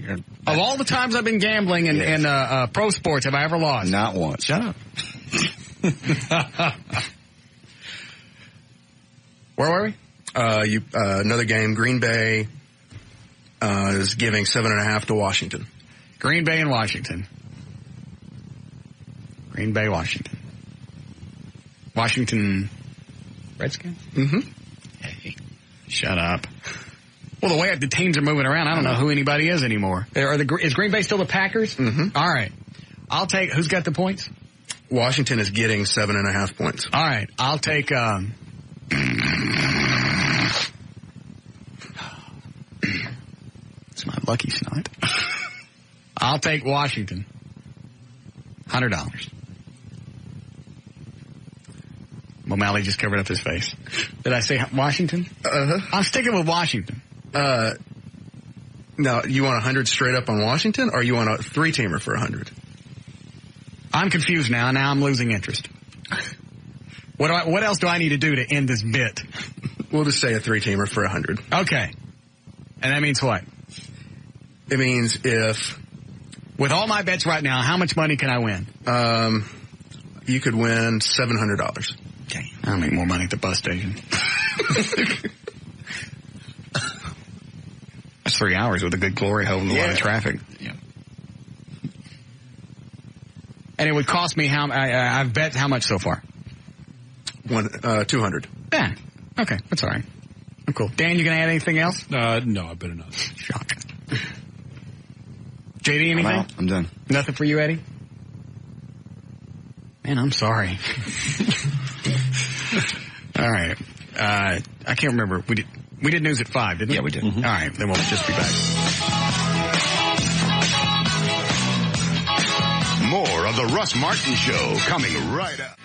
Of all the times I've been gambling in pro sports, have I ever lost? Not once. Shut up. Where were we? Another game. Green Bay is giving 7.5 to Washington. Green Bay and Washington. Green Bay, Washington. Washington Redskins? Mm-hmm. Hey, shut up. Well, the way the teams are moving around, I don't know who anybody is anymore. Is Green Bay still the Packers? Mm-hmm. All right. I'll take, who's got the points? Washington is getting 7.5 points. All right. I'll take, it's my lucky snot. I'll take Washington. $100. O'Malley just covered up his face. Did I say Washington? Uh-huh. I'm sticking with Washington. Now, you want 100 straight up on Washington, or you want a 3-teamer for 100? I'm confused now. Now I'm losing interest. What else do I need to do to end this bit? We'll just say a 3-teamer for 100. Okay. And that means what? It means if... With all my bets right now, how much money can I win? You could win $700. Okay. I'll make more money at the bus station. That's 3 hours with a good glory hole and a lot of traffic. Yeah. And it would cost me I've bet how much so far? 200. Yeah. Okay. That's all right. I'm cool. Dan, you gonna add anything else? No, I better not. Shock. JD, anything? I'm done. Nothing for you, Eddie? Man, I'm sorry. All right. I can't remember. We did news at 5, didn't we? Yeah, we did. Mm-hmm. All right. Then we'll just be back. More of the Russ Martin Show coming right up.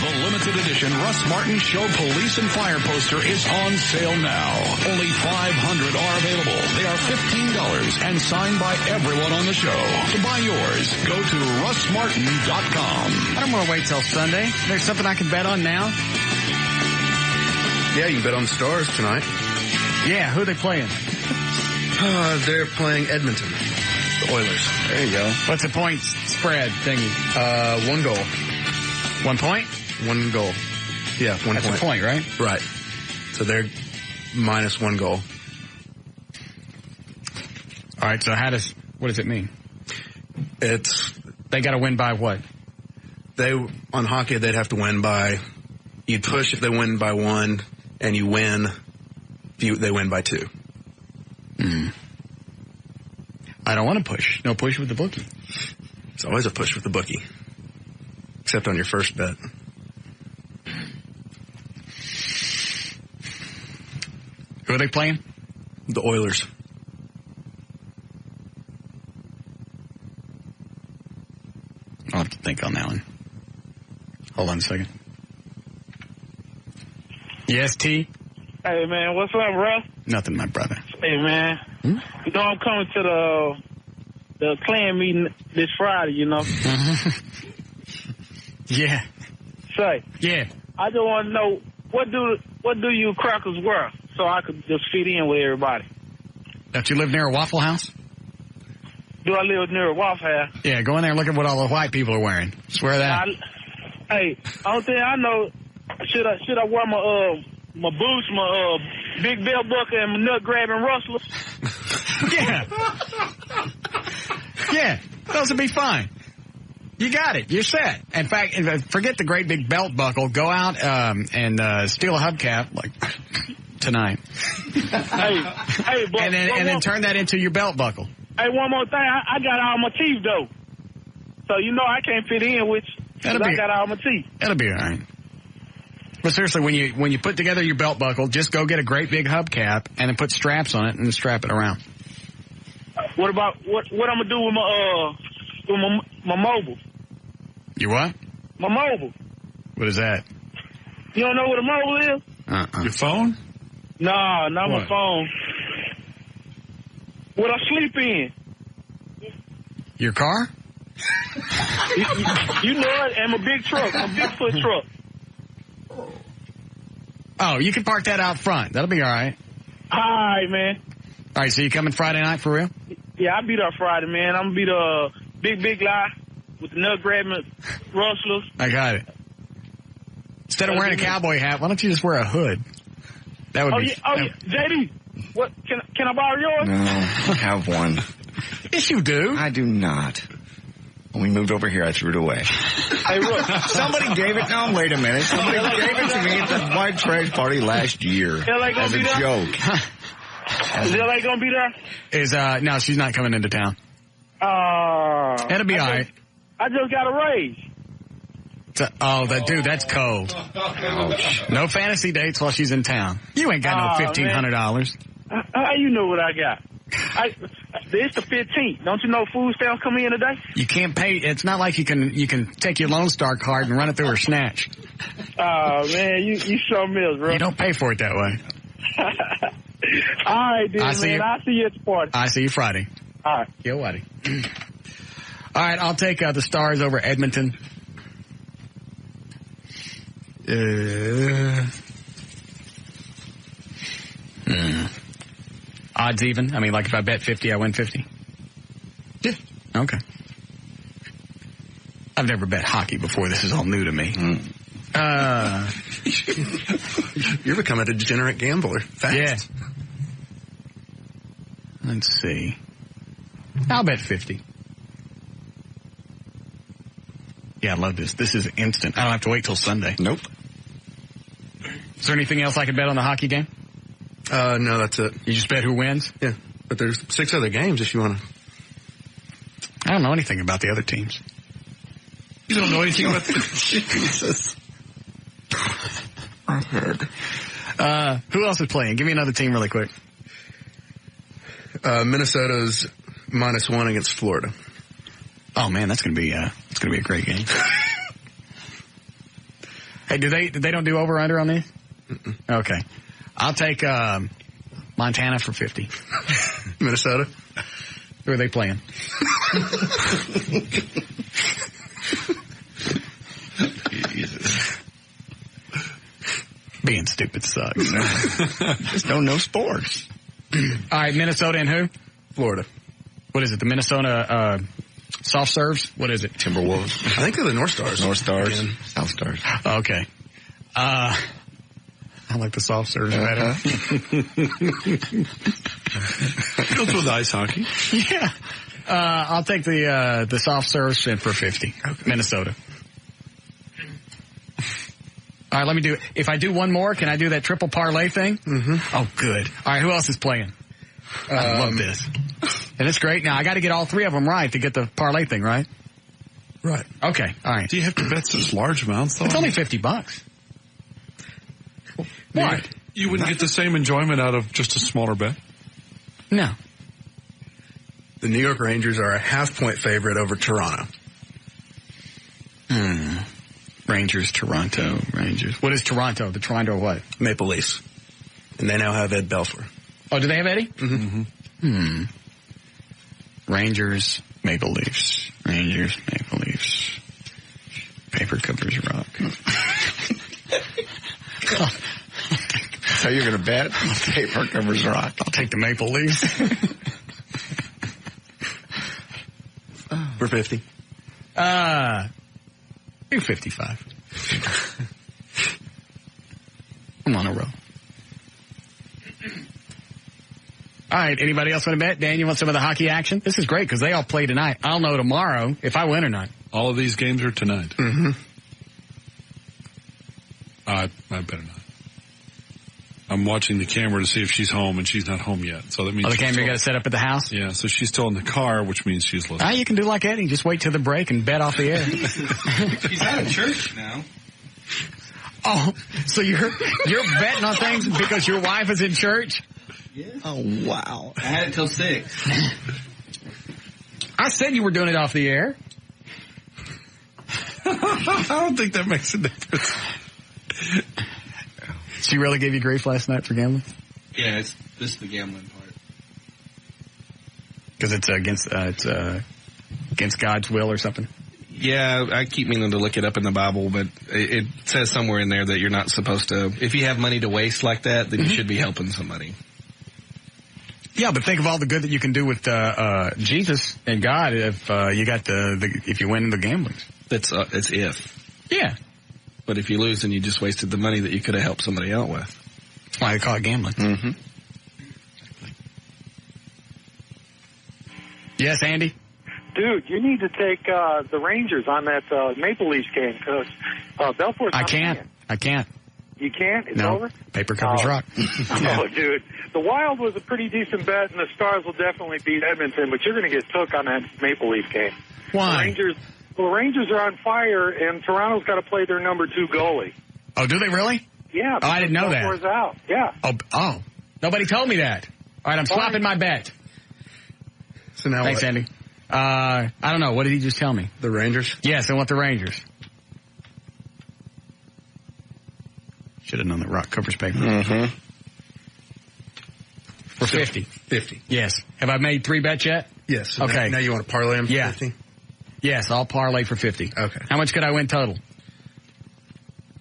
The limited edition Russ Martin Show Police and Fire poster is on sale now. Only 500 are available. They are $15 and signed by everyone on the show. To buy yours, go to russmartin.com. I don't want to wait till Sunday. There's something I can bet on now? Yeah, you can bet on the Stars tonight. Yeah, who are they playing? They're playing Edmonton. The Oilers. There you go. What's the point spread thingy? 1 goal. 1 point? 1 goal. Yeah, 1 That's point. a point, right? Right. So they're minus 1 goal. All right, so what does it mean? They got to win by what? On hockey, they'd have to win by, you'd push if they win by 1, and you win if they win by 2. I don't want to push. No push with the bookie. It's always a push with the bookie. Except on your first bet. Who are they playing? The Oilers. I'll have to think on that one. Hold on a second. Yes, T? Hey, man, what's up, Russ? Nothing, my brother. Hey, man. You know I'm coming to the clan meeting this Friday, you know? Yeah. Say. Yeah. I just want to know, what do you crackers worth so I could just fit in with everybody? Don't you live near a Waffle House? Do I live near a Waffle House? Yeah, go in there and look at what all the white people are wearing. Swear that. Hey, only thing I know, should I wear my boots, my big belt buckle, and my nut grabbing rustler? Yeah. Yeah, those would be fine. You got it. You're set. In fact, forget the great big belt buckle. Go out and steal a hubcap, like tonight. Hey, but, and then turn that into your belt buckle. Hey, one more thing. I got all my teeth, though. So, I can't fit in with you. I got all my teeth. That'll be all right. But seriously, when you put together your belt buckle, just go get a great big hubcap and then put straps on it and strap it around. What about what I'm gonna do with my mobile? Your what? My mobile. What is that? You don't know what a mobile is? Your phone? No, not my phone. What I sleep in. Your car? You know it, and my big truck, my Bigfoot truck. Oh, you can park that out front. That'll be all right. All right, man. All right, so you coming Friday night for real? Yeah, I'll be there Friday, man. I'm going to be the big lie with the nut grabbing rustlers. I got it. Instead of wearing a cowboy hat, why don't you just wear a hood? That would be... Yeah. JD, what, can I borrow yours? No, I have one. Yes, you do. I do not. When we moved over here, I threw it away. Hey, look. Somebody gave it. No, wait a minute. Somebody gave it to me at the white trash party last year as a joke. Is LA going to be there? No, she's not coming into town. It'll be all right. I just got a raise. That's cold. Ouch. No fantasy dates while she's in town. You ain't got no $1,500. How you know what I got? It's the 15th. Don't you know food stamps come in today? You can't pay. It's not like you can take your Lone Star card and run it through her snatch. Oh, man, you sure miss, bro. You don't pay for it that way. All right, dude, I'll see you at the party. I see you Friday. All right. Yo, Waddy. All right, I'll take the Stars over Edmonton. Odds even? I mean, like if I bet 50, I win 50? Yeah. Okay. I've never bet hockey before. This is all new to me. You're becoming a degenerate gambler. Fast. Yeah. Let's see. I'll bet 50. Yeah, I love this. This is instant. I don't have to wait till Sunday. Nope. Is there anything else I can bet on the hockey game? No, that's it. You just bet who wins? Yeah. But there's 6 other games if you want to. I don't know anything about the other teams. You don't know anything about the Jesus. My head. Who else is playing? Give me another team really quick. Minnesota's -1 against Florida. Oh man, that's gonna be a great game. Hey, they don't do over under on these? Mm-mm. Okay, I'll take Montana for 50. Minnesota. Who are they playing? Jesus. Being stupid sucks. Just don't know sports. All right, Minnesota and who? Florida. What is it? The Minnesota soft serves? What is it? Timberwolves. I think they're the North Stars. North Stars. Again. South Stars. Okay. I like the soft serves better. Goes with ice hockey. Yeah. I'll take the soft serves for 50. Minnesota. All right, let me do it. If I do one more, can I do that triple parlay thing? Mm-hmm. Oh, good. All right, who else is playing? I love this. And it's great. Now, I got to get all 3 of them right to get the parlay thing, right? Right. Okay, all right. Do you have to bet such large amounts, though? It's only $50. What? You wouldn't get the same enjoyment out of just a smaller bet? No. The New York Rangers are a half-point favorite over Toronto. Rangers, Toronto, Rangers. What is Toronto? The Toronto what? Maple Leafs. And they now have Ed Belfour. Oh, do they have Eddie? Mm-hmm. Rangers, Maple Leafs. Rangers, Maple Leafs. Paper covers rock. So you're going to bet? Paper covers rock. I'll take the Maple Leafs. For 50. Do 55. I'm on a roll. All right, anybody else want to bet? Dan, you want some of the hockey action? This is great because they all play tonight. I'll know tomorrow if I win or not. All of these games are tonight. Mm-hmm. I better not. I'm watching the camera to see if she's home, and she's not home yet. So that means the camera you got to set up at the house? Yeah, so she's still in the car, which means she's listening. You can do like Eddie. Just wait till the break and bet off the air. She's out of church now. Oh, so you're betting on things because your wife is in church? Yeah. Oh, wow. I had it till 6. I said you were doing it off the air. I don't think that makes a difference. She really gave you grief last night for gambling? Yeah, this is the gambling part. Because it's against God's will or something? Yeah, I keep meaning to look it up in the Bible, but it says somewhere in there that you're not supposed to, if you have money to waste like that, then you should be helping somebody. Yeah, but think of all the good that you can do with Jesus and God if you got if you win in the gambling. It's if. Yeah. But if you lose, then you just wasted the money that you could have helped somebody out with. That's why they call it gambling. Mm-hmm. Yes, Andy? Dude, you need to take the Rangers on that Maple Leafs game because Belfour's I can't. You can't? It's no. over? Paper covers rock. Oh, dude. The Wild was a pretty decent bet, and the Stars will definitely beat Edmonton, but you're going to get took on that Maple Leaf game. Why? The Rangers are on fire, and Toronto's got to play their number 2 goalie. Oh, do they really? Yeah. Oh, I didn't know that. Belfour's out. Yeah. Oh. Nobody told me that. All right, I'm swapping my bet. So now Thanks, what? Andy. I don't know. What did he just tell me? The Rangers? Yes, I want the Rangers. Should have known that rock covers paper. Mm-hmm. For 50. 50. Yes. Have I made 3 bets yet? Yes. So okay. Now you want to parlay them for 50? Yes, I'll parlay for 50. Okay. How much could I win total?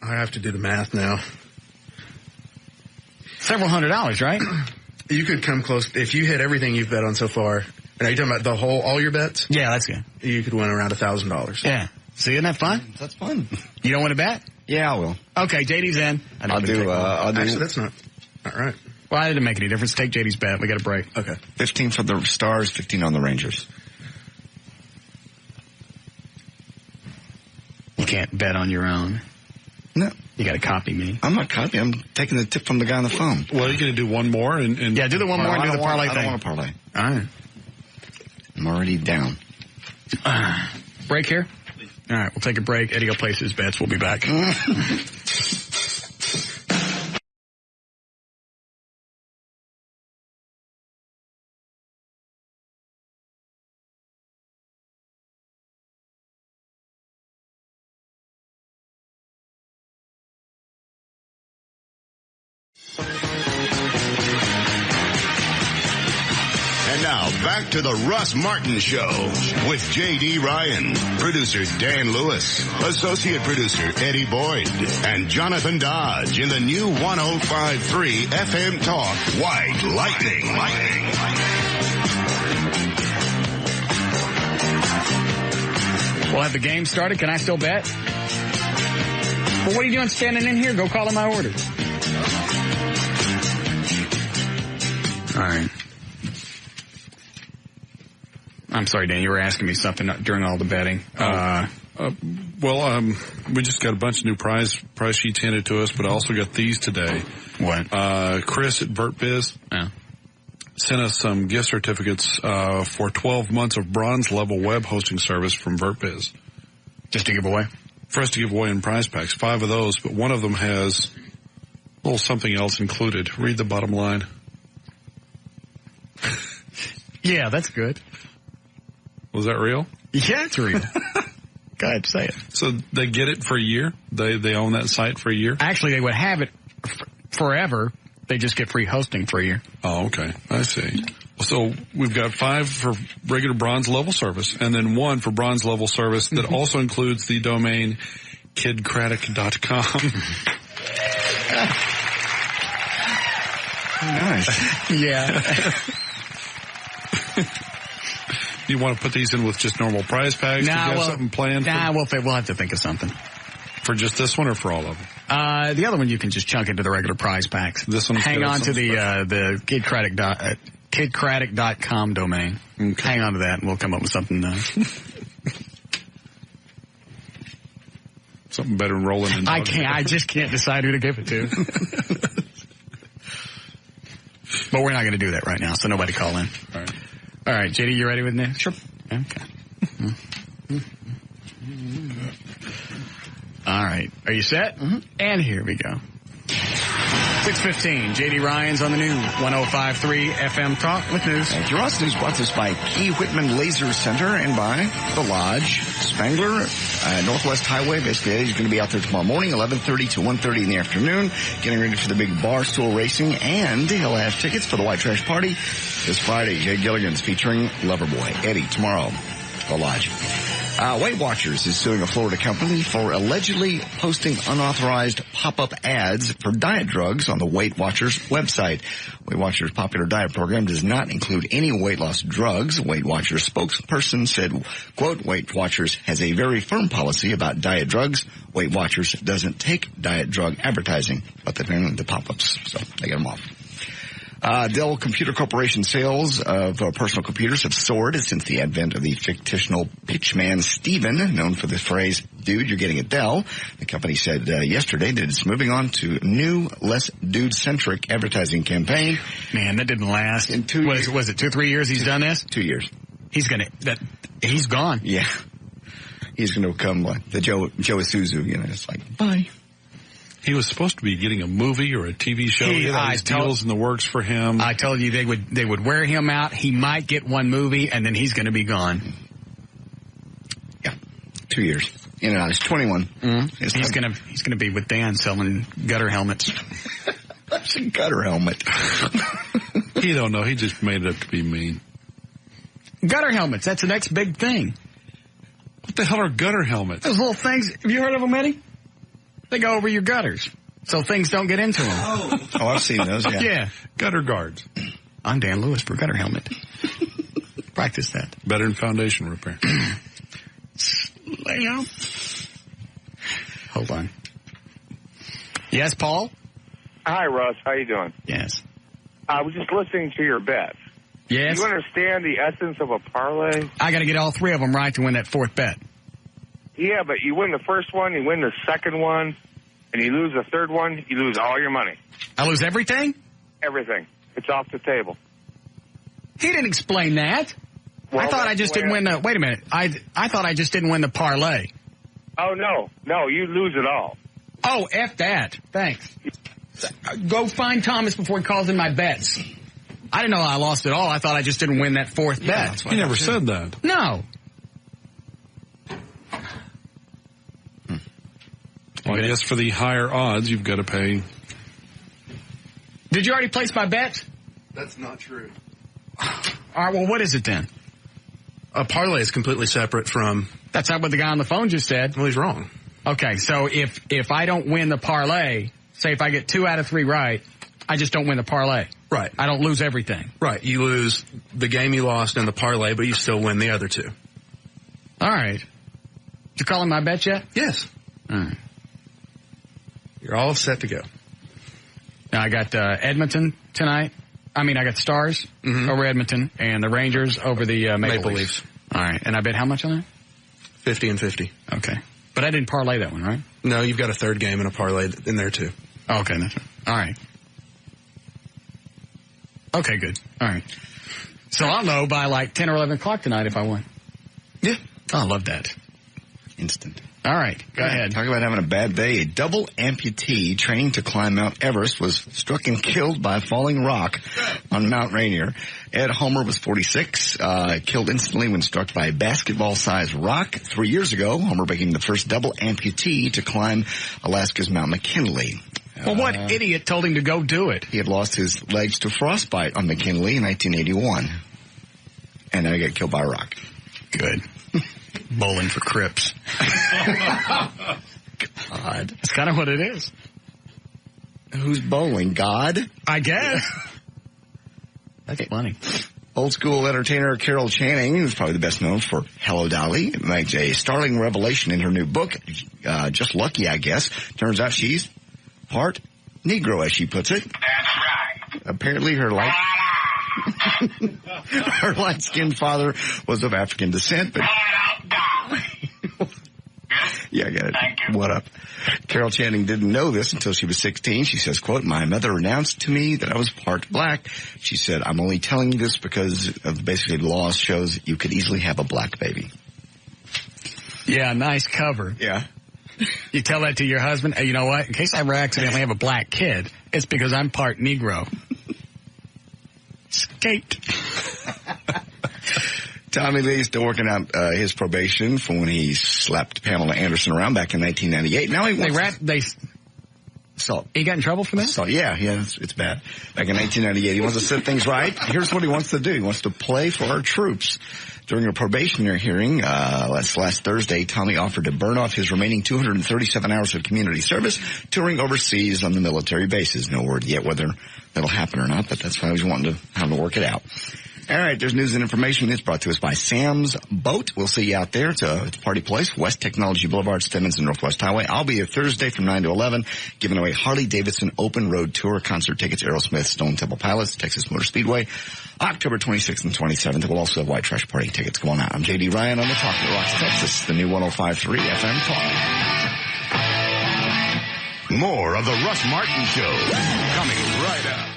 I have to do the math now. Several $100, right? You could come close. If you hit everything you've bet on so far, and are you talking about all your bets? Yeah, that's good. You could win around $1,000. Yeah. See, isn't that fun? That's fun. You don't want to bet? Yeah, I will. Okay, JD's in. I'll do. Actually, that's not right. Well, it didn't make any difference. Take JD's bet. We got a break. Okay. 15 for the Stars, 15 on the Rangers. You can't bet on your own. No. You got to copy me. I'm not copying. I'm taking the tip from the guy on the phone. Well, are you going to do one more? And yeah, do the one more and do the parlay thing. I don't want to parlay. All right. I'm already down. Break here? All right, we'll take a break. Eddie will place his bets. We'll be back. And now, back to the Russ Martin Show with J.D. Ryan, producer Dan Lewis, associate producer Eddie Boyd, and Jonathan Dodge in the new 105.3 FM Talk White Lightning. We'll have the game started. Can I still bet? Well, what are you doing standing in here? Go call in my order. All right. I'm sorry, Dan. You were asking me something during all the betting. We just got a bunch of new prize sheets handed to us, but I also got these today. What? Chris at VertBiz sent us some gift certificates for 12 months of bronze level web hosting service from VertBiz. Just to give away? For us to give away in prize packs. 5 of those, but one of them has a little something else included. Read the bottom line. Yeah, that's good. Was that real? Yeah, it's real. Go ahead, say it. So they get it for a year? They own that site for a year? Actually, they would have it forever. They just get free hosting for a year. Oh, okay. I see. So we've got 5 for regular bronze level service and then 1 for bronze level service that also includes the domain kidcraddock.com. Nice. Yeah. You want to put these in with just normal prize packs? Nah, Do you have something planned? We'll have to think of something. For just this one or for all of them? The other one you can just chunk into the regular prize packs. This one. Hang on to the kidcraddock.com domain. Okay. Hang on to that and we'll come up with something. Something better than rolling in. I just can't decide who to give it to. But we're not going to do that right now, so nobody call in. All right, JD, you ready with news? Sure. Okay. All right. Are you set? Mm-hmm. And here we go. 6:15. JD Ryan's on the new 105.3 FM Talk with news. Thank you, Ross. News brought to us by Key Whitman Laser Center and by The Lodge. Spangler, Northwest Highway. Basically, Eddie's going to be out there tomorrow morning, 11:30 to 1:30 in the afternoon, getting ready for the big bar stool racing, and he'll have tickets for the White Trash Party this Friday. Jay Gilligan's featuring Loverboy. Eddie, tomorrow, The Lodge. Weight Watchers is suing a Florida company for allegedly posting unauthorized pop-up ads for diet drugs on the Weight Watchers website. Weight Watchers' popular diet program does not include any weight loss drugs. Weight Watchers spokesperson said, quote, Weight Watchers has a very firm policy about diet drugs. Weight Watchers doesn't take diet drug advertising, but apparently the pop-ups, so they get them off. Dell Computer Corporation sales of personal computers have soared since the advent of the fictional pitchman Steven, known for the phrase, dude, you're getting a Dell. The company said yesterday that it's moving on to new, less dude-centric advertising campaign. Man, that didn't last. In 2 years. Was it 2-3 years he's done this? 2 years. He's gone. Yeah. He's going to become like the Joe Isuzu, it's like, bye. He was supposed to be getting a movie or a TV show. He had deals in the works for him. I told you they would wear him out. He might get one movie, and then he's going to be gone. Yeah, 2 years. In and out. He's 21. Mm-hmm. He's gonna be with Dan selling gutter helmets. That's a gutter helmet. He don't know. He just made it up to be mean. Gutter helmets. That's the next big thing. What the hell are gutter helmets? Those little things. Have you heard of them, Eddie? They go over your gutters, so things don't get into them. Oh, I've seen those, yeah. Yeah. Gutter guards. I'm Dan Lewis for Gutter Helmet. Practice that. Better than foundation repair. Hold on. Yes, Paul? Hi, Russ. How you doing? Yes. I was just listening to your bets. Yes. Do you understand the essence of a parlay? I got to get all three of them right to win that fourth bet. Yeah, but you win the first one, you win the second one, and you lose the third one, you lose all your money. I lose everything? Everything. It's off the table. He didn't explain that. Well, I thought I just didn't win the... Wait a minute. I thought I just didn't win the parlay. Oh, no. No, you lose it all. Oh, F that. Thanks. Go find Thomas before he calls in my bets. I didn't know I lost it all. I thought I just didn't win that fourth bet. He never said that. No. Well, I guess for the higher odds, you've got to pay. Did you already place my bet? That's not true. All right, well, what is it then? A parlay is completely separate from... That's not what the guy on the phone just said. Well, he's wrong. Okay, so if I don't win the parlay, say if I get 2 out of 3 right, I just don't win the parlay. Right. I don't lose everything. Right. You lose the game you lost and the parlay, but you still win the other 2. All right. Did you call in my bet yet? Yes. All right. You're all set to go. Now, I got Edmonton tonight. I got the Stars over Edmonton and the Rangers over the Maple Leafs. All right. And I bet how much on that? 50 and 50. Okay. But I didn't parlay that one, right? No, you've got a third game and a parlay in there, too. Okay. That's right. All right. Okay, good. All right. So I'll know by like 10 or 11 o'clock tonight if I won. Yeah. Oh, I love that. Instant. All right, go ahead. Talk about having a bad day. A double amputee training to climb Mount Everest was struck and killed by a falling rock on Mount Rainier. Ed Homer was 46, killed instantly when struck by a basketball-sized rock 3 years ago. Homer became the first double amputee to climb Alaska's Mount McKinley. Well, what idiot told him to go do it? He had lost his legs to frostbite on McKinley in 1981. And now he got killed by a rock. Good. Bowling for Crips. God. That's kind of what it is. Who's bowling? God? I guess. That's funny. Old school entertainer Carol Channing, who's probably the best known for Hello Dolly, makes a startling revelation in her new book, Just Lucky, I guess. Turns out she's part Negro, as she puts it. That's right. Apparently her light-skinned father was of African descent, but... Yeah, I got it. Thank you. What up? Carol Channing didn't know this until she was 16. She says, quote, my mother announced to me that I was part black. She said, I'm only telling you this because of basically the law shows you could easily have a black baby. Yeah, nice cover. Yeah. You tell that to your husband, hey, you know what? In case I ever accidentally have a black kid, it's because I'm part Negro. Skate. Tommy Lee is still working out his probation from when he slapped Pamela Anderson around back in 1998. Now he wants assault. He got in trouble for that? Assault. Yeah, it's bad. Back in 1998, he wants to set things right. Here's what he wants to do. He wants to play for our troops. During a probationary hearing last Thursday, Tommy offered to burn off his remaining 237 hours of community service, touring overseas on the military bases. No word yet whether that'll happen or not, but that's why he's wanting to work it out. All right, there's news and information. It's brought to us by Sam's Boat. We'll see you out there. It's a party place, West Technology Boulevard, Stemmons and Northwest Highway. I'll be here Thursday from 9 to 11, giving away Harley-Davidson Open Road Tour concert tickets, Aerosmith, Stone Temple Pilots, Texas Motor Speedway, October 26th and 27th. We'll also have White Trash Party tickets. Come on out. I'm J.D. Ryan on the Talk that Rocks Texas, the new 105.3 FM Talk. More of the Russ Martin Show coming right up.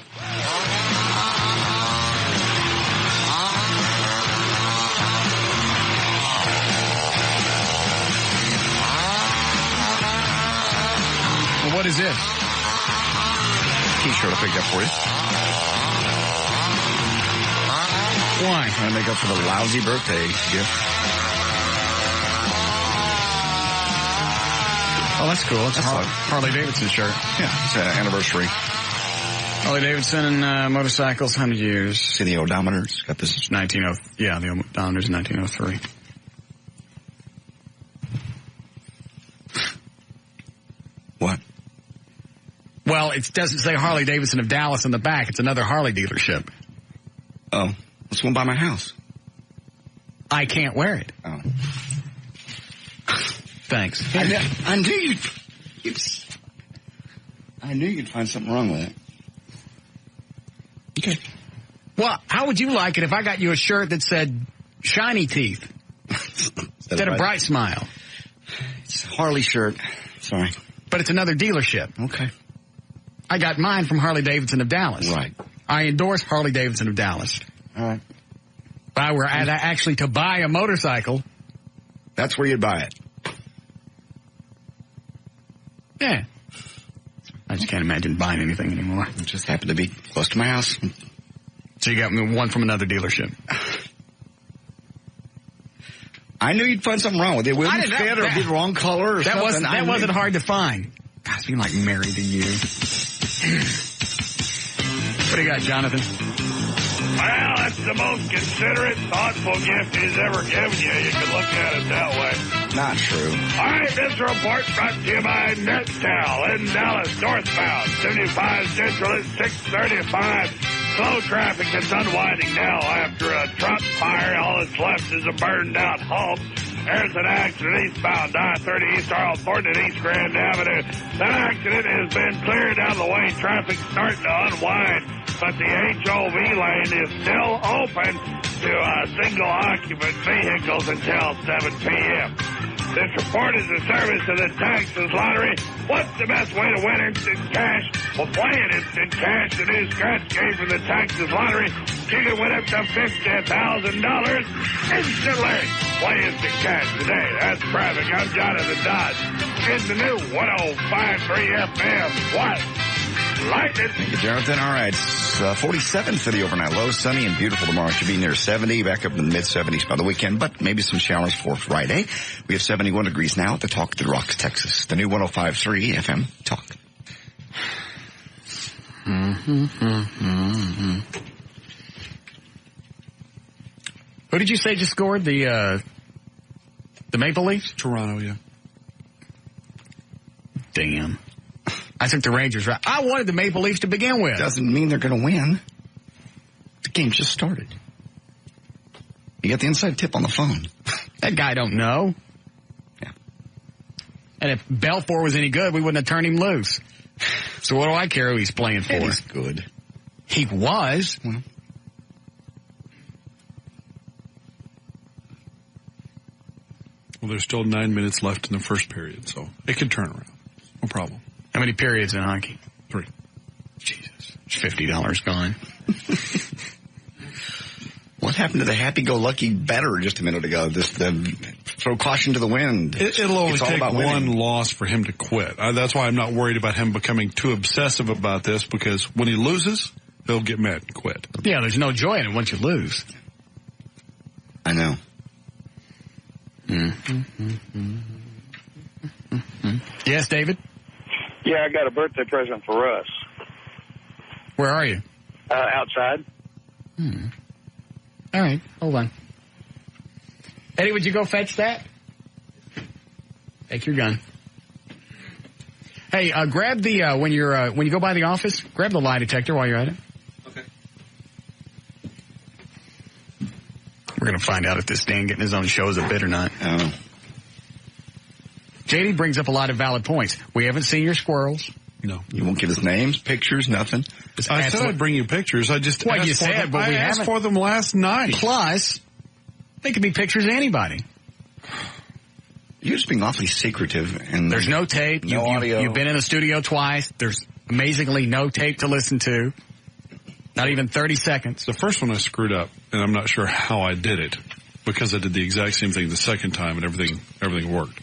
What is this? T-shirt I picked up for you. Why? Trying to make up for the lousy birthday gift. Oh, that's cool. It's a Harley-Davidson shirt. Yeah, it's an anniversary. Harley-Davidson and motorcycles, 100 years. See the odometer's got this. 1903. Yeah, the odometer's 1903. What? Well, it doesn't say Harley-Davidson of Dallas on the back. It's another Harley dealership. Oh, let's go by my house. I can't wear it. Oh. Thanks. I knew you'd find something wrong with it. Okay. Well, how would you like it if I got you a shirt that said shiny teeth instead of bright smile? It's a Harley shirt. Sorry. But it's another dealership. Okay. I got mine from Harley-Davidson of Dallas. Right. I endorse Harley-Davidson of Dallas. All right. If I were actually to buy a motorcycle. That's where you'd buy it. Yeah. I just can't imagine buying anything anymore. It just happened to be close to my house. So you got me one from another dealership. I knew you'd find something wrong with it. It wouldn't fit or be the wrong color or something. That wasn't hard to find. God, I feel like married to you. What do you got, Jonathan? Well, that's the most considerate, thoughtful gift he's ever given you. You can look at it that way. Not true. All right, this report brought to you by NetTel in Dallas, northbound, 75 Central at 635. Slow traffic that's unwinding now after a truck fire. All that's left is a burned-out Hulk. There's an accident eastbound I-30 East Earl Thornton at East Grand Avenue. That accident has been cleared out of the way. Traffic's starting to unwind, but the HOV lane is still open to single-occupant vehicles until 7 p.m. This report is a service of the Texas Lottery. What's the best way to win instant cash? Well, playing instant cash, the new scratch game from the Texas Lottery. You can win up to $50,000 instantly. Play instant cash today. That's traffic. I'm Jonathan Dodge in the new 105.3 FM. What? Lightning. Thank you, Jonathan. All right, it's 47 for the overnight low. Sunny and beautiful tomorrow. Should be near 70, back up in the mid-70s by the weekend, but maybe some showers for Friday. We have 71 degrees now at the Talk that Rocks Texas, the new 105.3 FM Talk. Who did you say just scored? The Maple Leafs? Toronto, yeah. Damn. I took the Rangers, right? I wanted the Maple Leafs to begin with. Doesn't mean they're going to win. The game just started. You got the inside tip on the phone. That guy don't know. Yeah. And if Belfour was any good, we wouldn't have turned him loose. So what do I care who he's playing for? He's good. He was. Well, there's still 9 minutes left in the first period, so it could turn around. No problem. How many periods in hockey? 3. Jesus. $50 gone. What happened to the happy-go-lucky bettor just a minute ago? Throw caution to the wind. It'll only take one one loss for him to quit. That's why I'm not worried about him becoming too obsessive about this, because when he loses, he'll get mad and quit. Yeah, there's no joy in it once you lose. I know. Yes, David? Yeah, I got a birthday present for Russ. Where are you? Outside. All right, hold on. Eddie, would you go fetch that? Take your gun. Hey, grab the when you go by the office, grab the lie detector while you're at it. Okay. We're gonna find out if this Dan getting his own show is a bit or not. Oh. JD brings up a lot of valid points. We haven't seen your squirrels. No. You won't give us names, pictures, nothing? I said I'd bring you pictures. I just Well, asked you for said, them. but we I asked haven't. for them last night. Plus, they could be pictures of anybody. You're just being awfully secretive. And there's no tape. No audio. You've been in the studio twice. There's amazingly no tape to listen to. Not even 30 seconds. The first one I screwed up, and I'm not sure how I did it, because I did the exact same thing the second time, and everything worked.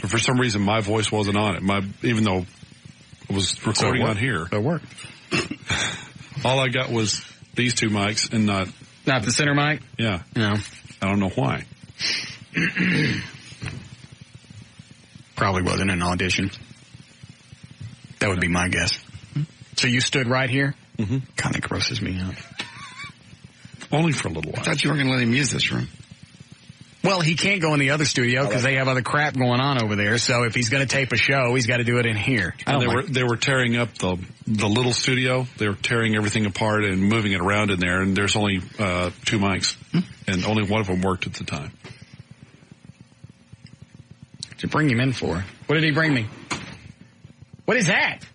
But for some reason, my voice wasn't on it. Even though I was recording on here, it worked. All I got was these two mics, and not the center mic. Yeah, no, I don't know why. Probably wasn't an audition. That would be my guess. So you stood right here? Mm-hmm. Kind of grosses me out. Only for a little while. I thought you were going to let him use this room. Well, he can't go in the other studio because they have other crap going on over there. So if he's going to tape a show, he's got to do it in here. They were tearing up the little studio. They were tearing everything apart and moving it around in there. And there's only 2 mics, and only one of them worked at the time. What'd you bring him in for? What did he bring me? What is that?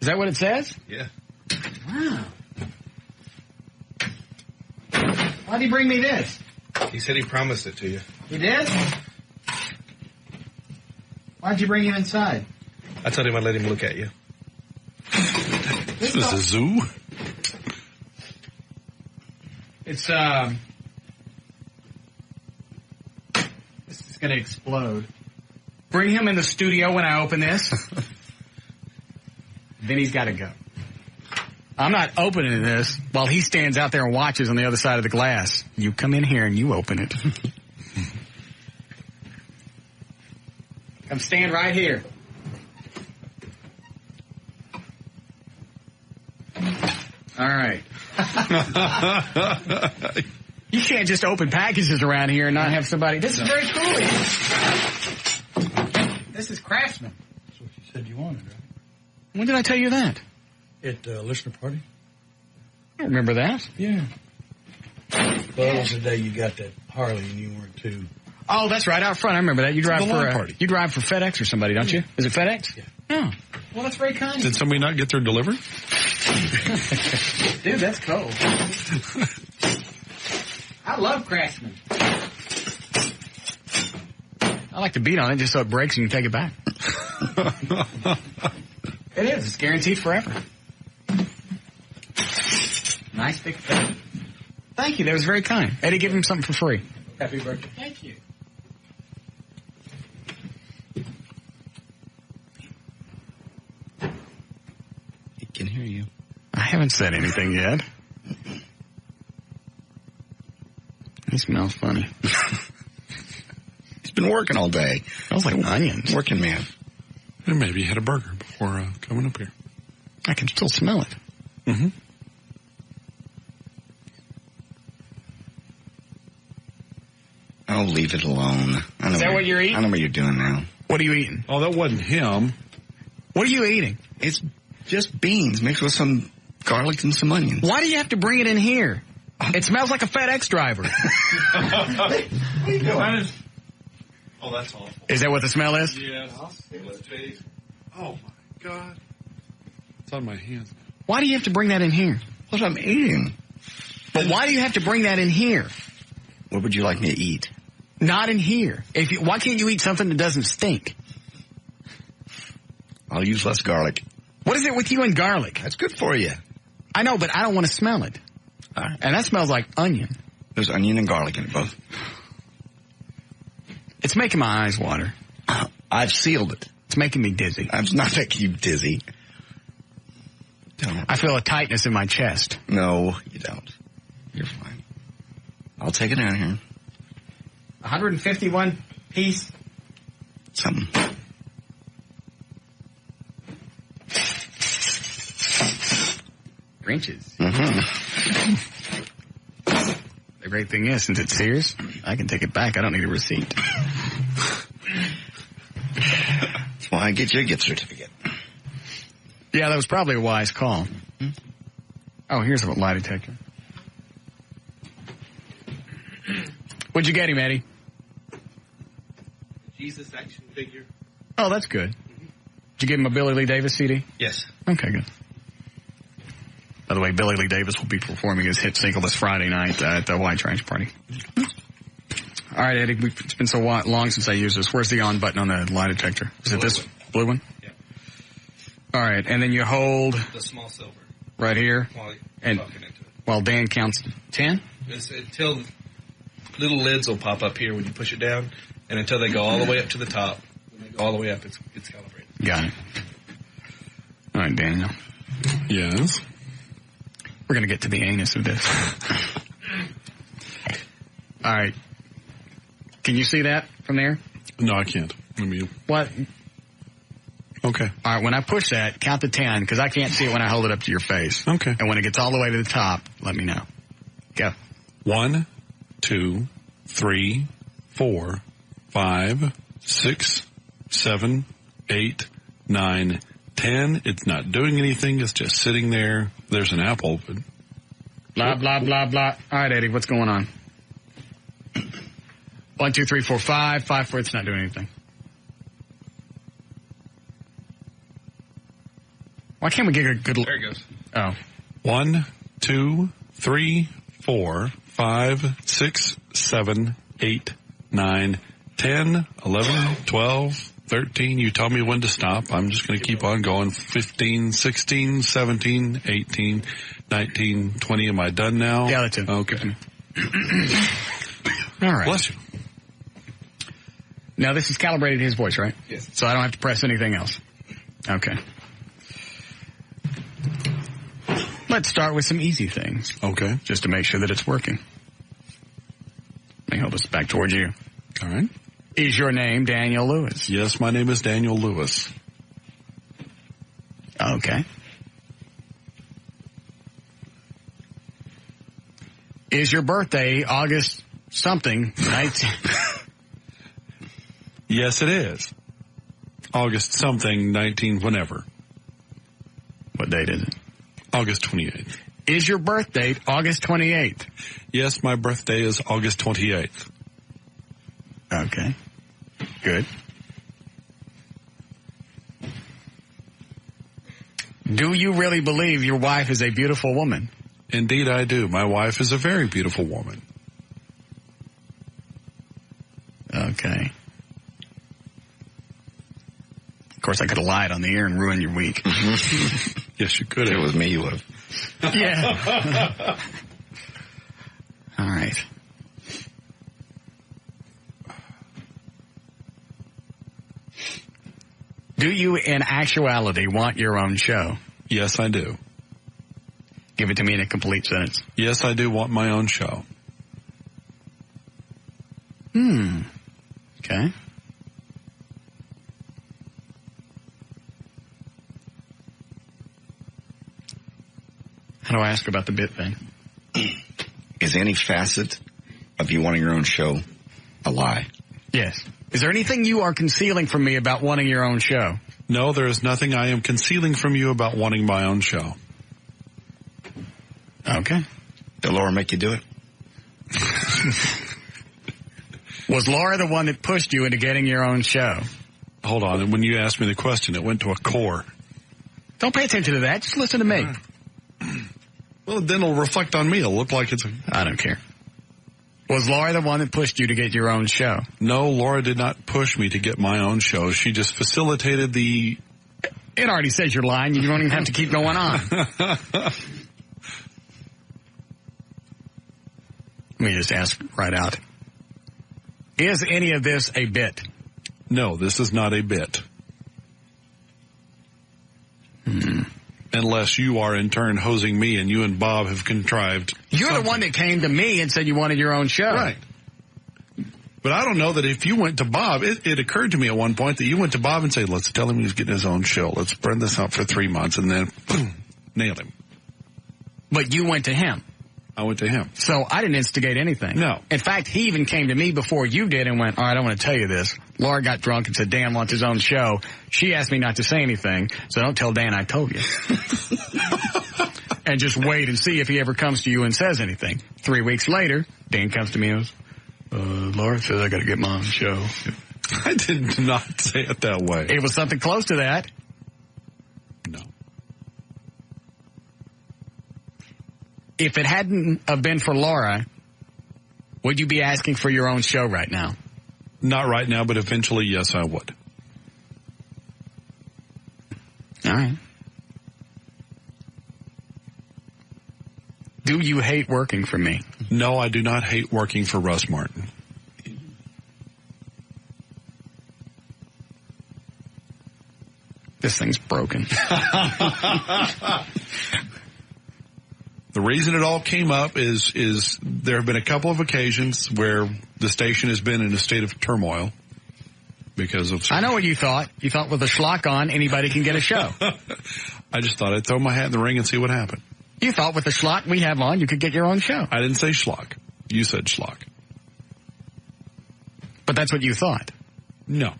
Is that what it says? Yeah. Wow. Why'd he bring me this? He said he promised it to you. He did? Why'd you bring him inside? I told him I'd let him look at you. This is a zoo? It's, this is going to explode. Bring him in the studio when I open this. Then he's got to go. I'm not opening this while he stands out there and watches on the other side of the glass. You come in here and you open it. Come stand right here. All right. You can't just open packages around here and not have somebody. This is very cool. This is Craftsman. That's what you said you wanted, right? When did I tell you that? At listener party? I don't remember that. Yeah. Well, that was the day you got that Harley and you weren't too. Oh, that's right, out front. I remember that. You drive you drive for FedEx or somebody, don't you? Is it FedEx? Yeah. Oh. Well, that's very kind. Did somebody not get their delivery? Dude, that's cool. I love Craftsman. I like to beat on it just so it breaks and you can take it back. It is. It's guaranteed forever. Nice big thing. Thank you. That was very kind. Eddie, give him something for free. Happy birthday. Thank you. He can hear you. I haven't said anything yet. He smells funny. He's been working all day. Smells like onions. Working man. And maybe he had a burger before coming up here. I can still smell it. Mm-hmm. Oh, leave it alone. I know Is that what you're eating? I know what you're doing now. What are you eating? Oh, that wasn't him. What are you eating? It's just beans mixed with some garlic and some onions. Why do you have to bring it in here? It smells like a FedEx driver. What are you doing? Oh, that's awful. Is that what the smell is? Yes. Oh, my God. It's on my hands. Why do you have to bring that in here? What I'm eating. But why do you have to bring that in here? What would you like me to eat? Not in here. Why can't you eat something that doesn't stink? I'll use less garlic. What is it with you and garlic? That's good for you. I know, but I don't want to smell it. All right. And that smells like onion. There's onion and garlic in it both. It's making my eyes water. I've sealed it. It's making me dizzy. I'm not making you dizzy. Don't. I feel a tightness in my chest. No, you don't. You're fine. I'll take it out of here. 151 piece. Something. Inches. Mm-hmm. The great thing is, since it's Sears, I can take it back. I don't need a receipt. That's why I get you a gift certificate. Yeah, that was probably a wise call. Mm-hmm. Oh, here's a lie detector. What'd you get him, Eddie? Jesus action figure. Oh, that's good. Mm-hmm. Did you give him a Billy Lee Davis CD? Yes. Okay, good. By the way, Billy Lee Davis will be performing his hit single this Friday night at the White Trash Party. All right, Eddie, it's been so long since I used this. Where's the on button on the lie detector? Is it this blue one? Yeah. All right, and then you hold... The small silver. Right here? While you're and talking into it. While Dan counts 10? It's until little lids will pop up here when you push it down, and until they go all the way up to the top. When they go all the way up, it's calibrated. Got it. All right, Daniel. Yes? We're going to get to the anus of this. All right. Can you see that from there? No, I can't. What? Okay. All right, when I push that, count to 10, because I can't see it when I hold it up to your face. Okay. And when it gets all the way to the top, let me know. Go. 1, 2, 3, 4, 5, 6, 7, 8, 9, 10. It's not doing anything. It's just sitting there. There's an apple. But... Blah, blah, blah, blah. All right, Eddie, what's going on? 1, 2, 3, 4, 5. 5, 4, it's not doing anything. Why can't we get a good... There it goes. Oh. 1, 2, 3, 4, 5, 6, 7, 8, 9, 10, 11, 12, 13. You tell me when to stop. I'm just going to keep on going. 15, 16, 17, 18, 19, 20. Am I done now? Yeah, that's it. Okay. All right. Bless you. Now, this is calibrated his voice, right? Yes. So I don't have to press anything else. Okay. Let's start with some easy things. Okay. Just to make sure that it's working. Let me hold this back towards you. All right. Is your name Daniel Lewis? Yes, my name is Daniel Lewis. Okay. Is your birthday August something, 19? Yes, it is. August something, 19, whenever. What date is it? August 28th. Is your birth date August 28th? Yes, my birthday is August 28th. Okay. Good. Do you really believe your wife is a beautiful woman? Indeed, I do. My wife is a very beautiful woman. Okay. Of course, I could have lied on the air and ruined your week. Yes, you could have. If it was me, you would have. Yeah. All right. Do you, in actuality, want your own show? Yes, I do. Give it to me in a complete sentence. Yes, I do want my own show. Okay. How do I ask about the bit thing? Is any facet of you wanting your own show a lie? Yes. Is there anything you are concealing from me about wanting your own show? No, there is nothing I am concealing from you about wanting my own show. Okay. Did Laura make you do it? Was Laura the one that pushed you into getting your own show? Hold on. And when you asked me the question, it went to a core. Don't pay attention to that. Just listen to me. Well, then it'll reflect on me. It'll look like it's a... I don't care. Was Laura the one that pushed you to get your own show? No, Laura did not push me to get my own show. She just facilitated the It already says you're lying. You don't even have to keep going on. Let me just ask right out. Is any of this a bit? No, this is not a bit. Unless you are in turn hosing me and you and Bob have contrived. You're the one that came to me and said you wanted your own show. Right. But I don't know that if you went to Bob, it occurred to me at one point that you went to Bob and said, let's tell him he's getting his own show. Let's burn this out for 3 months, and then boom, nailed him. But you went to him. I went to him. So I didn't instigate anything. No. In fact, he even came to me before you did and went, all right, I want to tell you this. Laura got drunk and said Dan wants his own show. She asked me not to say anything, so don't tell Dan I told you. And just wait and see if he ever comes to you and says anything. 3 weeks later, Dan comes to me and goes, Laura says I got to get my own show. I did not say it that way. It was something close to that. No. If it hadn't have been for Laura, would you be asking for your own show right now? Not right now, but eventually, yes, I would. All right. Do you hate working for me? No, I do not hate working for Russ Martin. This thing's broken. The reason it all came up is there have been a couple of occasions where the station has been in a state of turmoil because of... I know what you thought. You thought with a schlock on, anybody can get a show. I just thought I'd throw my hat in the ring and see what happened. You thought with the schlock we have on, you could get your own show. I didn't say schlock. You said schlock. But that's what you thought. No.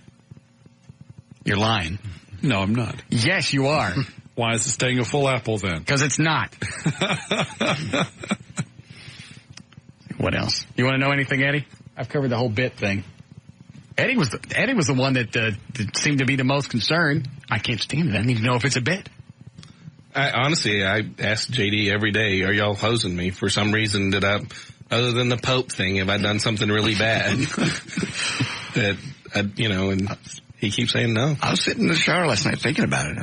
You're lying. No, I'm not. Yes, you are. Why is it staying a full apple then? Because it's not. What else? You want to know anything, Eddie? I've covered the whole bit thing. Eddie was the one that seemed to be the most concerned. I can't stand it. I need to know if it's a bit. Honestly, I ask JD every day, are y'all hosing me? For some reason, other than the Pope thing, have I done something really bad? And he keeps saying no. I was sitting in the shower last night thinking about it. I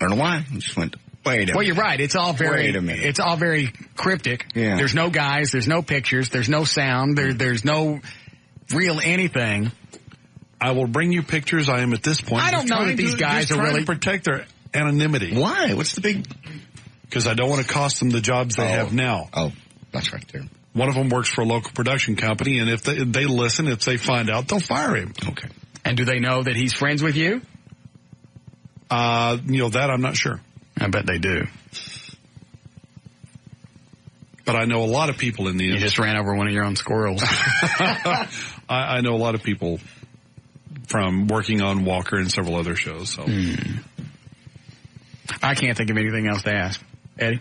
don't know why. I just went, wait a minute. Well, you're right. It's all very cryptic. Yeah. There's no guys. There's no pictures. There's no sound. There's no real anything. I will bring you pictures. I am at this point. I don't know that these guys are really to protect their anonymity. Why? What's the big? Because I don't want to cost them the jobs they have now. Oh, that's right there. One of them works for a local production company, and if they listen, if they find out, they'll fire him. Okay. And do they know that he's friends with you? That I'm not sure. I bet they do. But I know a lot of people in the industry. You just ran over one of your own squirrels. I know a lot of people from working on Walker and several other shows. So I can't think of anything else to ask. Eddie?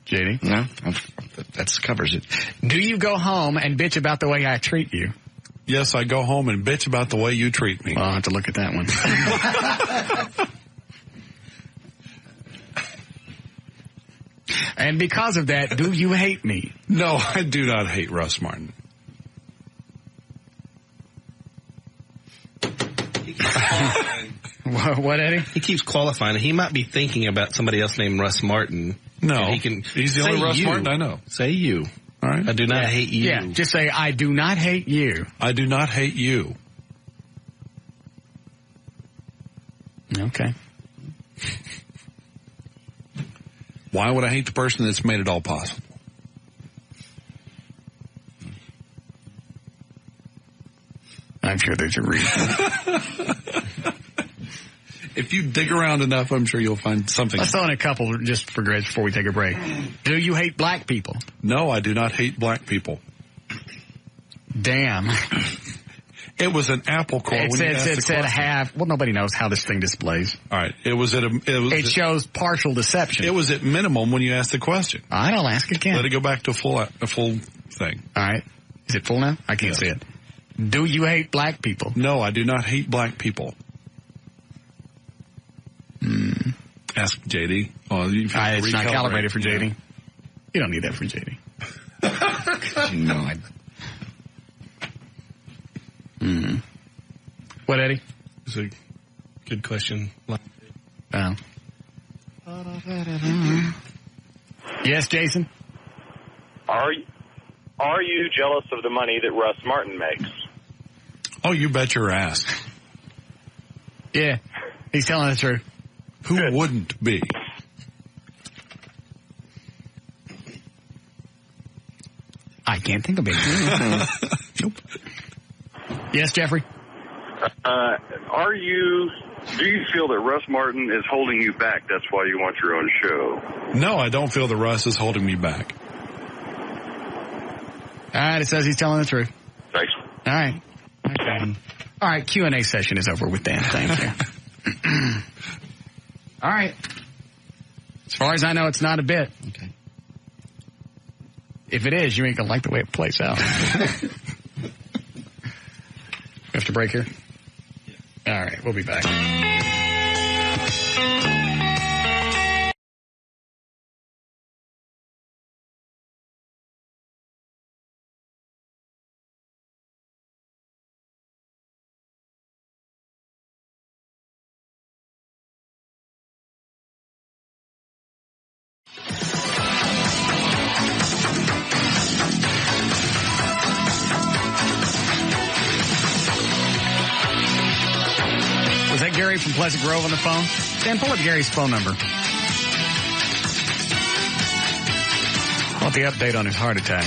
JD? No, that covers it. Do you go home and bitch about the way I treat you? Yes, I go home and bitch about the way you treat me. Well, I'll have to look at that one. And because of that, do you hate me? No, I do not hate Russ Martin. What, Eddie? He keeps qualifying. He might be thinking about somebody else named Russ Martin. No, he's the only Russ Martin I know. Say you. All right. I do not hate you. Yeah, just say, I do not hate you. I do not hate you. Okay. Why would I hate the person that's made it all possible? I'm sure there's a reason. If you dig around enough, I'm sure you'll find something. Let's throw in a couple just for grades before we take a break. Do you hate black people? No, I do not hate black people. Damn. It was an apple core. It said half. Well, nobody knows how this thing displays. All right. It shows partial deception. It was at minimum when you asked the question. I'll ask again. Let it go back to a full thing. All right. Is it full now? I can't see it. Do you hate black people? No, I do not hate black people. Ask JD. Oh, it's not calibrated for JD. Yeah. You don't need that for JD. No, What, Eddie? Good question. Yes, Jason? Are you jealous of the money that Russ Martin makes? Oh, you bet your ass. Yeah, he's telling the truth. Who wouldn't be? I can't think of it. Nope. Yes, Jeffrey? Do you feel that Russ Martin is holding you back? That's why you want your own show. No, I don't feel that Russ is holding me back. All right, it says he's telling the truth. Thanks. All right. Okay. All right, Q&A session is over with Dan. Thank you. All right. As far as I know, it's not a bit. Okay. If it is, you ain't going to like the way it plays out. We have to break here? All right, we'll be back. Was that Gary from Pleasant Grove on the phone? Dan, pull up Gary's phone number. I want the update on his heart attack.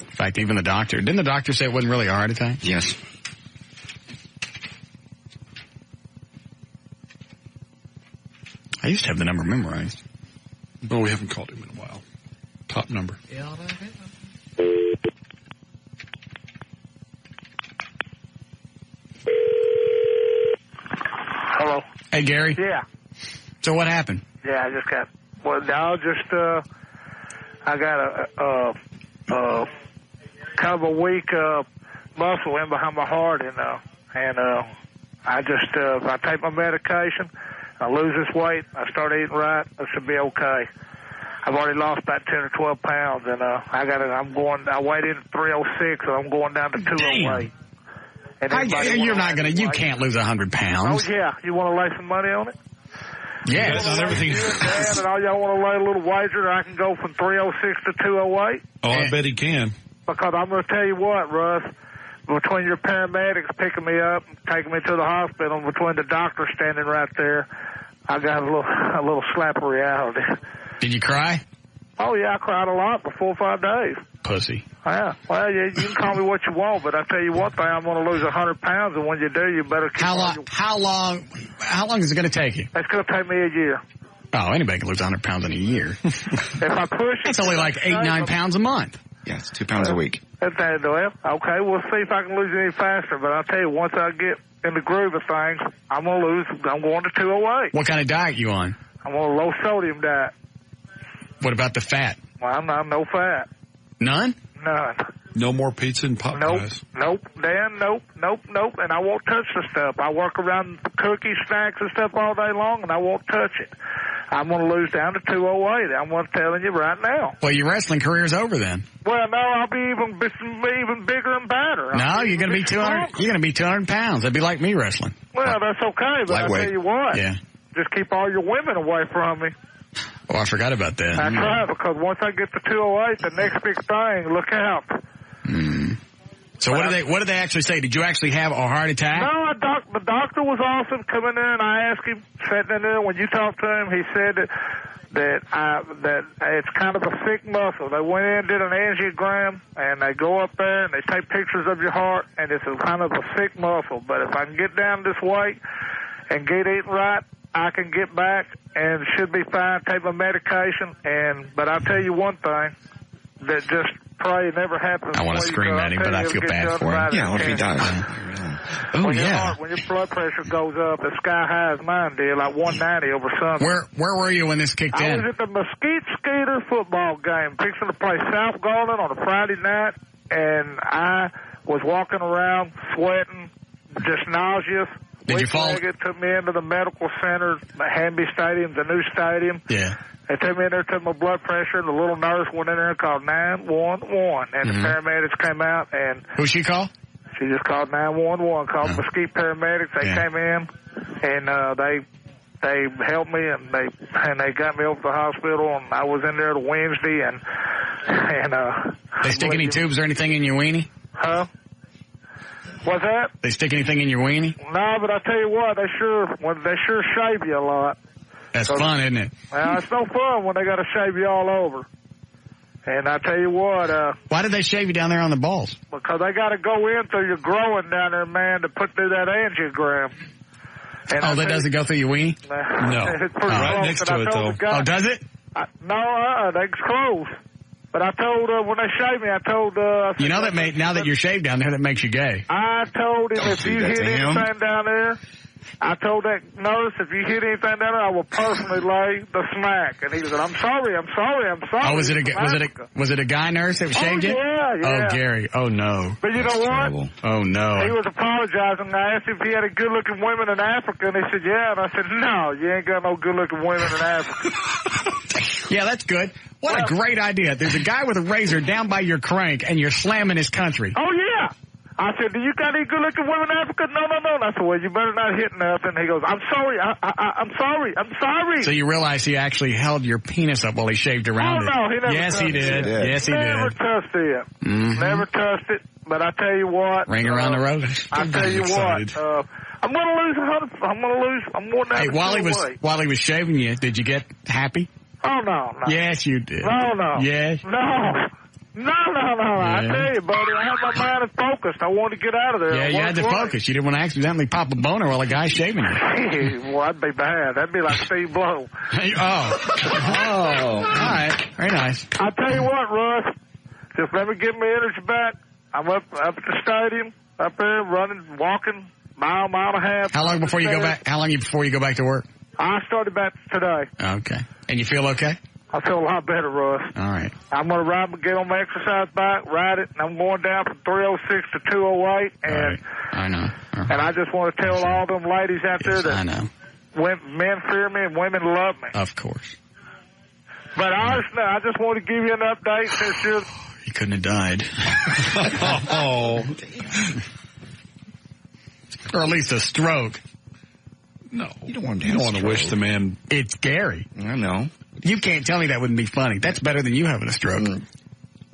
In fact, even the doctor. Didn't the doctor say it wasn't really a heart attack? Yes. I used to have the number memorized. But we haven't called him in a while. Top number. Hello. Hey, Gary. Yeah. So what happened? Yeah, I just got. Well, now I got a kind of a weak muscle in behind my heart, and I take my medication, I lose this weight, I start eating right, I should be okay. I've already lost about 10 or 12 pounds, and I weighed in at 306, and I'm going down to 208. You can't lose 100 pounds. Oh, yeah. You want to lay some money on it? Yes. Not everything. And all y'all want to lay a little wager that I can go from 306 to 208? Oh, I bet he can. Because I'm going to tell you what, Russ, between your paramedics picking me up and taking me to the hospital, and between the doctor standing right there, I got a little slap of reality. Did you cry? Oh, yeah, I cried a lot for 4 or 5 days. Pussy. Yeah. Well, you can call me what you want, but I tell you one thing, I'm going to lose 100 pounds, and when you do, you better keep How long is it going to take you? It's going to take me a year. Oh, anybody can lose 100 pounds in a year. If I push it... That's only like 8-9 pounds a month. Yeah, it's 2 pounds a week. Okay, we'll see if I can lose any faster, but I'll tell you, once I get in the groove of things, I'm going to to 208. What kind of diet you on? I'm on a low-sodium diet. What about the fat? Well, I'm not no fat. None? None. No more pizza and Popeyes? Nope, Dan, nope. And I won't touch the stuff. I work around cookies, snacks, and stuff all day long, and I won't touch it. I'm going to lose down to 208. I'm telling you right now. Well, your wrestling career's over then. Well, no, I'll be even bigger and badder. No, you're going to be 200. You're going to be 200 pounds. That'd be like me wrestling. Well, that's okay, but I'll tell you what. Yeah. Just keep all your women away from me. Oh, I forgot about that. That's right, because once I get to 208, the next big thing, look out. So what did they actually say? Did you actually have a heart attack? No, the doctor was awesome coming in. I asked him, sitting in there, when you talked to him, he said that it's kind of a thick muscle. They went in, did an angiogram, and they go up there and they take pictures of your heart, and it's a kind of a thick muscle. But if I can get down this weight and get eating right, I can get back and should be fine, take my medication. But I'll tell you one thing, that just pray it never happens. I want to scream at him, but I feel bad for him. Yeah, what if he dies? When your blood pressure goes up, it's sky high as mine did, like 190 over Sunday. Where were you when this kicked in? I was at the Mesquite Skeeter football game, fixing to play South Garland on a Friday night, and I was walking around sweating, just nauseous. Did you fall? It took me into the medical center, the Hamby Stadium, the new stadium. Yeah. They took me in there, took my blood pressure, and the little nurse went in there and called 911. And the paramedics came out, and... Who she called? She just called 911, called Mesquite paramedics. They came in, and they helped me, and they got me over to the hospital, and I was in there Wednesday, and They stick any tubes or anything in your weenie? Huh? What's that? They stick anything in your weenie? No, but I tell you what, they sure shave you a lot. That's fun, isn't it? Well, it's no fun when they got to shave you all over. And I tell you what, why did they shave you down there on the balls? Because they got to go in through your growing down there, man, to put through that angiogram. And that doesn't go through your weenie? No. It's pretty Right close, next and to I it, told though. the guy- Oh, does it? No, that's close. But I told, when they shaved me, I told... I said, You know that now that you're shaved down there, that makes you gay. I told him if you hit anything down there, I told that nurse, if you hit anything down there, I will personally lay the smack. And he said, I'm sorry. Oh, was it a guy nurse that shaved you? Yeah. Oh, Gary. Oh, no. But you know what? Oh, no. He was apologizing. I asked him if he had any good-looking women in Africa, and he said, yeah. And I said, no, you ain't got no good-looking women in Africa. Yeah, that's good. What a great idea. There's a guy with a razor down by your crank, and you're slamming his country. Oh, yeah. I said, do you got any good-looking women in Africa? No. And I said, well, you better not hit nothing. He goes, I'm sorry. I'm sorry. So you realize he actually held your penis up while he shaved around it. No, he never Yes, touched he did. it. Yes, he Never did. touched it. Mm-hmm. Never touched it. But I tell you what. Ring around the roses. I tell you what. I'm going to lose 100. I'm going to lose. I'm more than Hey, while he was shaving you, did you get happy? Oh, no. Yes, you did. No. Yes. No. I tell you, buddy, I had my mind focused. I wanted to get out of there. Yeah, you had to focus. You didn't want to accidentally pop a boner while a guy's shaving you. Well, that'd be bad. That'd be like Steve Blow. All right. Very nice. I tell you what, Russ, just let me get my energy back. I'm up at the stadium, up there running, walking, mile and a half. How long before you go back? How long before you go back to work? I started back today. Okay. And you feel okay? I feel a lot better, Russ. All right. I'm going to get on my exercise bike, ride it, and I'm going down from 306 to 208. And right. I know. And I just want to tell all them ladies out there that I know. Men fear me and women love me. Of course. But honestly, I just want to give you an update since you're... You couldn't have died. Or at least a stroke. No. You don't want to wish the man... It's Gary. I know. You can't tell me that wouldn't be funny. That's better than you having a stroke.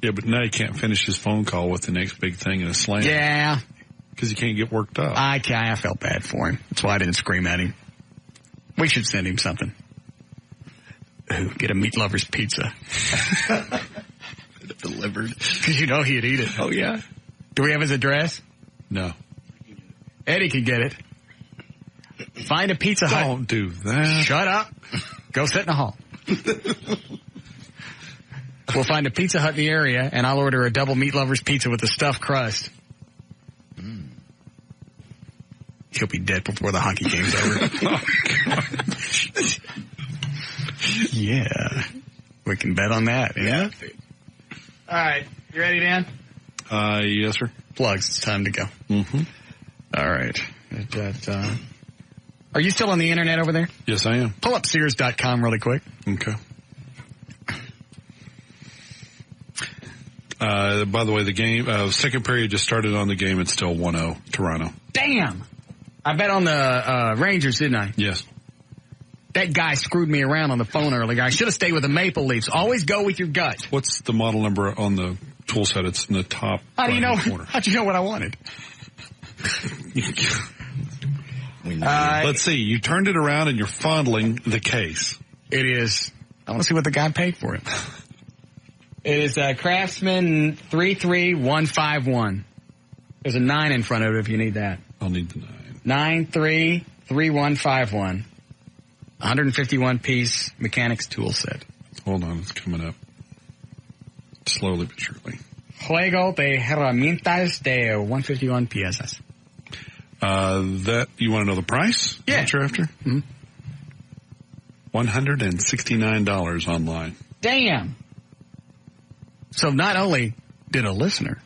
Yeah, but now he can't finish his phone call with the next big thing in a slam. Yeah. Because he can't get worked up. I felt bad for him. That's why I didn't scream at him. We should send him something. Ooh, get a meat lover's pizza. Delivered. Because you know he'd eat it. Oh, yeah. Do we have his address? No. Eddie could get it. Find a Pizza Hut. Don't do that. Shut up. Go sit in the hall. We'll find a Pizza Hut in the area, and I'll order a double meat lover's pizza with a stuffed crust. He'll be dead before the hockey game's over. Yeah. We can bet on that. Yeah. All right. You ready, Dan? Yes, sir. Plugs. It's time to go. Mm-hmm. All right. Are you still on the internet over there? Yes, I am. Pull up Sears.com really quick. Okay. By the way, the game, second period just started on the game. It's still 1-0, Toronto. Damn! I bet on the Rangers, didn't I? Yes. That guy screwed me around on the phone earlier. I should have stayed with the Maple Leafs. Always go with your gut. What's the model number on the tool set? It's in the top How do you know? corner. How'd you know what I wanted? Let's see. You turned it around and you're fondling the case. It is. I want to see what the guy paid for it. It is Craftsman 33151. There's a 9 in front of it if you need that. I'll need the 9. 933151. 151-piece mechanics tool set. Hold on, it's coming up. Slowly but surely. Juego de herramientas de 151 piezas. That, you want to know the price? Yeah. What you're after? Mm-hmm. $169 online. Damn. So not only did a listener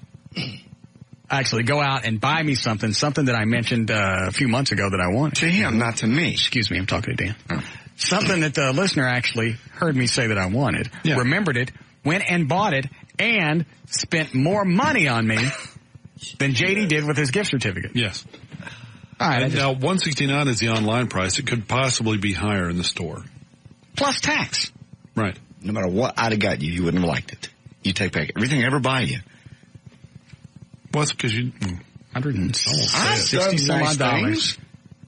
actually go out and buy me something that I mentioned a few months ago that I wanted. To him, not to me. Excuse me, I'm talking to Dan. Oh. Something that the listener actually heard me say that I wanted, remembered it, went and bought it, and spent more money on me than JD did with his gift certificate. Yes. All right. And now $169 is the online price. It could possibly be higher in the store. Plus tax. Right. No matter what I'd have got you, you wouldn't have liked it. You take back everything I ever buy you. Well, it's because you... $160 some odd dollars.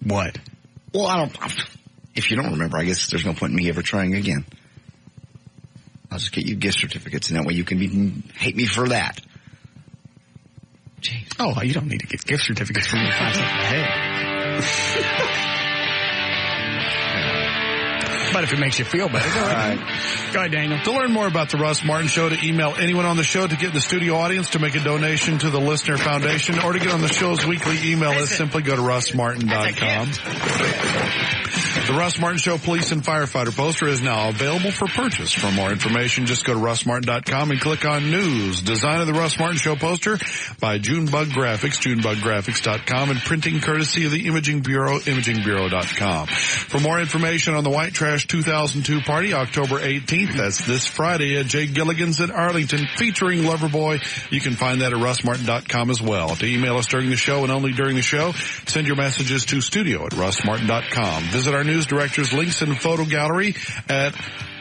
What? Well, I don't... If you don't remember, I guess there's no point in me ever trying again. I'll just get you gift certificates, and that way you can hate me for that. Jeez. Oh, you don't need to get gift certificates for me to find something to hate. But if it makes you feel better, go ahead. Go ahead, Daniel. To learn more about the Russ Martin Show, to email anyone on the show, to get in the studio audience, to make a donation to the Listener Foundation, or to get on the show's weekly email list, simply go to russmartin.com. The Russ Martin Show Police and Firefighter poster is now available for purchase. For more information, just go to russmartin.com and click on News. Design of the Russ Martin Show poster by Junebug Graphics, junebuggraphics.com, and printing courtesy of the Imaging Bureau, imagingbureau.com. For more information on the White Trash 2002 party, October 18th, that's this Friday at Jay Gilligan's in Arlington, featuring Loverboy. You can find that at russmartin.com as well. To email us during the show and only during the show, send your messages to studio at russmartin.com. Visit our news director's links and photo gallery at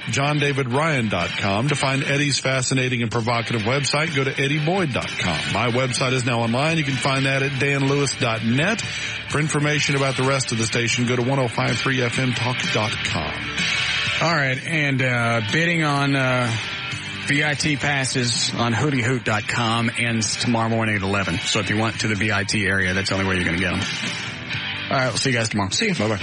JohnDavidRyan.com. To find Eddie's fascinating and provocative website, go to EddieBoyd.com. My website is now online. You can find that at danlewis.net. For information about the rest of the station, go to 1053fmtalk.com. All right, and bidding on VIT passes on hootyhoot.com ends tomorrow morning at 11. So if you want to the VIT area, that's the only way you're going to get them. All right, we'll see you guys tomorrow. See you. Bye-bye.